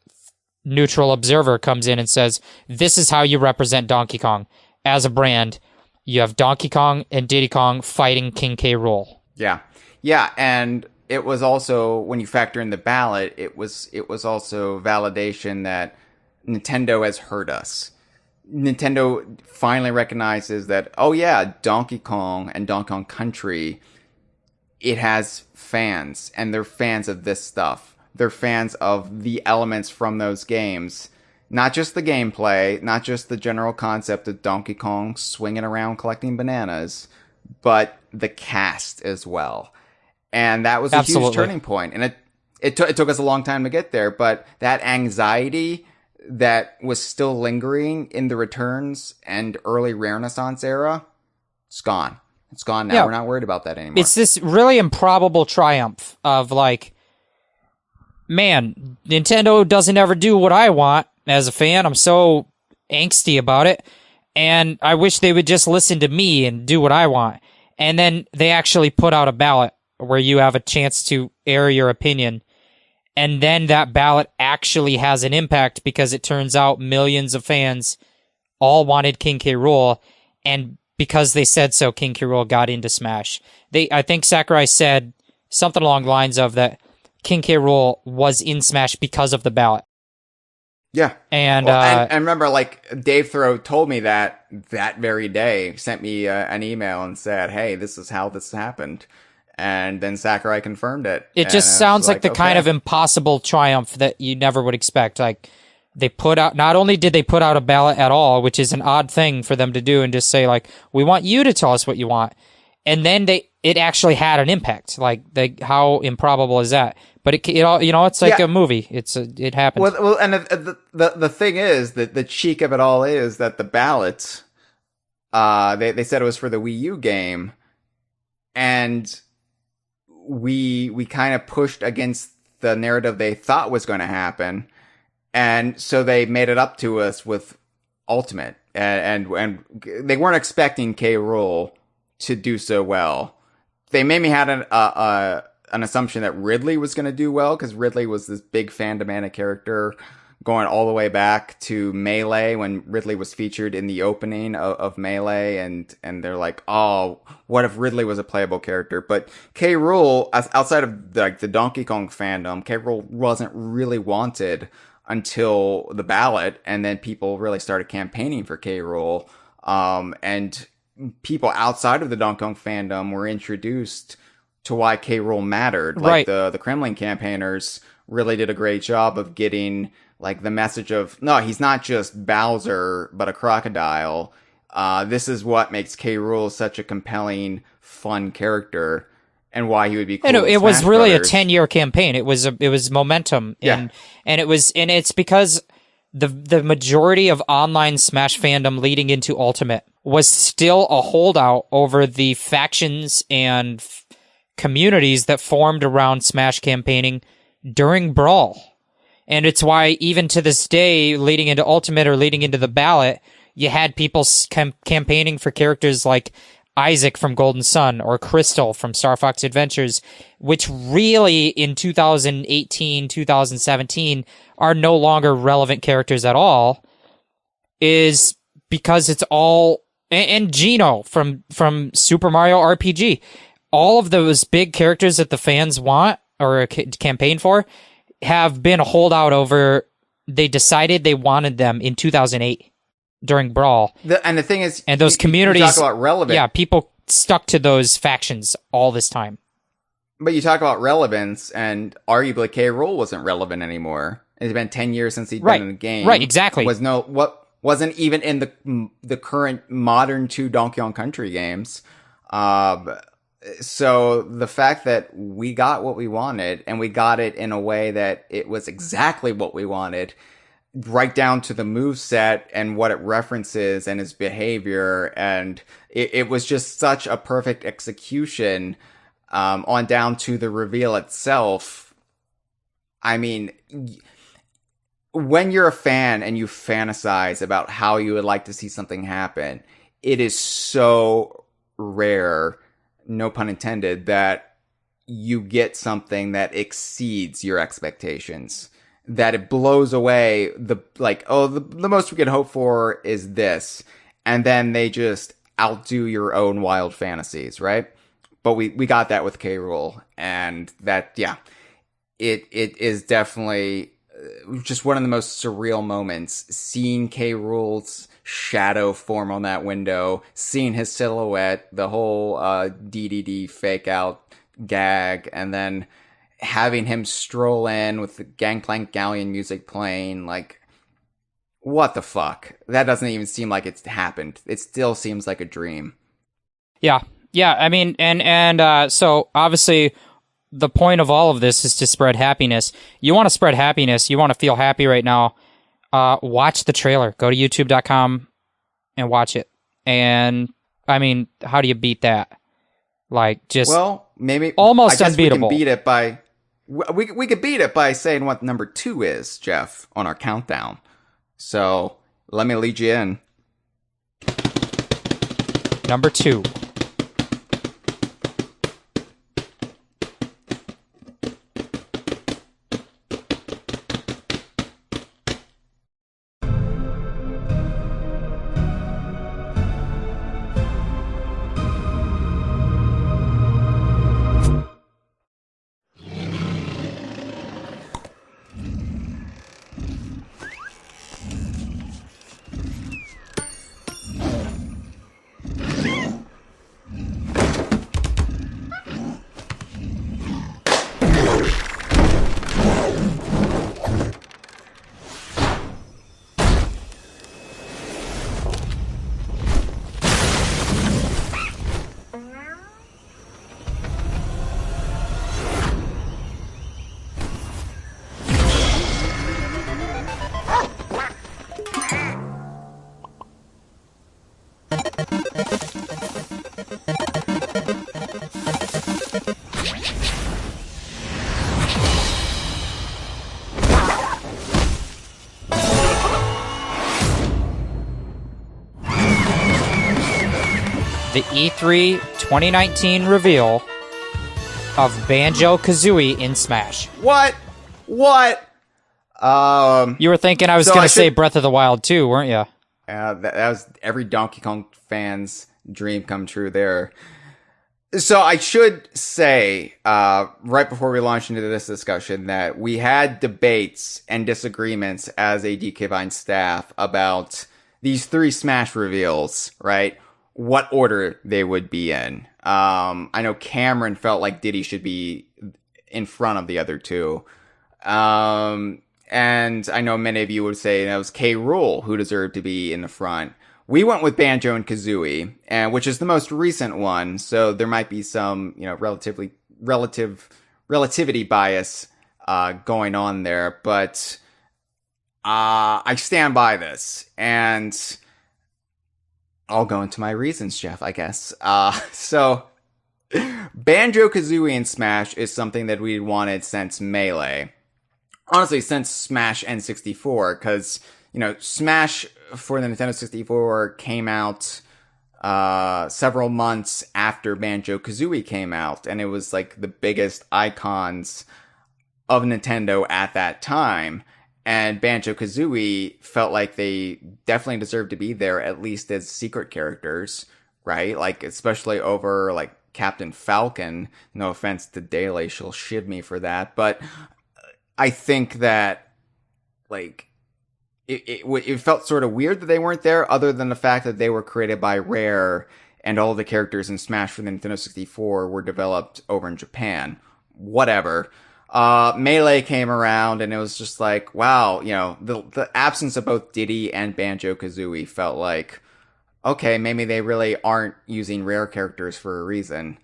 neutral observer, comes in and says, this is how you represent Donkey Kong. As a brand, you have Donkey Kong and Diddy Kong fighting King K. Rool. Yeah. Yeah, and it was also, when you factor in the ballot, it was also validation that Nintendo has heard us. Nintendo finally recognizes that, oh yeah, Donkey Kong and Donkey Kong Country, it has fans, and they're fans of this stuff. They're fans of the elements from those games. Not just the gameplay, not just the general concept of Donkey Kong swinging around collecting bananas, but the cast as well. And that was a huge turning point. And it took us a long time to get there, but that anxiety that was still lingering in the Returns and early Renaissance era, it's gone. It's gone now. Yeah. We're not worried about that anymore. It's this really improbable triumph of like, man, Nintendo doesn't ever do what I want as a fan. I'm so angsty about it. And I wish they would just listen to me and do what I want. And then they actually put out a ballot where you have a chance to air your opinion. And then that ballot actually has an impact because it turns out millions of fans all wanted King K. Rool. And because they said so, King K. Rool got into Smash. I think Sakurai said something along the lines of that King K. Rool was in Smash because of the ballot. Yeah. And, I remember, like, Dave Throw told me that very day, sent me an email and said, hey, this is how this happened. And then Sakurai confirmed it. It just sounds like the kind of impossible triumph that you never would expect. Like, they put out, not only did they put out a ballot at all, which is an odd thing for them to do and just say, like, we want you to tell us what you want. And then it actually had an impact. Like, how improbable is that? But it all, it's like a movie. It happens. Well, and the thing is that the cheek of it all is that the ballot, they said it was for the Wii U game, and we kind of pushed against the narrative they thought was going to happen, and so they made it up to us with Ultimate, and they weren't expecting K. Rool to do so well. They maybe had an assumption that Ridley was going to do well, because Ridley was this big Fandom character going all the way back to Melee, when Ridley was featured in the opening of Melee, and they're like, oh, what if Ridley was a playable character? But K. Rool, outside of the Donkey Kong fandom, K. Rool wasn't really wanted until the ballot, and then people really started campaigning for K. Rool, and people outside of the Donkey Kong fandom were introduced to why K. Rool mattered. Like, the Kremlin campaigners really did a great job of getting, like, the message of, no, he's not just Bowser, but a crocodile. This is what makes K. Rool such a compelling, fun character, and why he would be cool. And it was really Brothers. a 10-year campaign. It was momentum. Yeah. And it's because the majority of online Smash fandom leading into Ultimate was still a holdout over the factions and communities that formed around Smash campaigning during Brawl. And it's why even to this day, leading into Ultimate or leading into the ballot, you had people campaigning for characters like Isaac from Golden Sun or Crystal from Star Fox Adventures, which really in 2018, 2017 are no longer relevant characters at all, is because it's all, and Geno from Super Mario RPG. All of those big characters that the fans want or campaign for have been a holdout over, they decided they wanted them in 2008 during Brawl. And the thing is, and those communities, you talk about relevant. Yeah, people stuck to those factions all this time. But you talk about relevance, and arguably K. Rool wasn't relevant anymore. It's been 10 years since he'd been in the game. Right, exactly. Wasn't even in the current modern 2 Donkey Kong Country games. So the fact that we got what we wanted, and we got it in a way that it was exactly what we wanted, right down to the moveset and what it references and his behavior, and it was just such a perfect execution, on down to the reveal itself. I mean, when you're a fan and you fantasize about how you would like to see something happen, it is so rare, no pun intended, that you get something that exceeds your expectations. That it blows away the most we could hope for is this. And then they just outdo your own wild fantasies, right? But we got that with K. Rool, and that, yeah, it is definitely just one of the most surreal moments. Seeing K. Rool's shadow form on that window, seeing his silhouette, the whole DDD fake out gag, and then having him stroll in with the Gangplank Galleon music playing, like, what the fuck? That doesn't even seem like it's happened. It still seems like a dream. Yeah. I mean, and so obviously the point of all of this is to spread happiness. You want to spread happiness. You want to feel happy right now. watch the trailer. Go to youtube.com and watch it. And, I mean, how do you beat that? Like, just maybe almost I guess unbeatable. We can beat it by we could beat it by saying what number 2 is, Jeff, on our countdown. So let me lead you in. Number 2. The E3 2019 reveal of Banjo-Kazooie in Smash. What? You were thinking I was going to say Breath of the Wild 2, weren't you? That was every Donkey Kong fan's dream come true there. So I should say, right before we launch into this discussion, that we had debates and disagreements as a DK Vine staff about these 3 Smash reveals, right? What order they would be in. I know Cameron felt like Diddy should be in front of the other 2. And I know many of you would say that was K. Rool who deserved to be in the front. We went with Banjo and Kazooie, which is the most recent one, so there might be some, relativity bias going on there, but I stand by this, and I'll go into my reasons, Jeff, I guess. So Banjo-Kazooie in Smash is something that we wanted since Melee. Honestly, since Smash N64, because, Smash for the Nintendo 64 came out several months after Banjo-Kazooie came out, and it was like the biggest icons of Nintendo at that time. And Banjo-Kazooie felt like they definitely deserved to be there, at least as secret characters, right? Like, especially over, like, Captain Falcon. No offense to Daly, she'll shiv me for that. But I think that, like, it felt sort of weird that they weren't there, other than the fact that they were created by Rare, and all the characters in Smash for the Nintendo 64 were developed over in Japan. Whatever. Melee came around, and it was just like, wow, the absence of both Diddy and Banjo-Kazooie felt like, okay, maybe they really aren't using Rare characters for a reason.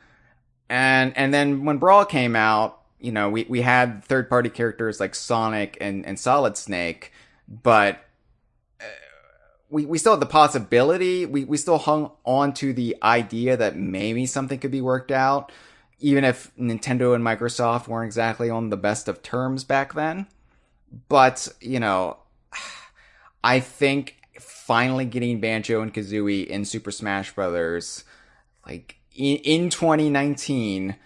And then when Brawl came out, we had third-party characters like Sonic and Solid Snake, but we still had the possibility, we still hung on to the idea that maybe something could be worked out, even if Nintendo and Microsoft weren't exactly on the best of terms back then. But, I think finally getting Banjo and Kazooie in Super Smash Bros., like, in 2019,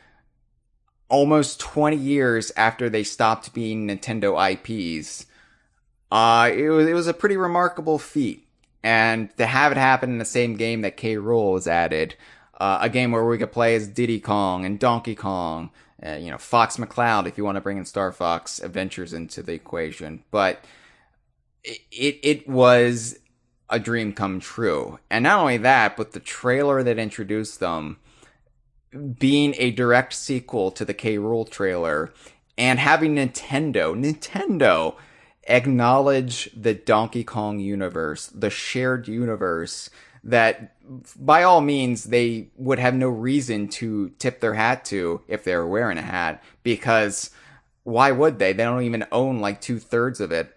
almost 20 years after they stopped being Nintendo IPs, it was a pretty remarkable feat. And to have it happen in the same game that K. Rool was added, a game where we could play as Diddy Kong and Donkey Kong, Fox McCloud if you want to bring in Star Fox Adventures into the equation. But it was a dream come true. And not only that, but the trailer that introduced them being a direct sequel to the K. Rool trailer, and having Nintendo acknowledge the Donkey Kong universe, the shared universe that by all means they would have no reason to tip their hat to if they were wearing a hat, because why would they? They don't even own like 2/3 of it,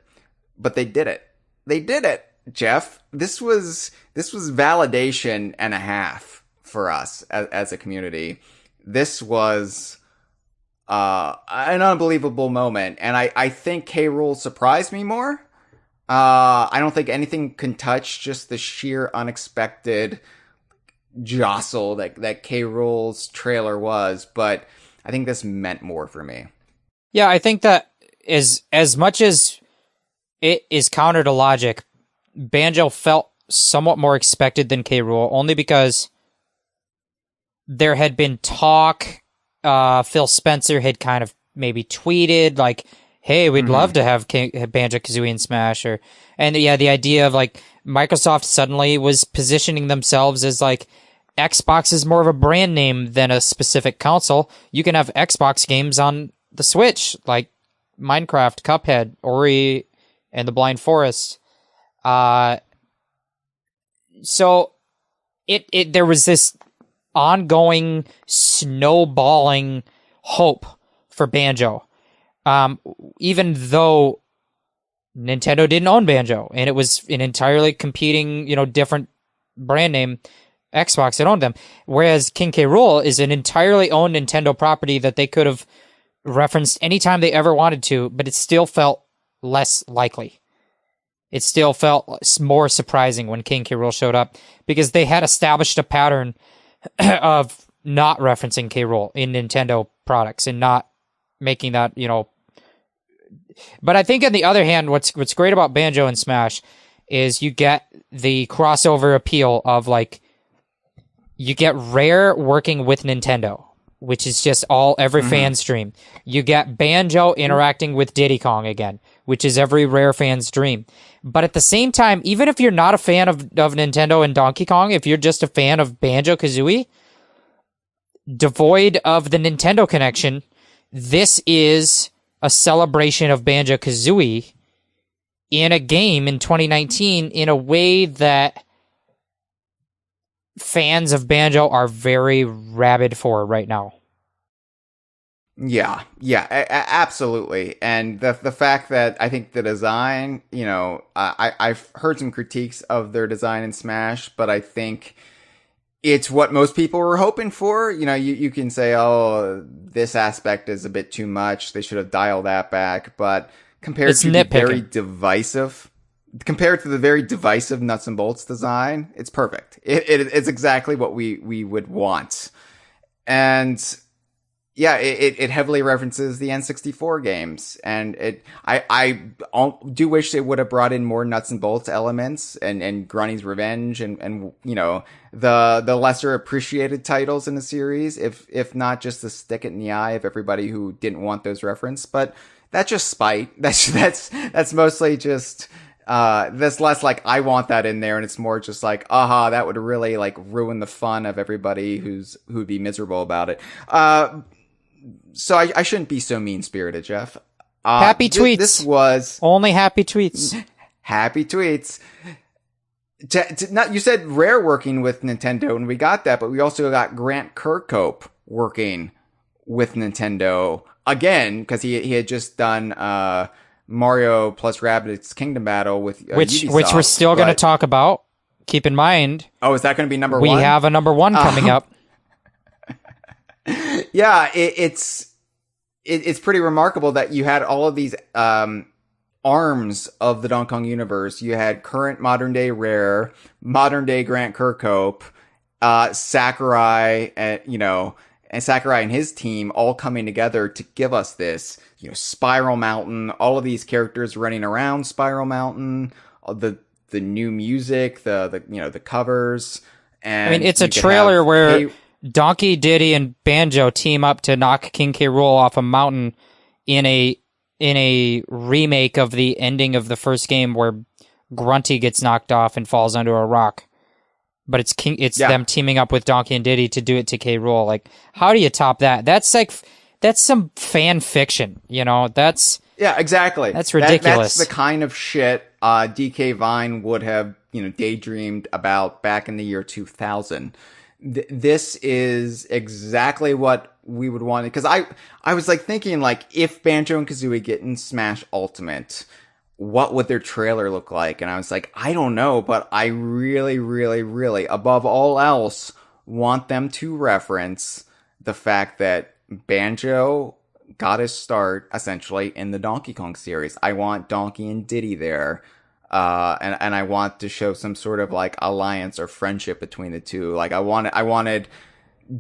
but they did it. They did it, Jeff. This was validation and a half for us as a community. This was an unbelievable moment, and I think K. Rool surprised me more. I don't think anything can touch just the sheer unexpected jostle that K. Rool's trailer was, but I think this meant more for me. Yeah, I think that as much as it is counter to logic, Banjo felt somewhat more expected than K. Rool, only because there had been talk. Phil Spencer had kind of maybe tweeted like, "Hey, we'd love to have Banjo-Kazooie in Smash," and the idea of like Microsoft suddenly was positioning themselves as like Xbox is more of a brand name than a specific console. You can have Xbox games on the Switch, like Minecraft, Cuphead, Ori and the Blind Forest. So there was this ongoing snowballing hope for Banjo. Even though Nintendo didn't own Banjo and it was an entirely competing, different brand name, Xbox that owned them. Whereas King K. Rool is an entirely owned Nintendo property that they could have referenced anytime they ever wanted to, but it still felt less likely. It still felt more surprising when King K. Rool showed up because they had established a pattern of not referencing K. Rool in Nintendo products and not making that, But I think on the other hand, what's great about Banjo and Smash is you get the crossover appeal of like, you get Rare working with Nintendo, which is just every fan's dream. You get Banjo interacting with Diddy Kong again, which is every Rare fan's dream. But at the same time, even if you're not a fan of Nintendo and Donkey Kong, if you're just a fan of Banjo-Kazooie, devoid of the Nintendo connection, this is a celebration of Banjo-Kazooie in a game in 2019 in a way that fans of Banjo are very rabid for right now. Yeah, absolutely. And the fact that I think the design, I've heard some critiques of their design in Smash, but I think it's what most people were hoping for. You can say, oh, this aspect is a bit too much. They should have dialed that back. But compared to the very divisive nuts and bolts design, it's perfect. It's exactly what we would want. And yeah, it heavily references the N64 games, and I do wish they would have brought in more nuts and bolts elements and Grunny's Revenge and the lesser appreciated titles in the series, if not just to stick it in the eye of everybody who didn't want those references. But that's just spite. That's mostly just that's less like I want that in there, and it's more just like, that would really like ruin the fun of everybody who'd be miserable about it. So I shouldn't be so mean-spirited, Jeff. Happy tweets. This was only happy tweets. Happy tweets. You said Rare working with Nintendo, and we got that, but we also got Grant Kirkhope working with Nintendo again, because he had just done Mario plus Rabbids Kingdom Battle with which Ubisoft, we're still going to talk about. Keep in mind. Oh, is that going to be number one? We have a number one coming up. Yeah, it's pretty remarkable that you had all of these arms of the Donkey Kong universe. You had current modern day Rare, modern day Grant Kirkhope, Sakurai, and Sakurai and his team all coming together to give us this, Spiral Mountain, all of these characters running around Spiral Mountain, the new music, the covers. And I mean, it's a trailer where Donkey, Diddy, and Banjo team up to knock King K. Rool off a mountain in a remake of the ending of the first game where Grunty gets knocked off and falls onto a rock. But it's them teaming up with Donkey and Diddy to do it to K. Rool. Like, how do you top that? That's some fan fiction, Yeah, exactly. That's ridiculous. That's the kind of shit DK Vine would have, daydreamed about back in the year 2000. This is exactly what we would want. Because I was like thinking, like, if Banjo and Kazooie get in Smash Ultimate, what would their trailer look like? And I was like, I don't know, but I really, really, really, above all else, want them to reference the fact that Banjo got his start essentially in the Donkey Kong series. I want Donkey and Diddy there. And I want to show some sort of like alliance or friendship between the two. Like I wanted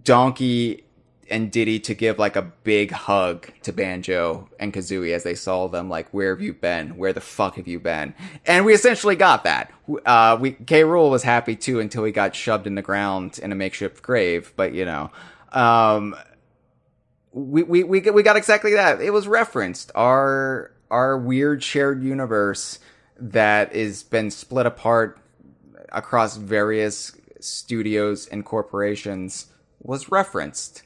Donkey and Diddy to give like a big hug to Banjo and Kazooie as they saw them, like, where have you been? Where the fuck have you been? And we essentially got that. K. Rool was happy too until he got shoved in the ground in a makeshift grave. But you know, we got exactly that. It was referenced our weird shared universe that is been split apart across various studios and corporations was referenced.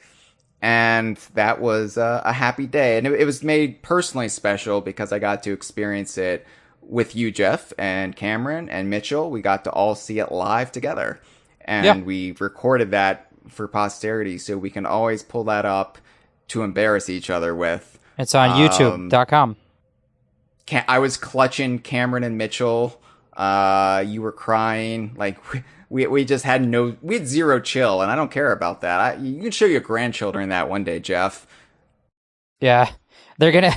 And that was a happy day. And it was made personally special because I got to experience it with you, Jeff, and Cameron, and Mitchell. We got to all see it live together. And we recorded that for posterity, so we can always pull that up to embarrass each other with. It's on YouTube.com. I was clutching Cameron and Mitchell. You were crying. Like, we just had we had zero chill, and I don't care about that. You can show your grandchildren that one day, Jeff. Yeah. They're gonna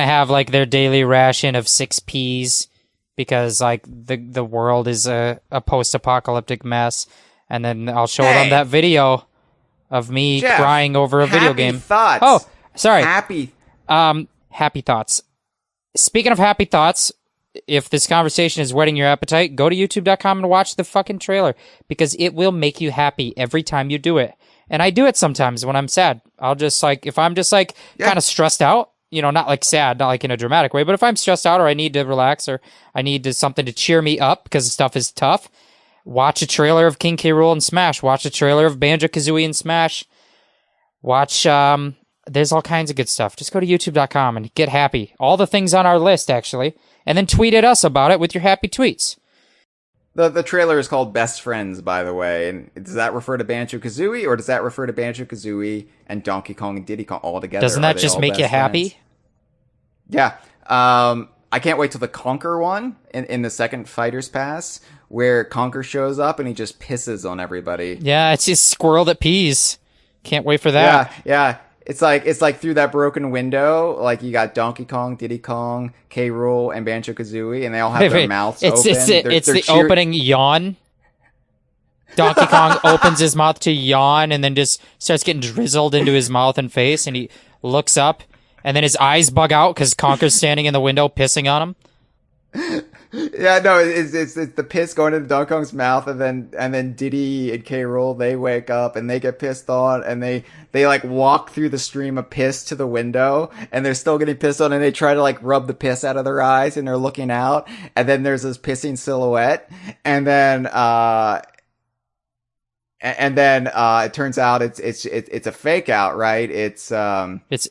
have like their daily ration of 6 peas because like the world is a post-apocalyptic mess, and then I'll show them that video of me Jeff, crying over a video game. Thoughts. Oh, sorry. Happy thoughts. Speaking of happy thoughts, if this conversation is whetting your appetite, go to youtube.com and watch the fucking trailer because it will make you happy every time you do it. And I do it sometimes when I'm sad. I'll just like, if I'm just like kind of stressed out, you know, not like sad, not like in a dramatic way, but if I'm stressed out or I need to relax or I need something to cheer me up because the stuff is tough, watch a trailer of King K. Rool and Smash. Watch a trailer of Banjo-Kazooie and Smash. Watch, there's all kinds of good stuff. Just go to youtube.com and get happy. All the things on our list, actually. And then tweet at us about it with your happy tweets. The trailer is called Best Friends, by the way. And does that refer to Banjo-Kazooie, or does that refer to Banjo-Kazooie and Donkey Kong and Diddy Kong all together? Doesn't that just make you happy? Yeah. I can't wait till the Conker one in the second Fighter's Pass, where Conker shows up and he just pisses on everybody. Yeah, it's just squirrel that pees. Can't wait for that. Yeah. It's like through that broken window, like you got Donkey Kong, Diddy Kong, K. Rool, and Banjo-Kazooie, and they all have their mouths open. It's the opening yawn. Donkey Kong opens his mouth to yawn and then just starts getting drizzled into his mouth and face, and he looks up, and then his eyes bug out because Conker's standing in the window pissing on him. Yeah, no, it's the piss going into Donkey Kong's mouth, and then Diddy and K. Rool, they wake up and they get pissed on, and they like walk through the stream of piss to the window, and they're still getting pissed on, and they try to like rub the piss out of their eyes, and they're looking out, and then there's this pissing silhouette, and then it turns out it's a fake out, right? It's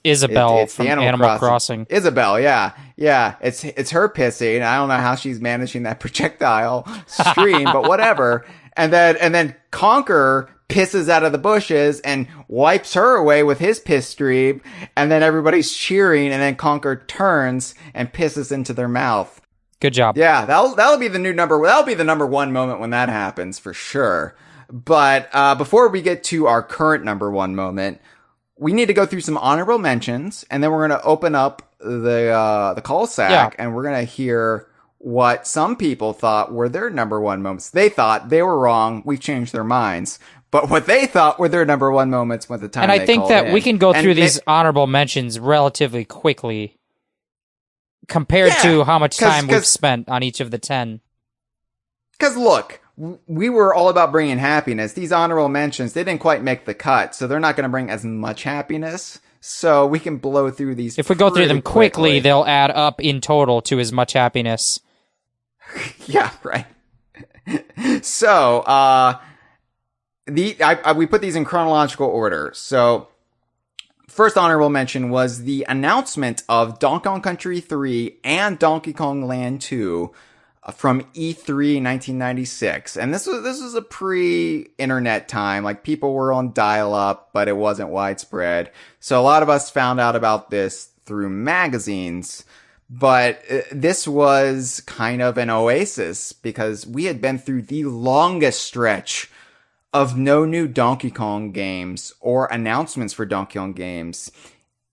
Isabelle from Animal Crossing. Isabelle, yeah. It's her pissing. I don't know how she's managing that projectile stream, but whatever. And then Conker pisses out of the bushes and wipes her away with his piss stream, and then everybody's cheering, and then Conker turns and pisses into their mouth. Good job. Yeah, that'll be the new number. That'll be the number one moment when that happens for sure. But before we get to our current number one moment, we need to go through some honorable mentions, and then we're going to open up the call sack, and we're going to hear what some people thought were their number one moments. They thought they were wrong. We've changed their minds. But what they thought were their number one moments was the time they called in. And I think that we can go through these honorable mentions relatively quickly compared to how much time we've spent on each of the 10. Because look, we were all about bringing happiness. These honorable mentions, they didn't quite make the cut, so they're not going to bring as much happiness. So we can blow through these. If we go through them quickly, they'll add up in total to as much happiness. Yeah, right. So, we put these in chronological order. So, first honorable mention was the announcement of Donkey Kong Country 3 and Donkey Kong Land 2 from E3 1996. And this was a pre-internet time. Like, people were on dial-up, but it wasn't widespread. So a lot of us found out about this through magazines. But this was kind of an oasis because we had been through the longest stretch of no new Donkey Kong games or announcements for Donkey Kong games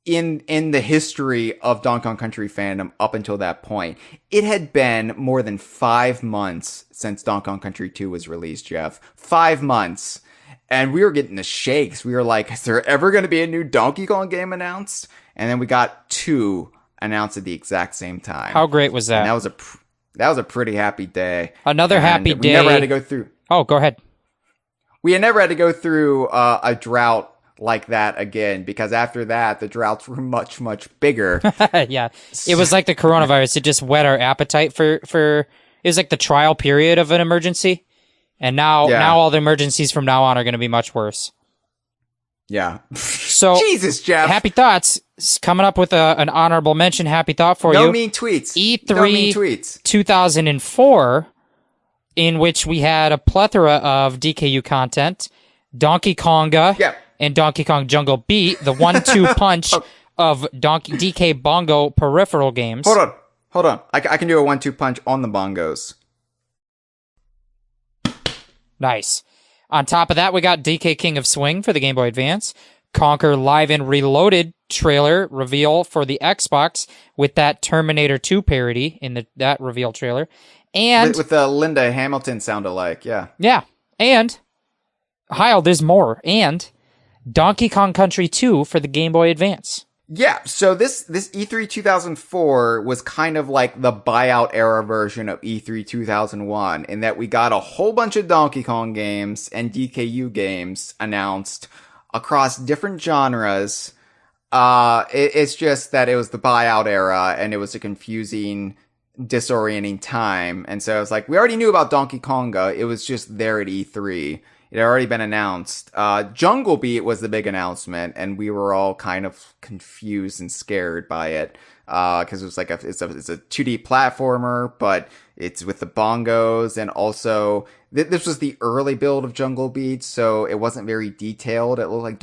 in the history of Donkey Kong Country fandom up until that point. It had been more than 5 months since Donkey Kong Country 2 was released, Jeff. 5 months. And we were getting the shakes. We were like, is there ever going to be a new Donkey Kong game announced? And then we got 2 announced at the exact same time. How great was that? And that was a pretty happy day. Another happy day. We never had to go through. Oh, go ahead. We had never had to go through a drought like that again, because after that, the droughts were much, much bigger. Yeah. It was like the coronavirus. It just whet our appetite for it was like the trial period of an emergency. And now all the emergencies from now on are going to be much worse. Yeah. So Jesus, Jeff. Happy Thoughts coming up with an honorable mention. Happy thought for you. No mean tweets. E3 no mean tweets. 2004, in which we had a plethora of DKU content, Donkey Konga, and Donkey Kong Jungle Beat, the 1-2 punch of DK Bongo peripheral games. Hold on. I can do a 1-2 punch on the bongos. Nice. On top of that, we got DK King of Swing for the Game Boy Advance, Conquer Live and Reloaded trailer reveal for the Xbox with that Terminator 2 parody in that reveal trailer, and with the Linda Hamilton sound alike, yeah, and Hyle, there's more, and Donkey Kong Country 2 for the Game Boy Advance. Yeah, so this E3 2004 was kind of like the buyout era version of E3 2001 in that we got a whole bunch of Donkey Kong games and DKU games announced across different genres. It's just that it was the buyout era and it was a confusing, disorienting time. And so it's like, we already knew about Donkey Konga. It was just there at E3. It had already been announced. Jungle Beat was the big announcement, and we were all kind of confused and scared by it. Cause it was like it's a 2D platformer, but it's with the bongos, and also, this was the early build of Jungle Beat, so it wasn't very detailed. It looked like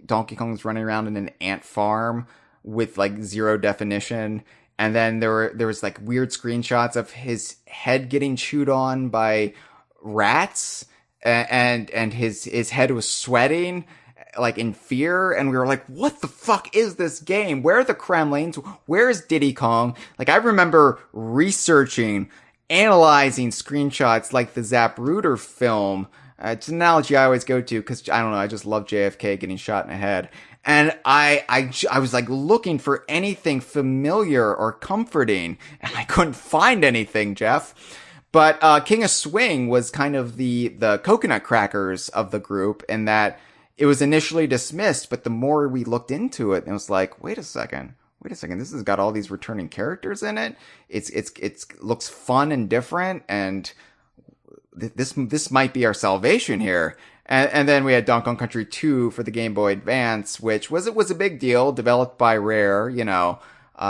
Donkey Kong was running around in an ant farm with like zero definition. And then there was like weird screenshots of his head getting chewed on by rats. And his head was sweating, like in fear, and we were like, what the fuck is this game? Where are the Kremlins? Where is Diddy Kong? Like, I remember researching, analyzing screenshots like the Zapruder film. It's an analogy I always go to, because, I don't know, I just love JFK getting shot in the head. And I was like looking for anything familiar or comforting, and I couldn't find anything, Jeff. But King of Swing was kind of the coconut crackers of the group, in that it was initially dismissed, but the more we looked into it, it was like, wait a second, this has got all these returning characters in it. It's looks fun and different, and this might be our salvation here. And then we had Donkey Kong Country 2 for the Game Boy Advance, which was a big deal, developed by Rare,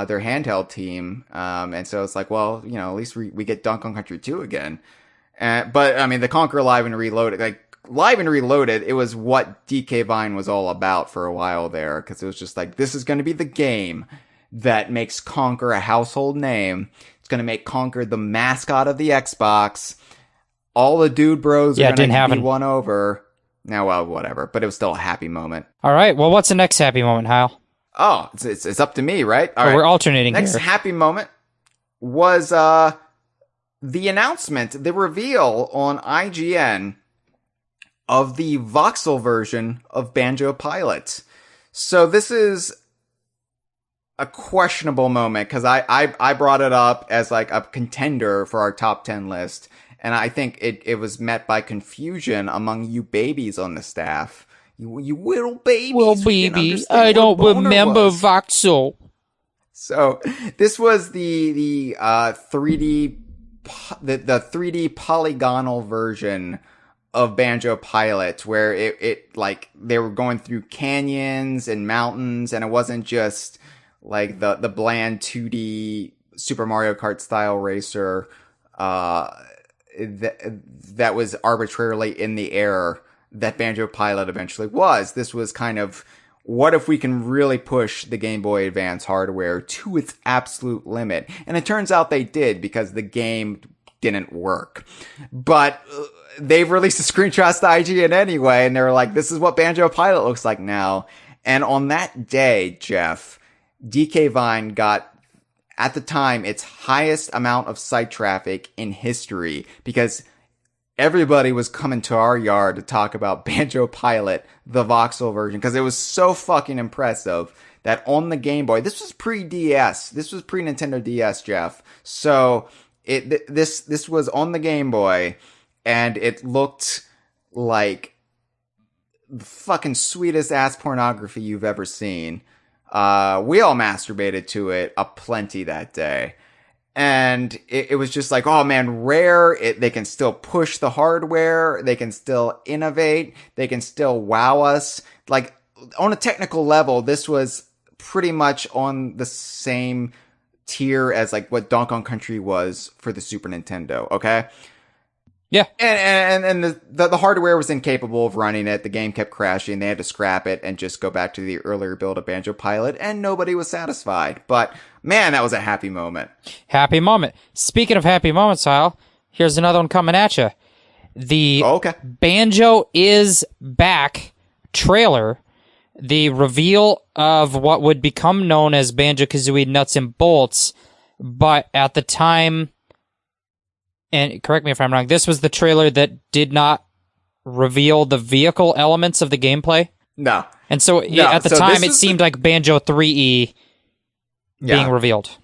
their handheld team. And so it's like, well, at least we get Donkey Kong Country 2 again. But I mean, the Conquer Live and Reloaded, it was what DK Vine was all about for a while there. Cause it was just like, this is going to be the game that makes Conquer a household name. It's going to make Conquer the mascot of the Xbox. All the dude bros are going to be won over. Now, well, whatever, but it was still a happy moment. All right. Well, what's the next happy moment, Hyle? Oh, it's up to me, right? All right. We're alternating Next here. happy moment was the announcement, the reveal on IGN of the voxel version of Banjo-Pilot. So this is a questionable moment, because I brought it up as like a contender for our top 10 list, and I think it was met by confusion among you babies on the staff. You little babies. Well, baby, I don't remember voxel. So this was the 3D the 3D polygonal version of Banjo-Pilot, where it like they were going through canyons and mountains, and it wasn't just like the bland 2D Super Mario Kart style racer that was arbitrarily in the air that Banjo-Pilot eventually was. This was kind of what if we can really push the Game Boy Advance hardware to its absolute limit? And it turns out they did, because the game didn't work. But they've released the screenshots to IGN anyway, and they're like, this is what Banjo Pilot looks like now. And on that day, Jeff, DK Vine got, at the time, its highest amount of site traffic in history, because everybody was coming to our yard to talk about Banjo Pilot, the voxel version, because it was so fucking impressive that on the Game Boy, this was pre-DS, this was pre-Nintendo DS, Jeff. So this was on the Game Boy, and it looked like the fucking sweetest ass pornography you've ever seen. We all masturbated to it aplenty that day. And it was just like, oh man, Rare, they can still push the hardware, they can still innovate, they can still wow us. Like, on a technical level, this was pretty much on the same tier as like what Donkey Kong Country was for the Super Nintendo, okay? Yeah. And the hardware was incapable of running it. The game kept crashing. They had to scrap it and just go back to the earlier build of Banjo Pilot, and nobody was satisfied. But man, that was a happy moment. Happy moment. Speaking of happy moments, Hyle, here's another one coming at you. The Banjo is Back trailer, the reveal of what would become known as Banjo-Kazooie Nuts and Bolts, but at the time, and correct me if I'm wrong, this was the trailer that did not reveal the vehicle elements of the gameplay? No. And so at the time, it seemed like Banjo 3E being revealed.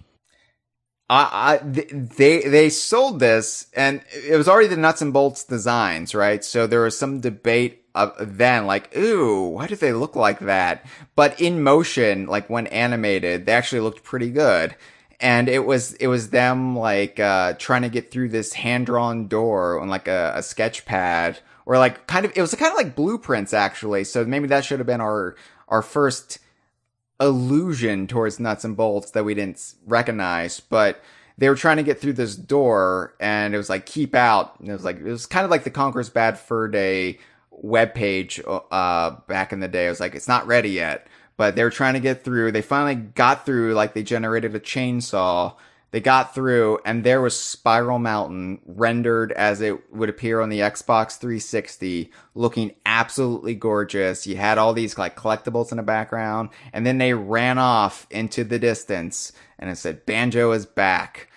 They sold this, and it was already the nuts and bolts designs, right? So there was some debate then, like, ooh, why do they look like that? But in motion, like when animated, they actually looked pretty good. And it was them like trying to get through this hand-drawn door on like a sketch pad, or like it was kind of like blueprints actually. So maybe that should have been our first allusion towards nuts and bolts that we didn't recognize. But they were trying to get through this door, and it was like keep out. And it was kind of like the Conqueror's Bad Fur Day webpage back in the day. It was like, it's not ready yet. But they were trying to get through. They finally got through, like they generated a chainsaw. They got through, and there was Spiral Mountain rendered as it would appear on the Xbox 360, looking absolutely gorgeous. You had all these like collectibles in the background, and then they ran off into the distance, and it said, Banjo is back.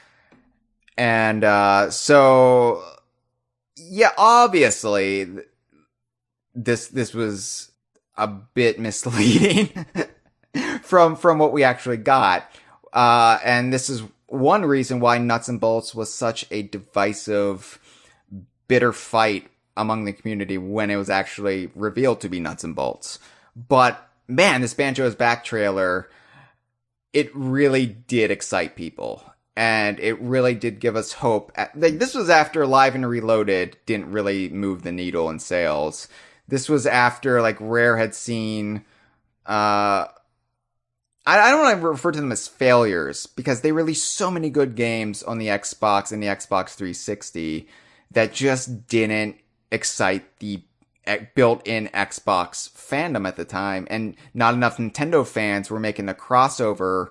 And so, yeah, obviously, this was a bit misleading from what we actually got. And this is one reason why Nuts and Bolts was such a divisive, bitter fight among the community when it was actually revealed to be Nuts and Bolts. But man, this Banjo is Back trailer, it really did excite people. And it really did give us hope. This was after Live and Reloaded didn't really move the needle in sales. This was after, like, Rare had seen, I don't want to refer to them as failures, because they released so many good games on the Xbox and the Xbox 360 that just didn't excite the built-in Xbox fandom at the time, and not enough Nintendo fans were making the crossover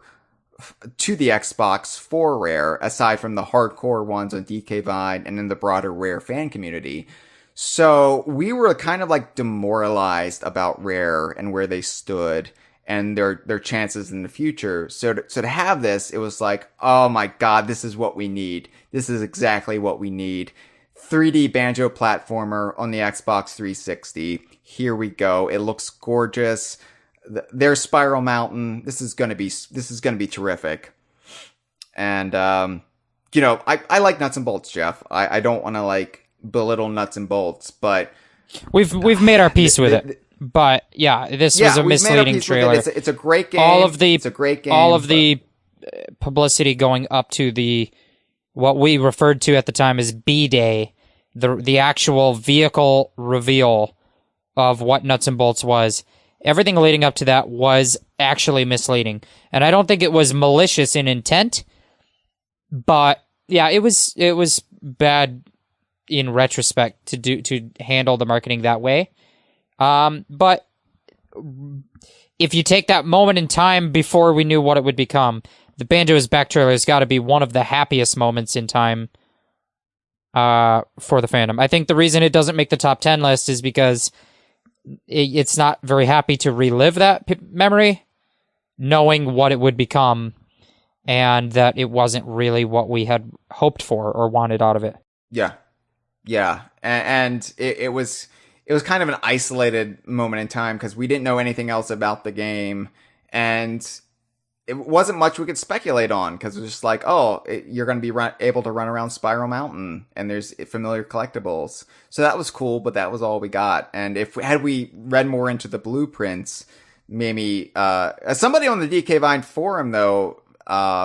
to the Xbox for Rare, aside from the hardcore ones on DK Vine and in the broader Rare fan community. So we were kind of like demoralized about Rare and where they stood and their chances in the future. So to have this, it was like, oh my God, this is what we need. This is exactly what we need. 3D Banjo platformer on the Xbox 360. Here we go. It looks gorgeous. There's Spiral Mountain. This is gonna be terrific. And I like Nuts and Bolts, Jeff. I don't want to like belittle Nuts and Bolts, but we've made our peace with it. But yeah, this was a misleading trailer. It's a great game. It's a great game. All of the publicity going up to what we referred to at the time as B-Day, the actual vehicle reveal of what Nuts and Bolts was. Everything leading up to that was actually misleading, and I don't think it was malicious in intent. But yeah, it was bad in retrospect to handle the marketing that way. But if you take that moment in time before we knew what it would become, the Banjo is Back trailer has got to be one of the happiest moments in time for the fandom. I think the reason it doesn't make the top 10 list is because it's not very happy to relive that memory, knowing what it would become, and that it wasn't really what we had hoped for or wanted out of it. Yeah. And it was kind of an isolated moment in time because we didn't know anything else about the game, and it wasn't much we could speculate on because it was just like, you're going to be able to run around Spiral Mountain and there's familiar collectibles. So that was cool, but that was all we got. And had we read more into the blueprints, maybe somebody on the DK Vine forum though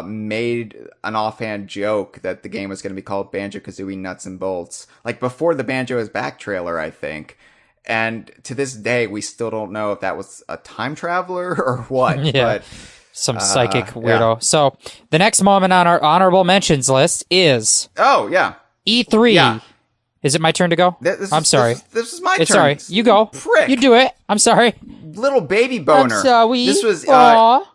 made an offhand joke that the game was going to be called Banjo-Kazooie Nuts and Bolts, like before the Banjo is Back trailer, I think. And to this day, we still don't know if that was a time traveler or what. Yeah. But some psychic weirdo. Yeah. So the next moment on our honorable mentions list is E3. Yeah. Is it my turn to go? I'm sorry. This is my it's turn. Sorry. You go. Prick. You do it. I'm sorry. Little baby boner. I'm sorry. This was Aw.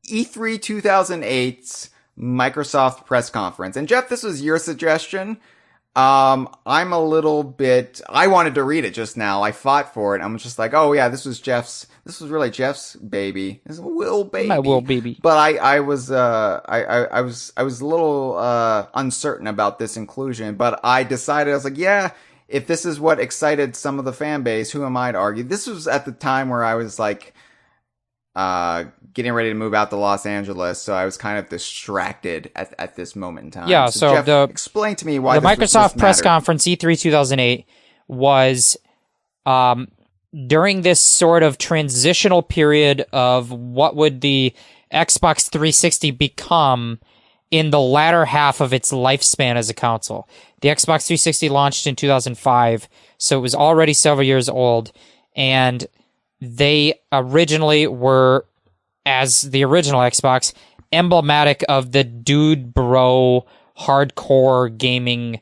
E3 2008's Microsoft press conference. And Jeff, this was your suggestion. I wanted to read it just now. I fought for it. I'm just like, this was really Jeff's baby. This is a little baby. My little baby. But I was a little uncertain about this inclusion, but I decided, I was like, if this is what excited some of the fan base, who am I to argue? This was at the time where I was like, getting ready to move out to Los Angeles, so I was kind of distracted at this moment in time. Yeah, so Jeff, explain to me why the Microsoft press conference E3 2008 was during this sort of transitional period of what would the Xbox 360 become in the latter half of its lifespan as a console. The Xbox 360 launched in 2005, so it was already several years old, and they originally were, as the original Xbox, emblematic of the dude bro hardcore gaming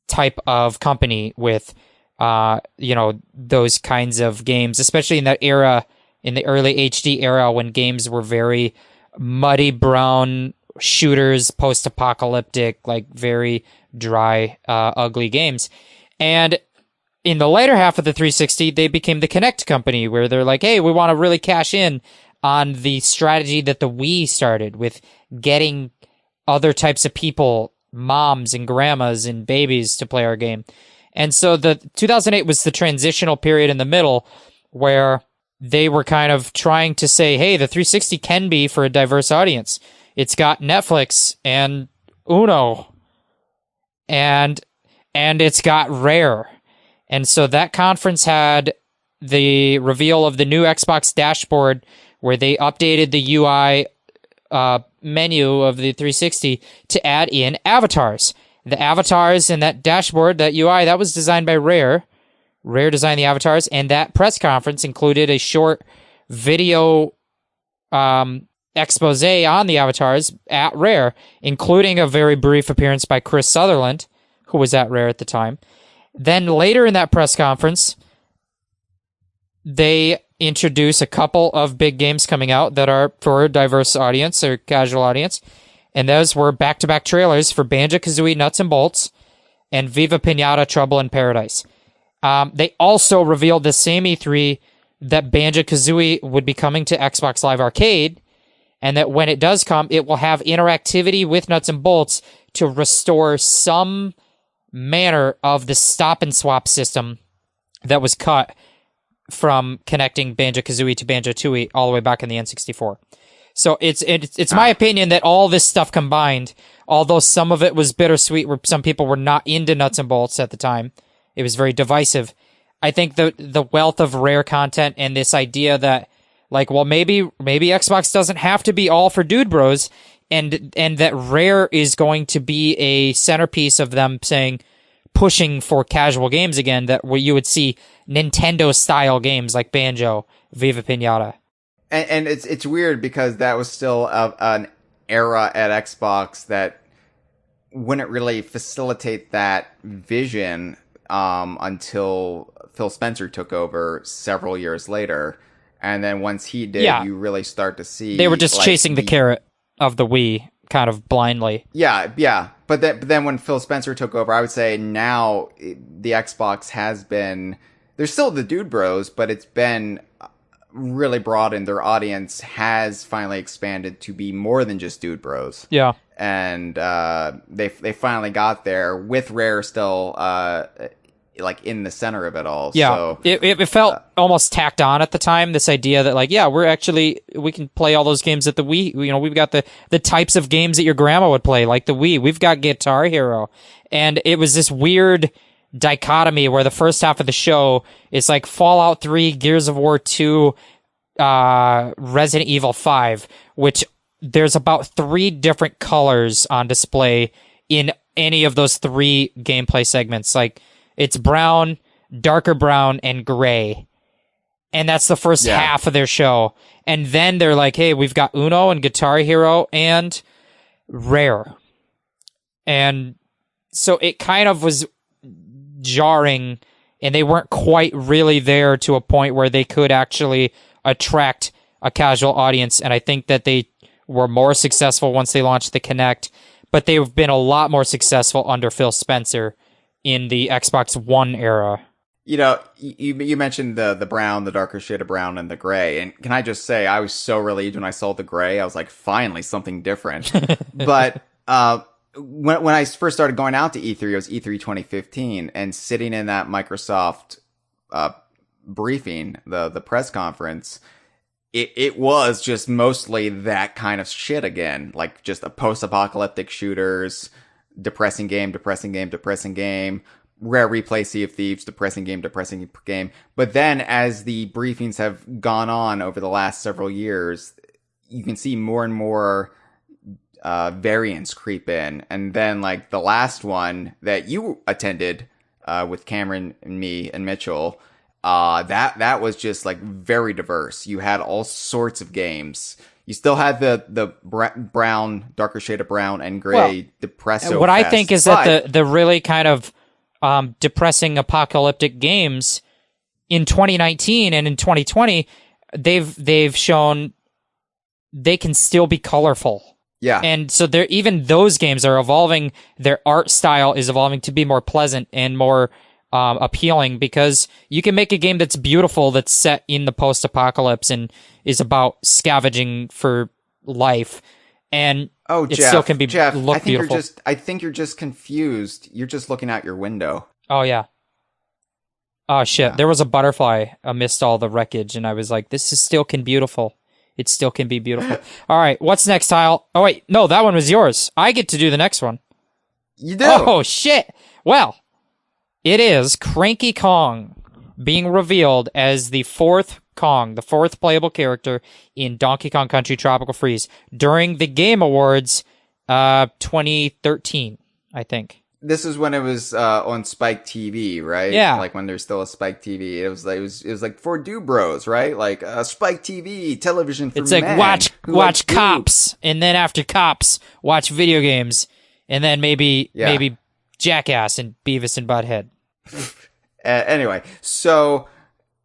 type of company with, those kinds of games, especially in that era, in the early HD era when games were very muddy brown shooters, post-apocalyptic, like very dry, ugly games. And in the later half of the 360, they became the Kinect company, where they're like, hey, we want to really cash in on the strategy that the Wii started with getting other types of people, moms and grandmas and babies, to play our game. And so the 2008 was the transitional period in the middle where they were kind of trying to say, hey, the 360 can be for a diverse audience. It's got Netflix and Uno and it's got Rare. And so that conference had the reveal of the new Xbox dashboard where they updated the UI menu of the 360 to add in avatars. The avatars in that dashboard, that UI, that was designed by Rare. Rare designed the avatars, and that press conference included a short video expose on the avatars at Rare, including a very brief appearance by Chris Sutherland, who was at Rare at the time. Then later in that press conference, they introduce a couple of big games coming out that are for a diverse audience or casual audience. And those were back-to-back trailers for Banjo-Kazooie Nuts and Bolts and Viva Pinata Trouble in Paradise. They also revealed the same E3 that Banjo-Kazooie would be coming to Xbox Live Arcade, and that when it does come, it will have interactivity with Nuts and Bolts to restore some manner of the stop and swap system that was cut from connecting Banjo-Kazooie to Banjo-Tooie all the way back in the N64. So it's my opinion that all this stuff combined, although some of it was bittersweet, where some people were not into Nuts and Bolts at the time, it was very divisive. I think the wealth of Rare content and this idea that, like, well, maybe Xbox doesn't have to be all for dude bros, and that Rare is going to be a centerpiece of them pushing for casual games again, that where you would see Nintendo style games like Banjo, Viva Pinata. And it's weird because that was still an era at Xbox that wouldn't really facilitate that vision until Phil Spencer took over several years later. And then once he did, Yeah. you really start to see... They were just like, chasing the carrot of the Wii kind of blindly. Yeah. But then when Phil Spencer took over, I would say now the Xbox has been... There's still the Dude Bros, but it's been really broadened. Their audience has finally expanded to be more than just Dude Bros. Yeah. And they finally got there with Rare still like in the center of it all. Yeah, So, it felt almost tacked on at the time. This idea that like, yeah, we can play all those games at the Wii. You know, we've got the types of games that your grandma would play, like the Wii. We've got Guitar Hero, and it was this weird dichotomy where the first half of the show is like Fallout 3, Gears of War 2, Resident Evil 5, which there's about 3 different colors on display in any of those 3 gameplay segments. Like, it's brown, darker brown, and gray. And that's the first half of their show. And then they're like, hey, we've got Uno and Guitar Hero and Rare. And so it kind of was jarring, and they weren't quite really there to a point where they could actually attract a casual audience. And I think that they were more successful once they launched the Kinect, but they've been a lot more successful under Phil Spencer in the Xbox One era. you know, you mentioned the brown, the darker shade of brown, and the gray. And can I just say, I was so relieved when I saw the gray. I was like, finally, something different. But when I first started going out to E3, it was E3 2015, and sitting in that Microsoft briefing, the press conference, it was just mostly that kind of shit again. Like, just a post-apocalyptic shooters, depressing game, Rare Replay, Sea of Thieves, depressing game. But then as the briefings have gone on over the last several years, you can see more and more variants creep in. And then, like, the last one that you attended with Cameron and me and Mitchell, that was just, like, very diverse. You had all sorts of games. You still had the brown, darker shade of brown and gray depresso. What I think is that the really kind of depressing apocalyptic games in 2019 and in 2020, they've shown they can still be colorful. Yeah. And so even those games are evolving. Their art style is evolving to be more pleasant and more appealing, because you can make a game that's beautiful, that's set in the post-apocalypse and is about scavenging for life, and it still can be look beautiful. I think you're just confused. You're just looking out your window. Oh yeah. Oh shit! Yeah. There was a butterfly amidst all the wreckage, and I was like, "This is still can beautiful. It still can be beautiful." All right, what's next, Hyle? Oh wait, no, that one was yours. I get to do the next one. You do? Oh shit! Well, it is Cranky Kong being revealed as the fourth Kong, the fourth playable character in Donkey Kong Country Tropical Freeze during the Game Awards 2013, I think. This is when it was on Spike TV, right? Yeah. Like when there's still a Spike TV. It was like for Do Bros, right? Like Spike TV, television for men. It's like watch Cops, and then after Cops, watch video games, and then maybe Jackass and Beavis and Butthead. Anyway, so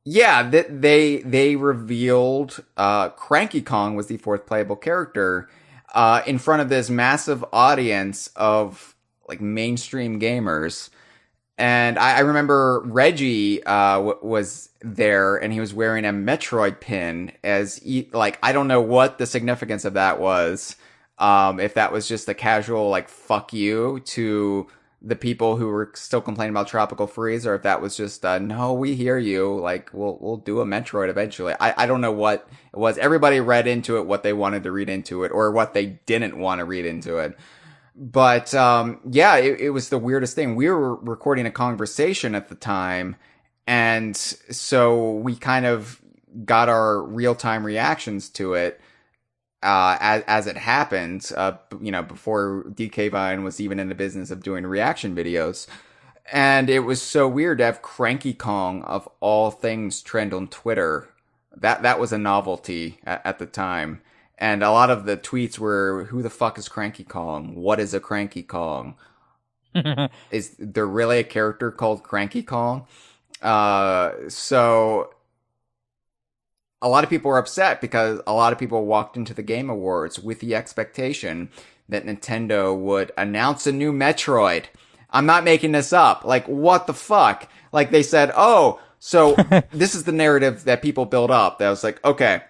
yeah, they revealed Cranky Kong was the fourth playable character in front of this massive audience of like mainstream gamers. And I remember Reggie was there, and he was wearing a Metroid pin I don't know what the significance of that was. If that was just a casual like fuck you to the people who were still complaining about Tropical Freeze, or if that was just no, we hear you, like we'll do a Metroid eventually. I don't know what it was. Everybody read into it what they wanted to read into it, or what they didn't want to read into it. But it was the weirdest thing. We were recording a Kongversation at the time, and so we kind of got our real-time reactions to it as it happened, before DK Vine was even in the business of doing reaction videos. And it was so weird to have Cranky Kong, of all things, trend on Twitter. That was a novelty at the time. And a lot of the tweets were, who the fuck is Cranky Kong? What is a Cranky Kong? Is there really a character called Cranky Kong? So a lot of people were upset because a lot of people walked into the Game Awards with the expectation that Nintendo would announce a new Metroid. I'm not making this up. Like, what the fuck? Like, they said, oh, so this is the narrative that people build up. That was like, okay.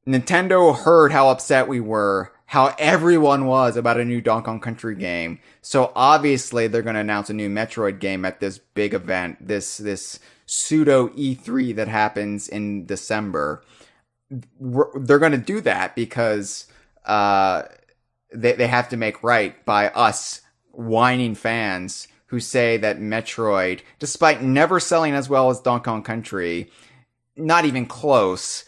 Nintendo heard how upset we were, how everyone was about a new Donkey Kong Country game. So obviously they're going to announce a new Metroid game at this big event, this pseudo E3 that happens in December. They're going to do that because they have to make right by us whining fans who say that Metroid, despite never selling as well as Donkey Kong Country, not even close,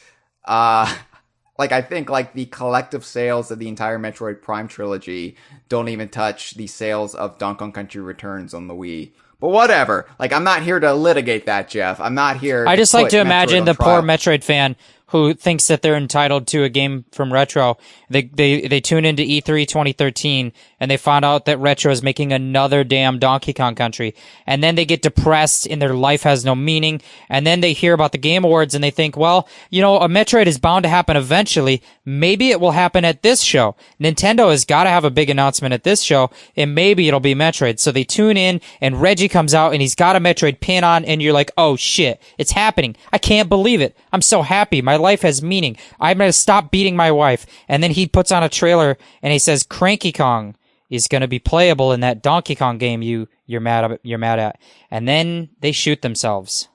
like, I think, like, the collective sales of the entire Metroid Prime trilogy don't even touch the sales of Donkey Kong Country Returns on the Wii. But whatever. Like, I'm not here to litigate that, Jeff. I'm not here I just like to imagine the trial. poor Metroid fan who thinks that they're entitled to a game from Retro. They tune into E3 2013 and they found out that Retro is making another damn Donkey Kong Country. And then they get depressed and their life has no meaning. And then they hear about the Game Awards and they think, well, you know, a Metroid is bound to happen eventually. Maybe it will happen at this show. Nintendo has got to have a big announcement at this show and maybe it'll be Metroid. So they tune in and Reggie comes out and he's got a Metroid pin on and you're like, oh shit, it's happening. I can't believe it. I'm so happy. My life has meaning. I'm going to stop beating my wife. And then he puts on a trailer and he says Cranky Kong is going to be playable in that Donkey Kong game you're mad at. And then they shoot themselves.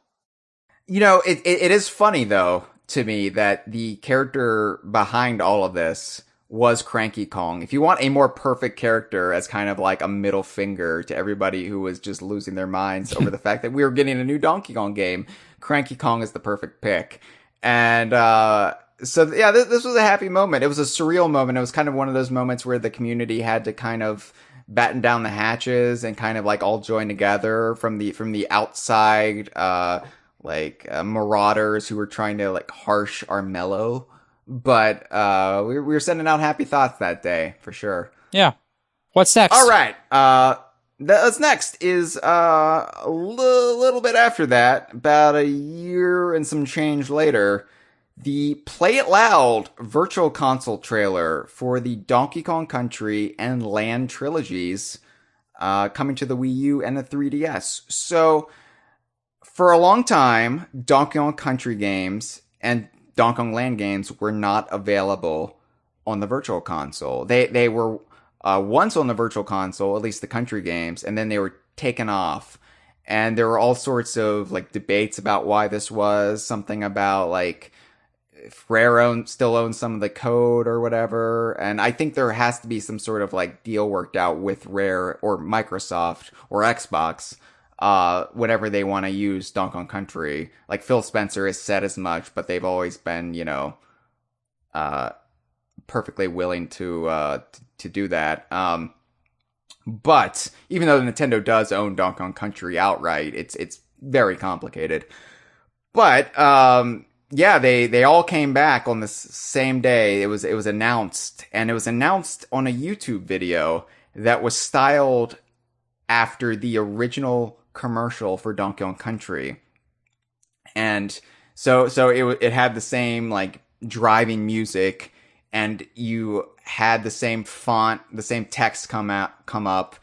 You know, it is funny though to me that the character behind all of this was Cranky Kong. If you want a more perfect character as kind of like a middle finger to everybody who was just losing their minds over the fact that we were getting a new Donkey Kong game, Cranky Kong is the perfect pick. And so yeah, this was a happy moment. It was a surreal moment. It was kind of one of those moments where the community had to kind of batten down the hatches and kind of like all join together from the outside, marauders who were trying to like harsh our mellow. But we were sending out happy thoughts that day for sure. Yeah. What's next? All right. What's next is a little bit after that, about a year and some change later, the Play It Loud Virtual Console trailer for the Donkey Kong Country and Land trilogies coming to the Wii U and the 3DS. So, for a long time, Donkey Kong Country games and Donkey Kong Land games were not available on the Virtual Console. They were once on the Virtual Console, at least the country games, and then they were taken off. And there were all sorts of like debates about why this was. Something about like if Rare still owns some of the code or whatever. And I think there has to be some sort of like deal worked out with Rare or Microsoft or Xbox whenever they want to use Donkey Kong Country. Like Phil Spencer has said as much, but they've always been, you know, perfectly willing to do that. But even though Nintendo does own Donkey Kong Country outright, it's very complicated. But yeah, they all came back on the same day. It was announced, and it was announced on a YouTube video that was styled after the original commercial for Donkey Kong Country. And so it had the same like driving music, and you had the same font, the same text come up,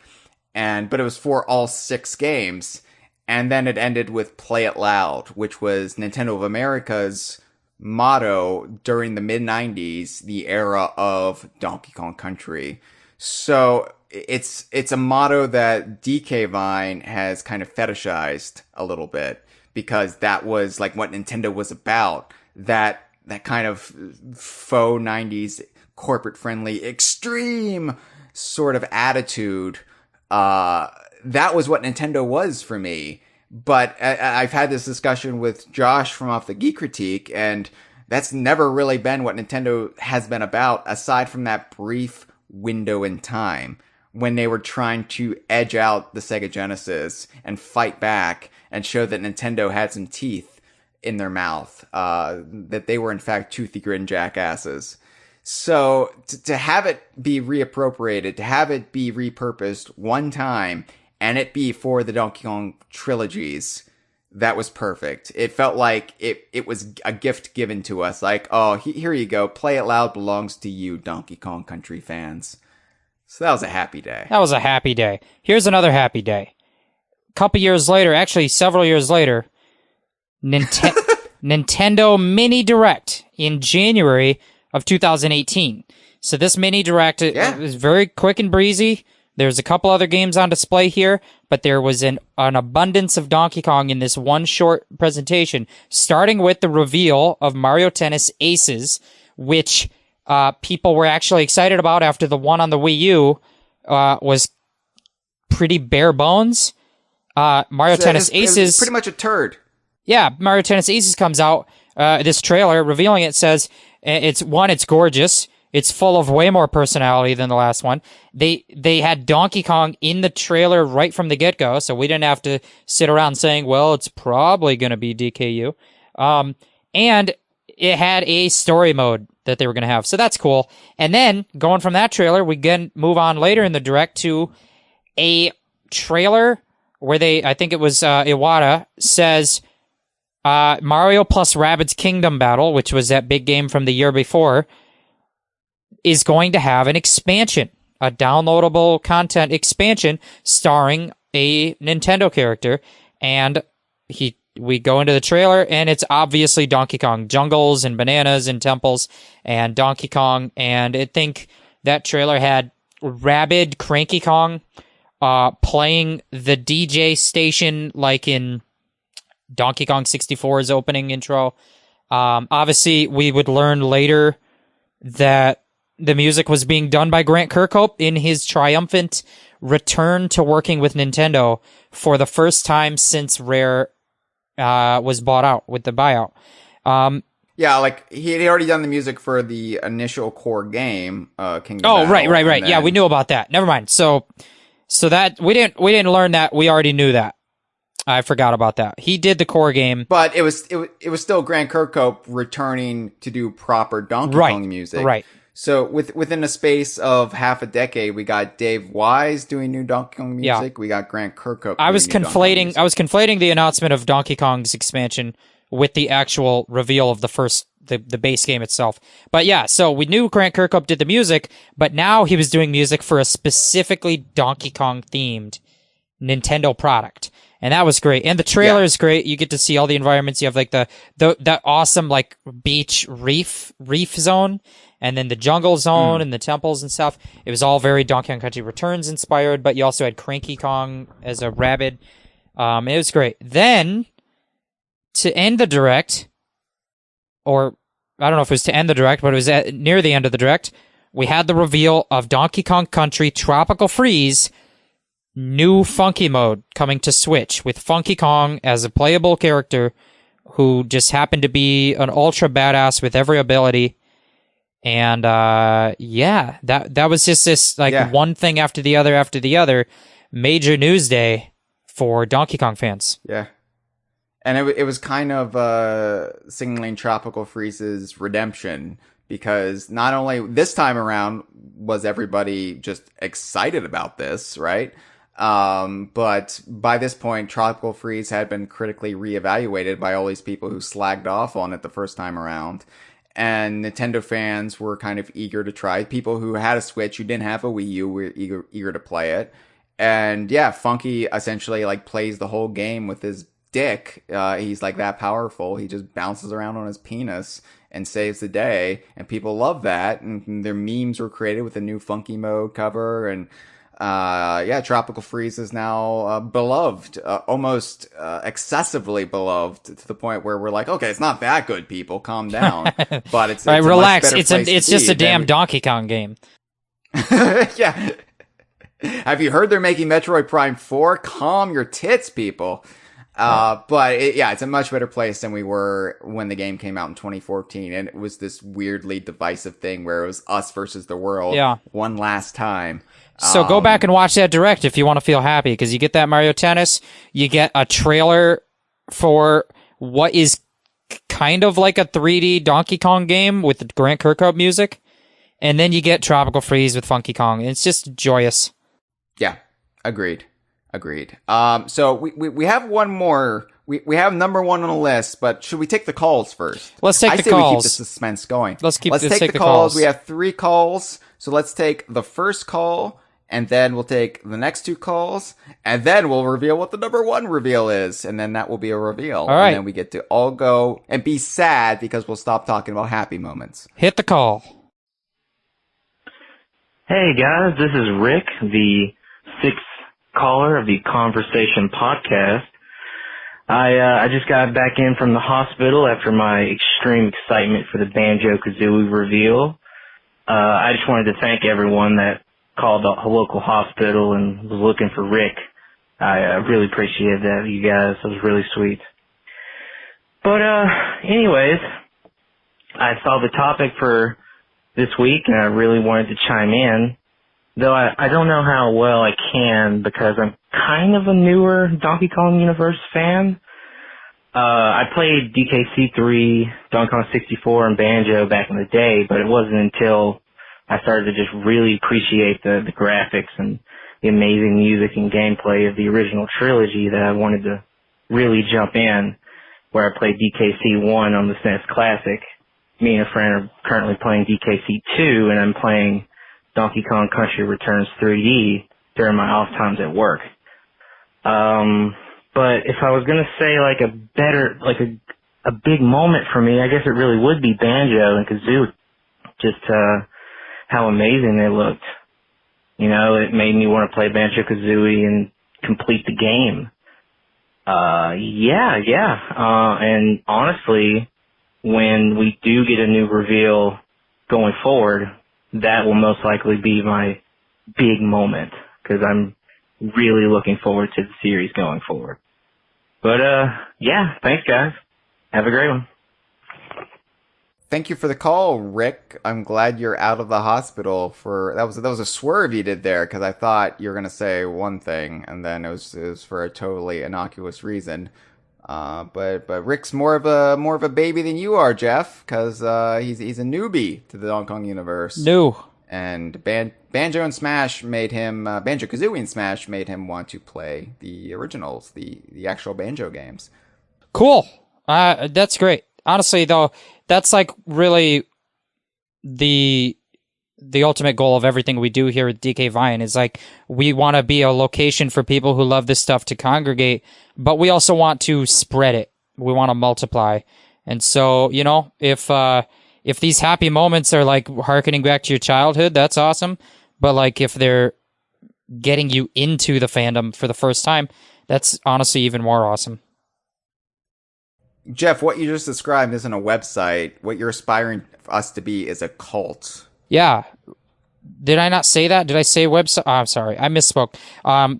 but it was for all 6 games. And then it ended with Play It Loud, which was Nintendo of America's motto during the mid-90s, the era of Donkey Kong Country. So it's a motto that DK Vine has kind of fetishized a little bit, because that was like what Nintendo was about. That kind of faux 90s corporate friendly extreme sort of attitude, that was what Nintendo was for me. But I've had this discussion with Josh from Off the Geek Critique, and that's never really been what Nintendo has been about, aside from that brief window in time when they were trying to edge out the Sega Genesis and fight back and show that Nintendo had some teeth in their mouth, that they were in fact toothy grin jackasses. So to have it be reappropriated, to have it be repurposed one time, and it be for the Donkey Kong trilogies, that was perfect. It felt like it was a gift given to us. Like, oh, here you go. Play It Loud belongs to you, Donkey Kong Country fans. So that was a happy day. That was a happy day. Here's another happy day. A couple years later, actually several years later, Nintendo Mini Direct in January of 2018. So this Mini Direct is very quick and breezy. There's a couple other games on display here, but there was an abundance of Donkey Kong in this one short presentation, starting with the reveal of Mario Tennis Aces, which people were actually excited about after the one on the Wii U was pretty bare bones. Mario Tennis Aces... It was pretty much a turd. Yeah, Mario Tennis Aces comes out, this trailer, revealing it says, it's gorgeous. It's full of way more personality than the last one. They had Donkey Kong in the trailer right from the get-go, so we didn't have to sit around saying, well, it's probably going to be DKU. And it had a story mode that they were going to have, so that's cool. And then, going from that trailer, we can move on later in the Direct to a trailer where I think it was Iwata, says Mario plus Rabbids Kingdom Battle, which was that big game from the year before, is going to have an expansion, a downloadable content expansion starring a Nintendo character. And we go into the trailer, and it's obviously Donkey Kong. Jungles and bananas and temples and Donkey Kong. And I think that trailer had rabid Cranky Kong playing the DJ station like in Donkey Kong 64's opening intro. Obviously, we would learn later that the music was being done by Grant Kirkhope in his triumphant return to working with Nintendo for the first time since Rare was bought out with the buyout. Yeah, like he had already done the music for the initial core game, Kingdom Oh, Battle, right. then... Yeah, we knew about that. Never mind. So that we didn't learn that. We already knew that. I forgot about that. He did the core game, but it was still Grant Kirkhope returning to do proper Donkey Kong music. Right. So within a space of half a decade, we got Dave Wise doing new Donkey Kong music. Yeah. We got Grant Kirkhope. I was conflating the announcement of Donkey Kong's expansion with the actual reveal of the base game itself. But yeah, so we knew Grant Kirkhope did the music, but now he was doing music for a specifically Donkey Kong themed Nintendo product. And that was great. And the trailer is great. You get to see all the environments. You have like that awesome like beach reef zone, and then the jungle zone and the temples and stuff. It was all very Donkey Kong Country Returns inspired, but you also had Cranky Kong as a rabbit. It was great. Then, to end the Direct, or I don't know if it was to end the Direct, but it was near the end of the Direct, we had the reveal of Donkey Kong Country Tropical Freeze new funky mode coming to Switch with Funky Kong as a playable character who just happened to be an ultra badass with every ability. And that was just this one thing after the other major news day for Donkey Kong fans. Yeah. And it was kind of signaling Tropical Freeze's redemption, because not only this time around was everybody just excited about this, right? But by this point, Tropical Freeze had been critically reevaluated by all these people who slagged off on it the first time around. And Nintendo fans were kind of eager to try. People who had a Switch, who didn't have a Wii U, were eager to play it. And yeah, Funky essentially like plays the whole game with his dick. He's like that powerful. He just bounces around on his penis and saves the day. And people love that. And their memes were created with a new Funky mode cover. And Tropical Freeze is now beloved, almost excessively beloved, to the point where we're like, okay, it's not that good, people, calm down. But it's right, a relax. Much better It's just a damn Donkey Kong game. Yeah. Have you heard they're making Metroid Prime 4? Calm your tits, people. But it's a much better place than we were when the game came out in 2014, and it was this weirdly divisive thing where it was us versus the world one last time. So go back and watch that Direct if you want to feel happy, because you get that Mario Tennis, you get a trailer for what is kind of like a 3D Donkey Kong game with the Grant Kirkhope music, and then you get Tropical Freeze with Funky Kong. It's just joyous. Yeah, agreed. So we have one more We have number one on the list, but should we take the calls first? Let's take I the say calls. We keep the suspense going. Let's take the the calls. calls. We have 3 calls, so let's take the first call, and then we'll take the next 2 calls, and then we'll reveal what the number 1 reveal is, and then that will be a reveal. All right. And then we get to all go and be sad because we'll stop talking about happy moments. Hit the call. Hey guys, this is Rick, the 6th caller of the Kongversation podcast. I just got back in from the hospital after my extreme excitement for the Banjo-Kazooie reveal. I just wanted to thank everyone that called the local hospital and was looking for Rick. I really appreciated that, you guys. It was really sweet. But anyways, I saw the topic for this week and I really wanted to chime in. Though I don't know how well I can because I'm kind of a newer Donkey Kong Universe fan. I played DKC3, Donkey Kong 64, and Banjo back in the day, but it wasn't until I started to just really appreciate the graphics and the amazing music and gameplay of the original trilogy that I wanted to really jump in, where I played DKC1 on the SNES Classic. Me and a friend are currently playing DKC2, and I'm playing Donkey Kong Country Returns 3D during my off times at work. But if I was gonna say like a big moment for me, I guess it really would be Banjo and Kazooie. Just how amazing they looked. You know, it made me want to play Banjo-Kazooie and complete the game. And honestly, when we do get a new reveal going forward, that will most likely be my big moment, because I'm really looking forward to the series going forward. But, thanks guys. Have a great one. Thank you for the call, Rick. I'm glad you're out of the hospital. That was a swerve you did there, because I thought you were gonna say one thing, and then it was for a totally innocuous reason. But Rick's more of a baby than you are, Jeff, because he's a newbie to the Donkey Kong universe. New. And Banjo and Smash made him Banjo-Kazooie and Smash made him want to play the originals, the actual Banjo games. Cool. That's great. Honestly, though, that's like really the ultimate goal of everything we do here at DK Vine is like we want to be a location for people who love this stuff to congregate, but we also want to spread it. We want to multiply. And so, you know, if these happy moments are like hearkening back to your childhood, that's awesome. But like if they're getting you into the fandom for the first time, that's honestly even more awesome. Jeff, what you just described isn't a website. What you're aspiring us to be is a cult. Yeah. Did I not say that? Did I say website? Oh, I'm sorry. I misspoke.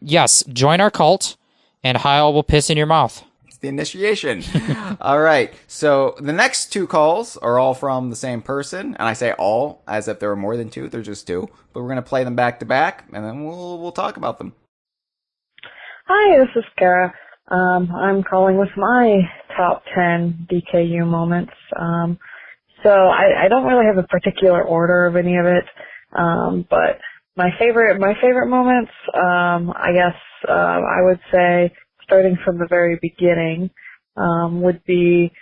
Yes, join our cult, and Hyle will piss in your mouth. It's the initiation. All right. So the next 2 calls are all from the same person, and I say all as if there were more than 2. There's just 2, but we're gonna play them back to back, and then we'll talk about them. Hi, this is Kara. I'm calling with my top 10 DKU moments. So I don't really have a particular order of any of it, but my favorite moments, I guess I would say, starting from the very beginning, would be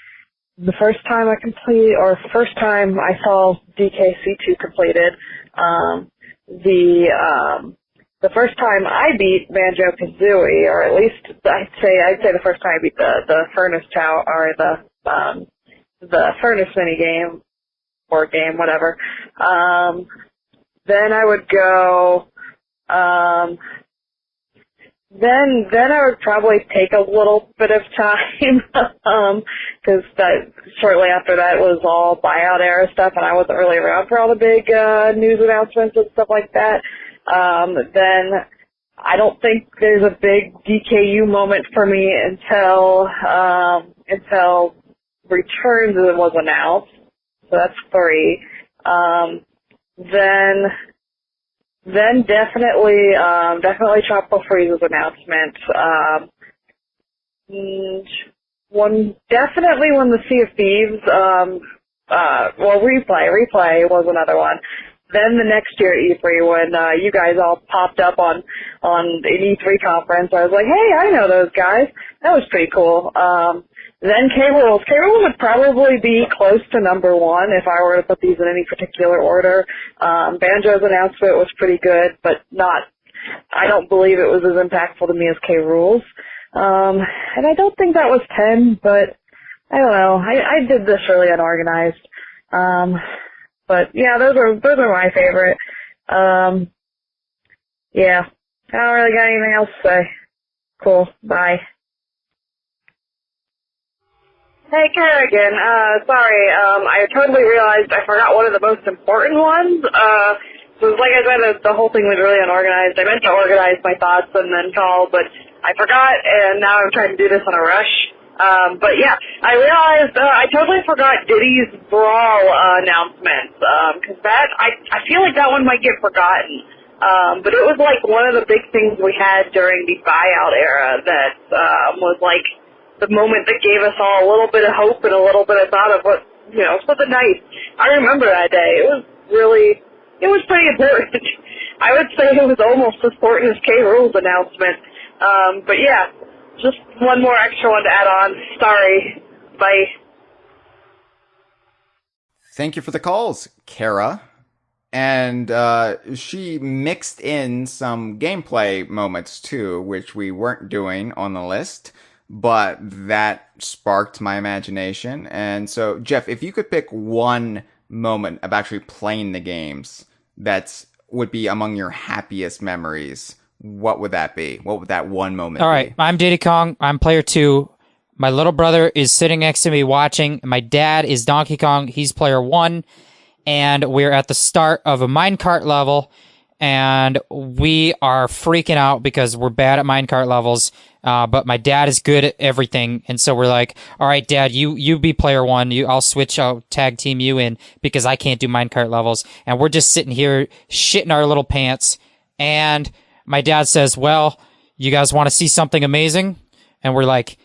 the first time I saw DKC2 completed. The first time I beat Banjo-Kazooie, or at least I'd say the first time I beat the Furnace Tower, or the Furnace mini game, or game, whatever. Then I would go, then I would probably take a little bit of time, cause that, shortly after that was all buyout era stuff, and I wasn't really around for all the big, news announcements and stuff like that. Then I don't think there's a big DKU moment for me until Returns was announced. So that's 3. Then definitely Tropical Freeze's announcement. Definitely when the Sea of Thieves, Replay was another one. then the next year at E3 when you guys all popped up on an E3 conference, I was like, hey, I know those guys. That was pretty cool. Then K-Rool. K-Rool would probably be close to number one if I were to put these in any particular order. Banjo's announcement was pretty good, but I don't believe it was as impactful to me as K-Rool's. And I don't think that was 10, but I don't know. I did this really unorganized. But yeah, those are my favorite. Yeah. I don't really got anything else to say. Cool. Bye. Hey, Kara again. Sorry, I totally realized I forgot one of the most important ones. So like I said, the whole thing was really unorganized. I meant to organize my thoughts and then call, but I forgot, and now I'm trying to do this on a rush. But yeah, I realized I totally forgot Diddy's Brawl announcement, because I feel like that one might get forgotten. But it was like one of the big things we had during the buyout era that was like the moment that gave us all a little bit of hope and a little bit of thought of what, something nice. I remember that day. It was pretty important. I would say it was almost as important as K-Rool's announcement. But yeah, just one more extra one to add on. Sorry. Bye. Thank you for the calls, Kara. And she mixed in some gameplay moments too, which we weren't doing on the list, but that sparked my imagination. And so, Jeff, if you could pick one moment of actually playing the games would be among your happiest memories, what would that be? What would that one moment be? All right, I'm Diddy Kong. I'm player 2. My little brother is sitting next to me watching. My dad is Donkey Kong. He's player 1. And we're at the start of a minecart level. And we are freaking out because we're bad at minecart levels. But my dad is good at everything. And so we're like, all right, Dad, you be player 1. I'll switch out, tag team you in because I can't do minecart levels. And we're just sitting here shitting our little pants. And my dad says, well, you guys want to see something amazing? And we're like,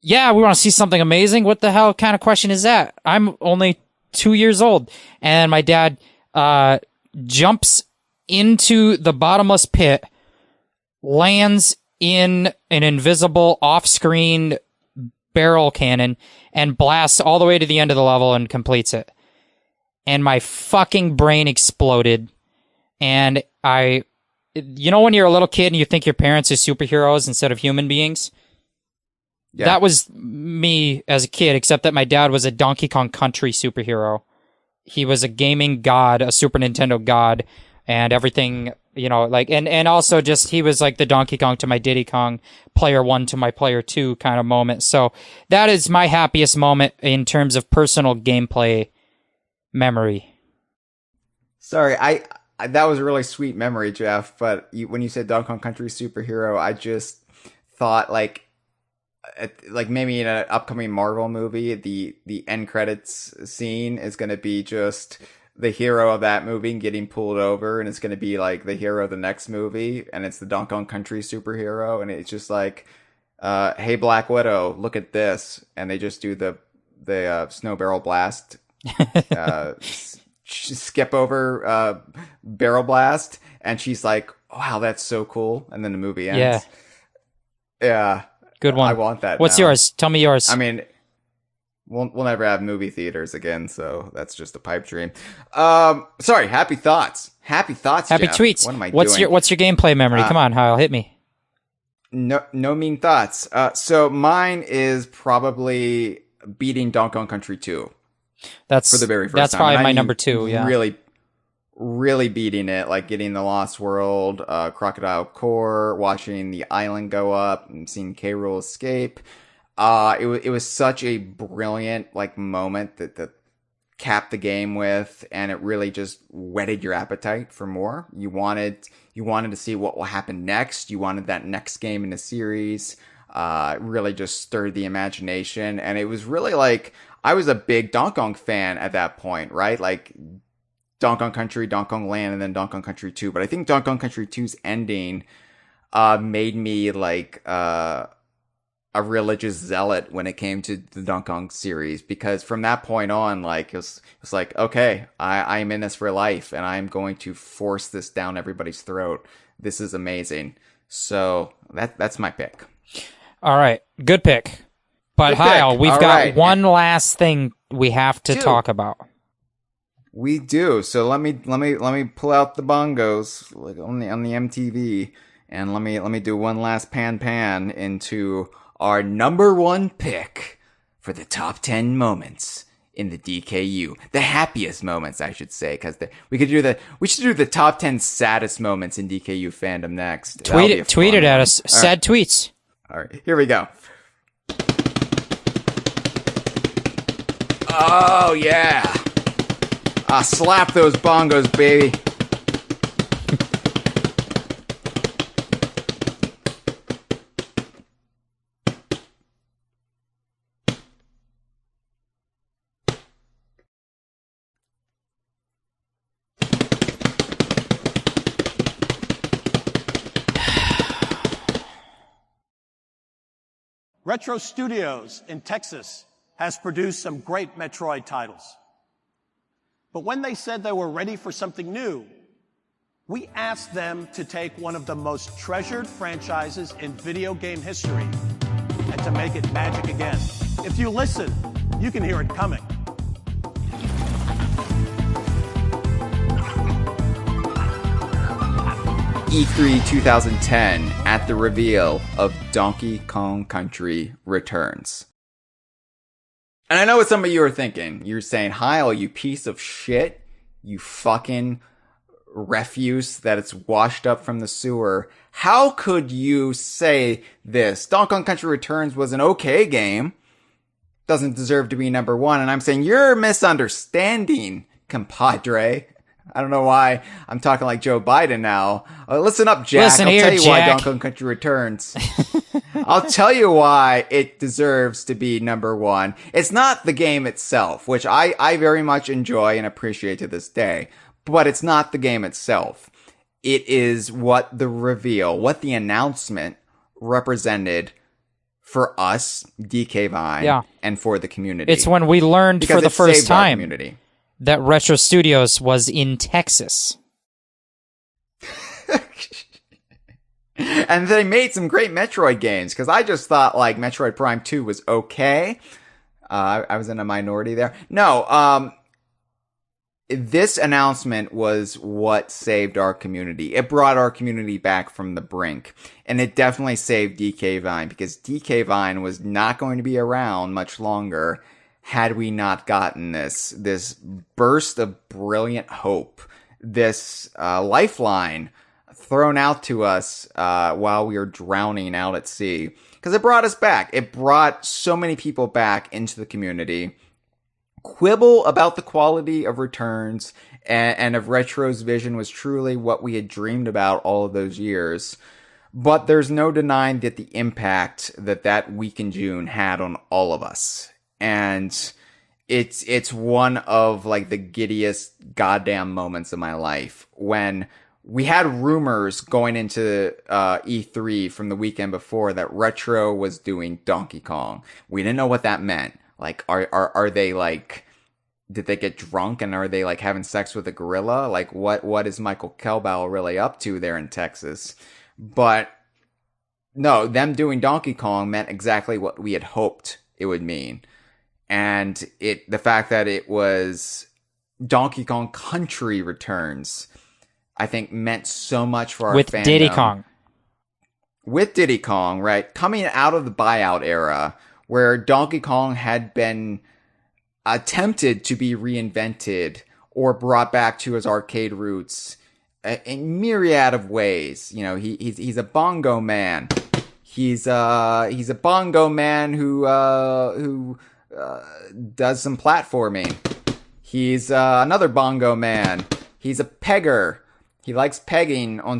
yeah, we want to see something amazing. What the hell kind of question is that? I'm only 2 years old. And my dad jumps into the bottomless pit, lands in an invisible off-screen barrel cannon, and blasts all the way to the end of the level and completes it. And my fucking brain exploded. And when you're a little kid and you think your parents are superheroes instead of human beings? Yeah. That was me as a kid, except that my dad was a Donkey Kong Country superhero. He was a gaming god, a Super Nintendo god, and everything, and also just he was like the Donkey Kong to my Diddy Kong, player 1 to my player 2 kind of moment. So that is my happiest moment in terms of personal gameplay memory. Sorry, that was a really sweet memory, Jeff, but when you said Donkey Kong Country superhero, I just thought like maybe in an upcoming Marvel movie, the end credits scene is going to be just the hero of that movie getting pulled over, and it's going to be like the hero of the next movie, and it's the Donkey Kong Country superhero, and it's just like, hey, Black Widow, look at this, and they just do the snow barrel blast, skip over barrel blast, and she's like, wow, that's so cool, and then the movie ends. Yeah. Good one. I want that. What's now. yours? Tell me yours. I mean, we'll never have movie theaters again, so that's just a pipe dream. Sorry. Happy thoughts. Happy thoughts. Happy Jeff. tweets. What am I doing? What's your gameplay memory? Come on, Hyle, hit me. No mean thoughts. So mine is probably beating Donkey Kong Country 2. That's for the very first that's time. probably my number 2. Yeah. Really beating it, like getting the Lost World, Crocodile Core, watching the island go up, and seeing K-Rool escape. It was such a brilliant moment that capped the game with, and it really just whetted your appetite for more. You wanted to see what will happen next. You wanted that next game in the series. It really just stirred the imagination, and it was really I was a big Donkey Kong fan at that point, right? Like Donkey Kong Country, Donkey Kong Land, and then Donkey Kong Country 2. But I think Donkey Kong Country 2's ending made me a religious zealot when it came to the Donkey Kong series, because from that point on, like, it was like, okay, I'm in this for life, and I'm going to force this down everybody's throat. This is amazing. So that's my pick. All right, good pick. But Good Hyle, pick. we've All got right. one last thing we have to Two. talk about. We do. So let me pull out the bongos like on the MTV, and let me do one last pan into our number one pick for the top 10 moments in the DKU. The happiest moments, I should say, because we should do the top 10 saddest moments in DKU fandom next. Tweet it at us. All Sad tweets. All right, here we go. Oh yeah. Slap those bongos, baby. Retro Studios in Texas has produced some great Metroid titles. But when they said they were ready for something new, we asked them to take one of the most treasured franchises in video game history and to make it magic again. If you listen, you can hear it coming. E3 2010 at the reveal of Donkey Kong Country Returns. And I know what some of you are thinking. You're saying, Hyle, you piece of shit, you fucking refuse that it's washed up from the sewer. How could you say this? Donkey Kong Country Returns was an okay game. Doesn't deserve to be number one. And I'm saying, you're misunderstanding, compadre. I don't know why I'm talking like Joe Biden now. Listen up, Jack. Listen here, I'll tell you why Jack. Donkey Kong Country Returns. I'll tell you why it deserves to be number one. It's not the game itself, which I very much enjoy and appreciate to this day, but it's not the game itself. It is what the reveal, what the announcement represented for us, DK Vine, and for the community. It's when we learned because for the it first saved our time community. that Retro Studios was in Texas. And they made some great Metroid games, because I just thought, like, Metroid Prime 2 was okay. I was in a minority there. No, this announcement was what saved our community. It brought our community back from the brink. And it definitely saved DK Vine, because DK Vine was not going to be around much longer had we not gotten this burst of brilliant hope, this lifeline thrown out to us while we were drowning out at sea. Because it brought us back. It brought so many people back into the community. Quibble about the quality of Returns and of Retro's vision was truly what we had dreamed about all of those years. But there's no denying that the impact that week in June had on all of us. And it's one of, like, the giddiest goddamn moments of my life, when we had rumors going into E3 from the weekend before that Retro was doing Donkey Kong. We didn't know what that meant. Like, are they, like, did they get drunk and are they, like, having sex with a gorilla? Like, what is Michael Kelbau really up to there in Texas? But no, them doing Donkey Kong meant exactly what we had hoped it would mean. And the fact that it was Donkey Kong Country Returns, I think, meant so much for our With fandom. Diddy Kong. With Diddy Kong, right? Coming out of the buyout era, where Donkey Kong had been attempted to be reinvented or brought back to his arcade roots in myriad of ways. You know, he's a bongo man. He's a bongo man who does some platforming. He's another bongo man. He's a pegger. He likes pegging on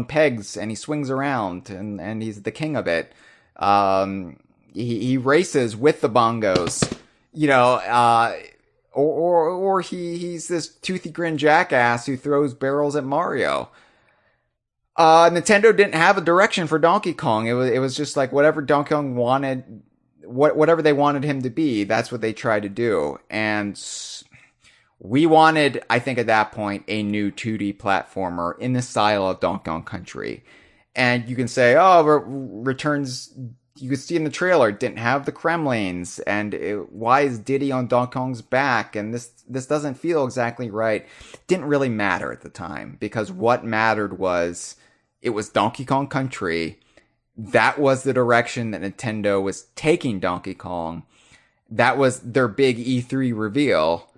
pegs, and he swings around, and he's the king of it. He races with the bongos, you know, or he's this toothy grin jackass who throws barrels at Mario. Nintendo didn't have a direction for Donkey Kong. It was just like whatever Donkey Kong wanted, whatever they wanted him to be, that's what they tried to do. And we wanted, I think at that point, a new 2D platformer in the style of Donkey Kong Country. And you can say, oh, Returns, you could see in the trailer, didn't have the Kremlings, and why is Diddy on Donkey Kong's back? And this doesn't feel exactly right. Didn't really matter at the time, because what mattered was, it was Donkey Kong Country. That was the direction that Nintendo was taking Donkey Kong. That was their big E3 reveal.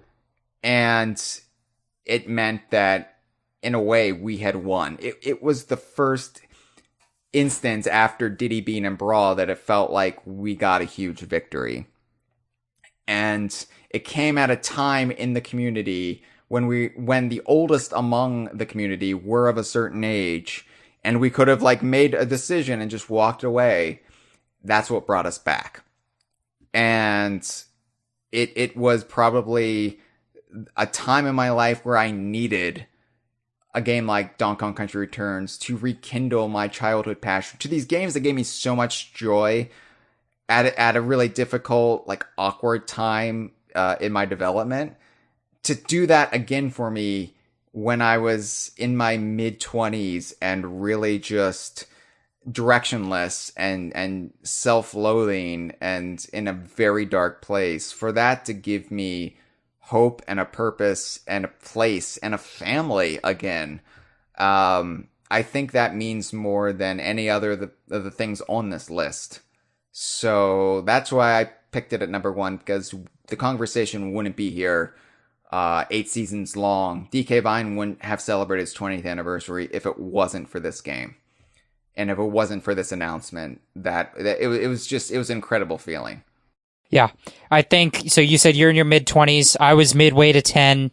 And it meant that, in a way, we had won. It was the first instance after Diddy being in Brawl that it felt like we got a huge victory. And it came at a time in the community when the oldest among the community were of a certain age, and we could have made a decision and just walked away. That's what brought us back. And it was probably a time in my life where I needed a game like Donkey Kong Country Returns to rekindle my childhood passion to these games that gave me so much joy at a really difficult, awkward time in my development. To do that again for me when I was in my mid-20s and really just directionless and self-loathing and in a very dark place, for that to give me hope and a purpose and a place and a family again. I think that means more than any other of the things on this list. So that's why I picked it at number 1, because the Kongversation wouldn't be here 8 seasons long. DK Vine wouldn't have celebrated its 20th anniversary if it wasn't for this game. And if it wasn't for this announcement, that it was an incredible feeling. Yeah, I think so. You said you're in your mid-20s. I was midway to 10.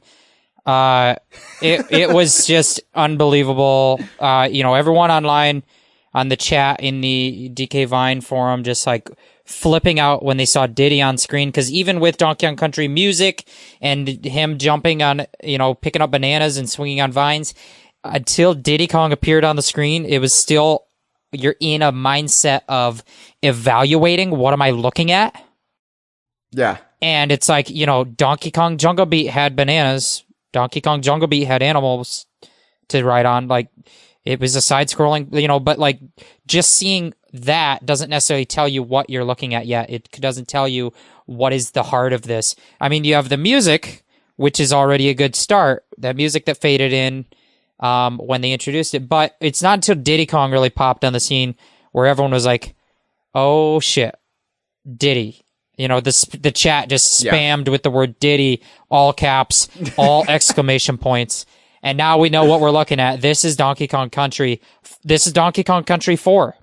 It was just unbelievable. Everyone online on the chat in the DK Vine forum just flipping out when they saw Diddy on screen, because even with Donkey Kong Country music and him jumping on, picking up bananas and swinging on vines, until Diddy Kong appeared on the screen, it was still, you're in a mindset of evaluating, what am I looking at? Yeah. And it's Donkey Kong Jungle Beat had bananas. Donkey Kong Jungle Beat had animals to ride on. It was a side-scrolling, but just seeing that doesn't necessarily tell you what you're looking at yet. It doesn't tell you what is the heart of this. I mean, you have the music, which is already a good start. That music that faded in when they introduced it. But it's not until Diddy Kong really popped on the scene where everyone was like, oh, shit, Diddy. The chat just spammed with the word Diddy, all caps, all exclamation points. And now we know what we're looking at. This is Donkey Kong Country. This is Donkey Kong Country 4.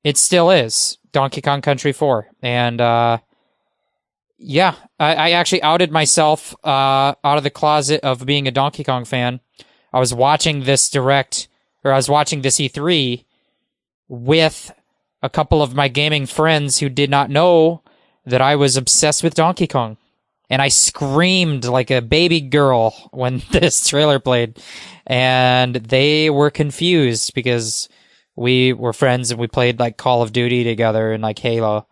It still is Donkey Kong Country 4. And, I actually outed myself out of the closet of being a Donkey Kong fan. I was watching this E3 with a couple of my gaming friends who did not know that I was obsessed with Donkey Kong. And I screamed like a baby girl when this trailer played. And they were confused because we were friends and we played Call of Duty together and Halo.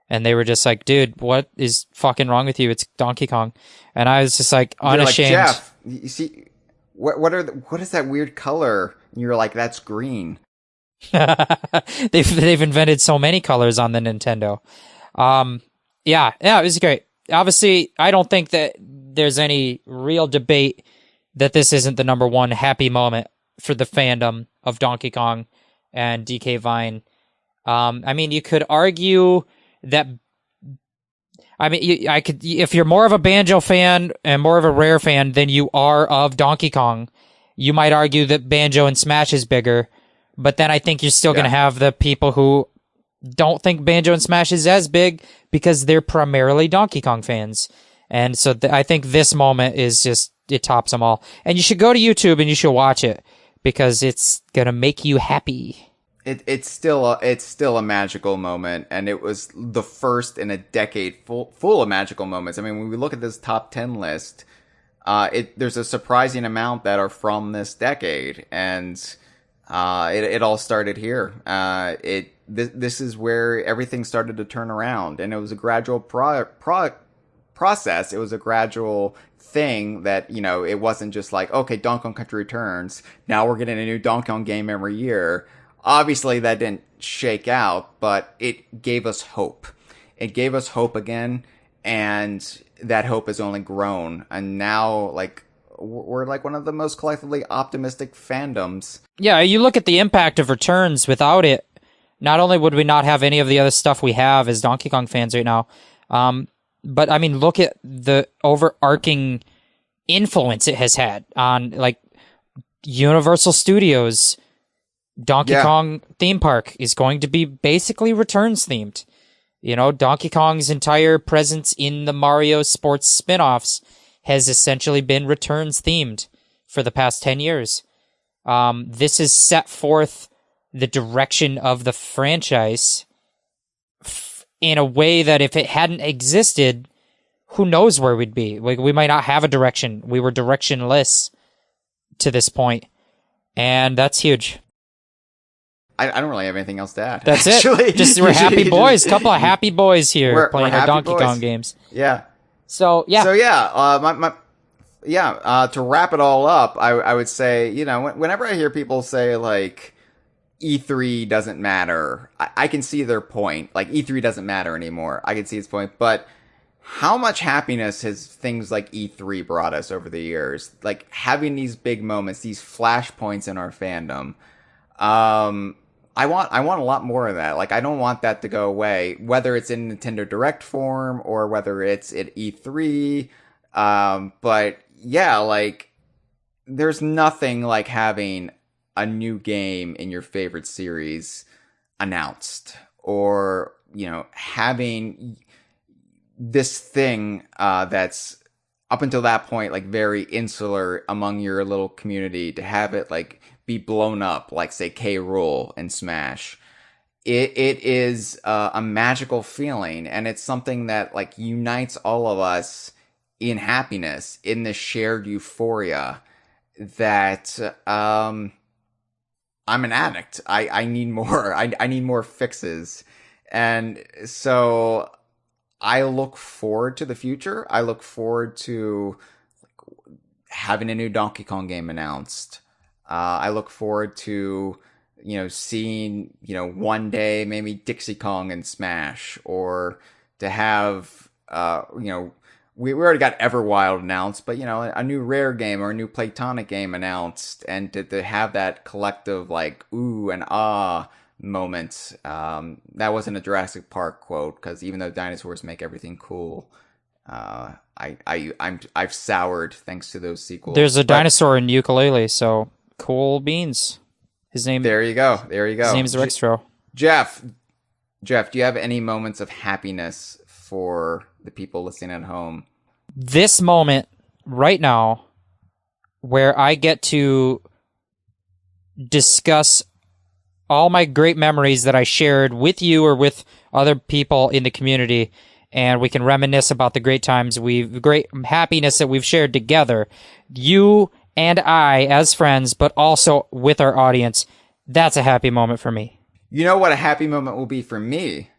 And they were just like, dude, what is fucking wrong with you? It's Donkey Kong. And I was just unashamed. You're Jeff, you see, what is that weird color? And you're like, that's green. They've invented so many colors on the Nintendo. Yeah, it was great. Obviously, I don't think that there's any real debate that this isn't the number 1 happy moment for the fandom of Donkey Kong and DK Vine. You could argue that. If you're more of a Banjo fan and more of a Rare fan than you are of Donkey Kong, you might argue that Banjo and Smash is bigger. But then I think you're still going to have the people who don't think Banjo and Smash is as big because they're primarily Donkey Kong fans. And so I think this moment is just, it tops them all. And you should go to YouTube and you should watch it because it's going to make you happy. It's still a magical moment, and it was the first in a decade full of magical moments. I mean, when we look at this top 10 list, there's a surprising amount that are from this decade. And It all started here. This is where everything started to turn around, and it was a gradual process. It was a gradual thing that, it wasn't just like, okay, Donkey Kong Country Returns, now we're getting a new Donkey Kong game every year. Obviously, that didn't shake out, but it gave us hope. It gave us hope again, and that hope has only grown. And now, we're like one of the most collectively optimistic fandoms. Yeah, you look at the impact of Returns. Without it, not only would we not have any of the other stuff we have as Donkey Kong fans right now, but I mean, look at the overarching influence it has had on Universal Studios. Donkey Kong theme park is going to be basically Returns themed. Donkey Kong's entire presence in the Mario sports spin-offs has essentially been Returns themed for the past 10 years. This has set forth the direction of the franchise in a way that if it hadn't existed, who knows where we'd be. We might not have a direction. We were directionless to this point, and that's huge. I don't really have anything else to add. That's actually. It. Just we're happy boys. Couple of happy boys here playing our Donkey boys. Kong games. Yeah. So yeah. To wrap it all up, I would say, whenever I hear people say E3 doesn't matter, I can see their point. E3 doesn't matter anymore. I can see his point, but how much happiness has things like E3 brought us over the years? Having these big moments, these flashpoints in our fandom. I want a lot more of that. I don't want that to go away, whether it's in Nintendo Direct form or whether it's at E3. But yeah, there's nothing like having a new game in your favorite series announced, or, having this thing, that's up until that point, very insular among your little community, to have it, be blown up, say K. Rool in Smash. It is a magical feeling, and it's something that unites all of us in happiness, in this shared euphoria that I'm an addict. I need more. I need more fixes. And so I look forward to the future. I look forward to having a new Donkey Kong game announced. I look forward to, seeing, one day maybe Dixie Kong and Smash, or to have, we already got Everwild announced, but, a new Rare game or a new Playtonic game announced, and to have that collective, ooh and ah moment. That wasn't a Jurassic Park quote, because even though dinosaurs make everything cool, I've soured thanks to those sequels. There's a dinosaur in Yooka-Laylee, so cool beans. His name. There you go. His name is Rextro. Jeff, do you have any moments of happiness for the people listening at home? This moment right now, where I get to discuss all my great memories that I shared with you or with other people in the community, and we can reminisce about the great times great happiness that we've shared together. You and I as friends, but also with our audience. That's a happy moment for me. You know what a happy moment will be for me?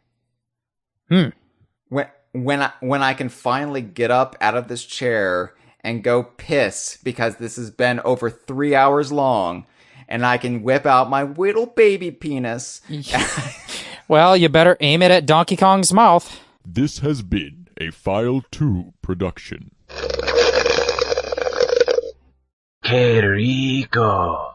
When I can finally get up out of this chair and go piss, because this has been over 3 hours long, and I can whip out my little baby penis. Well, you better aim it at Donkey Kong's mouth. This has been a File 2 production. Que rico.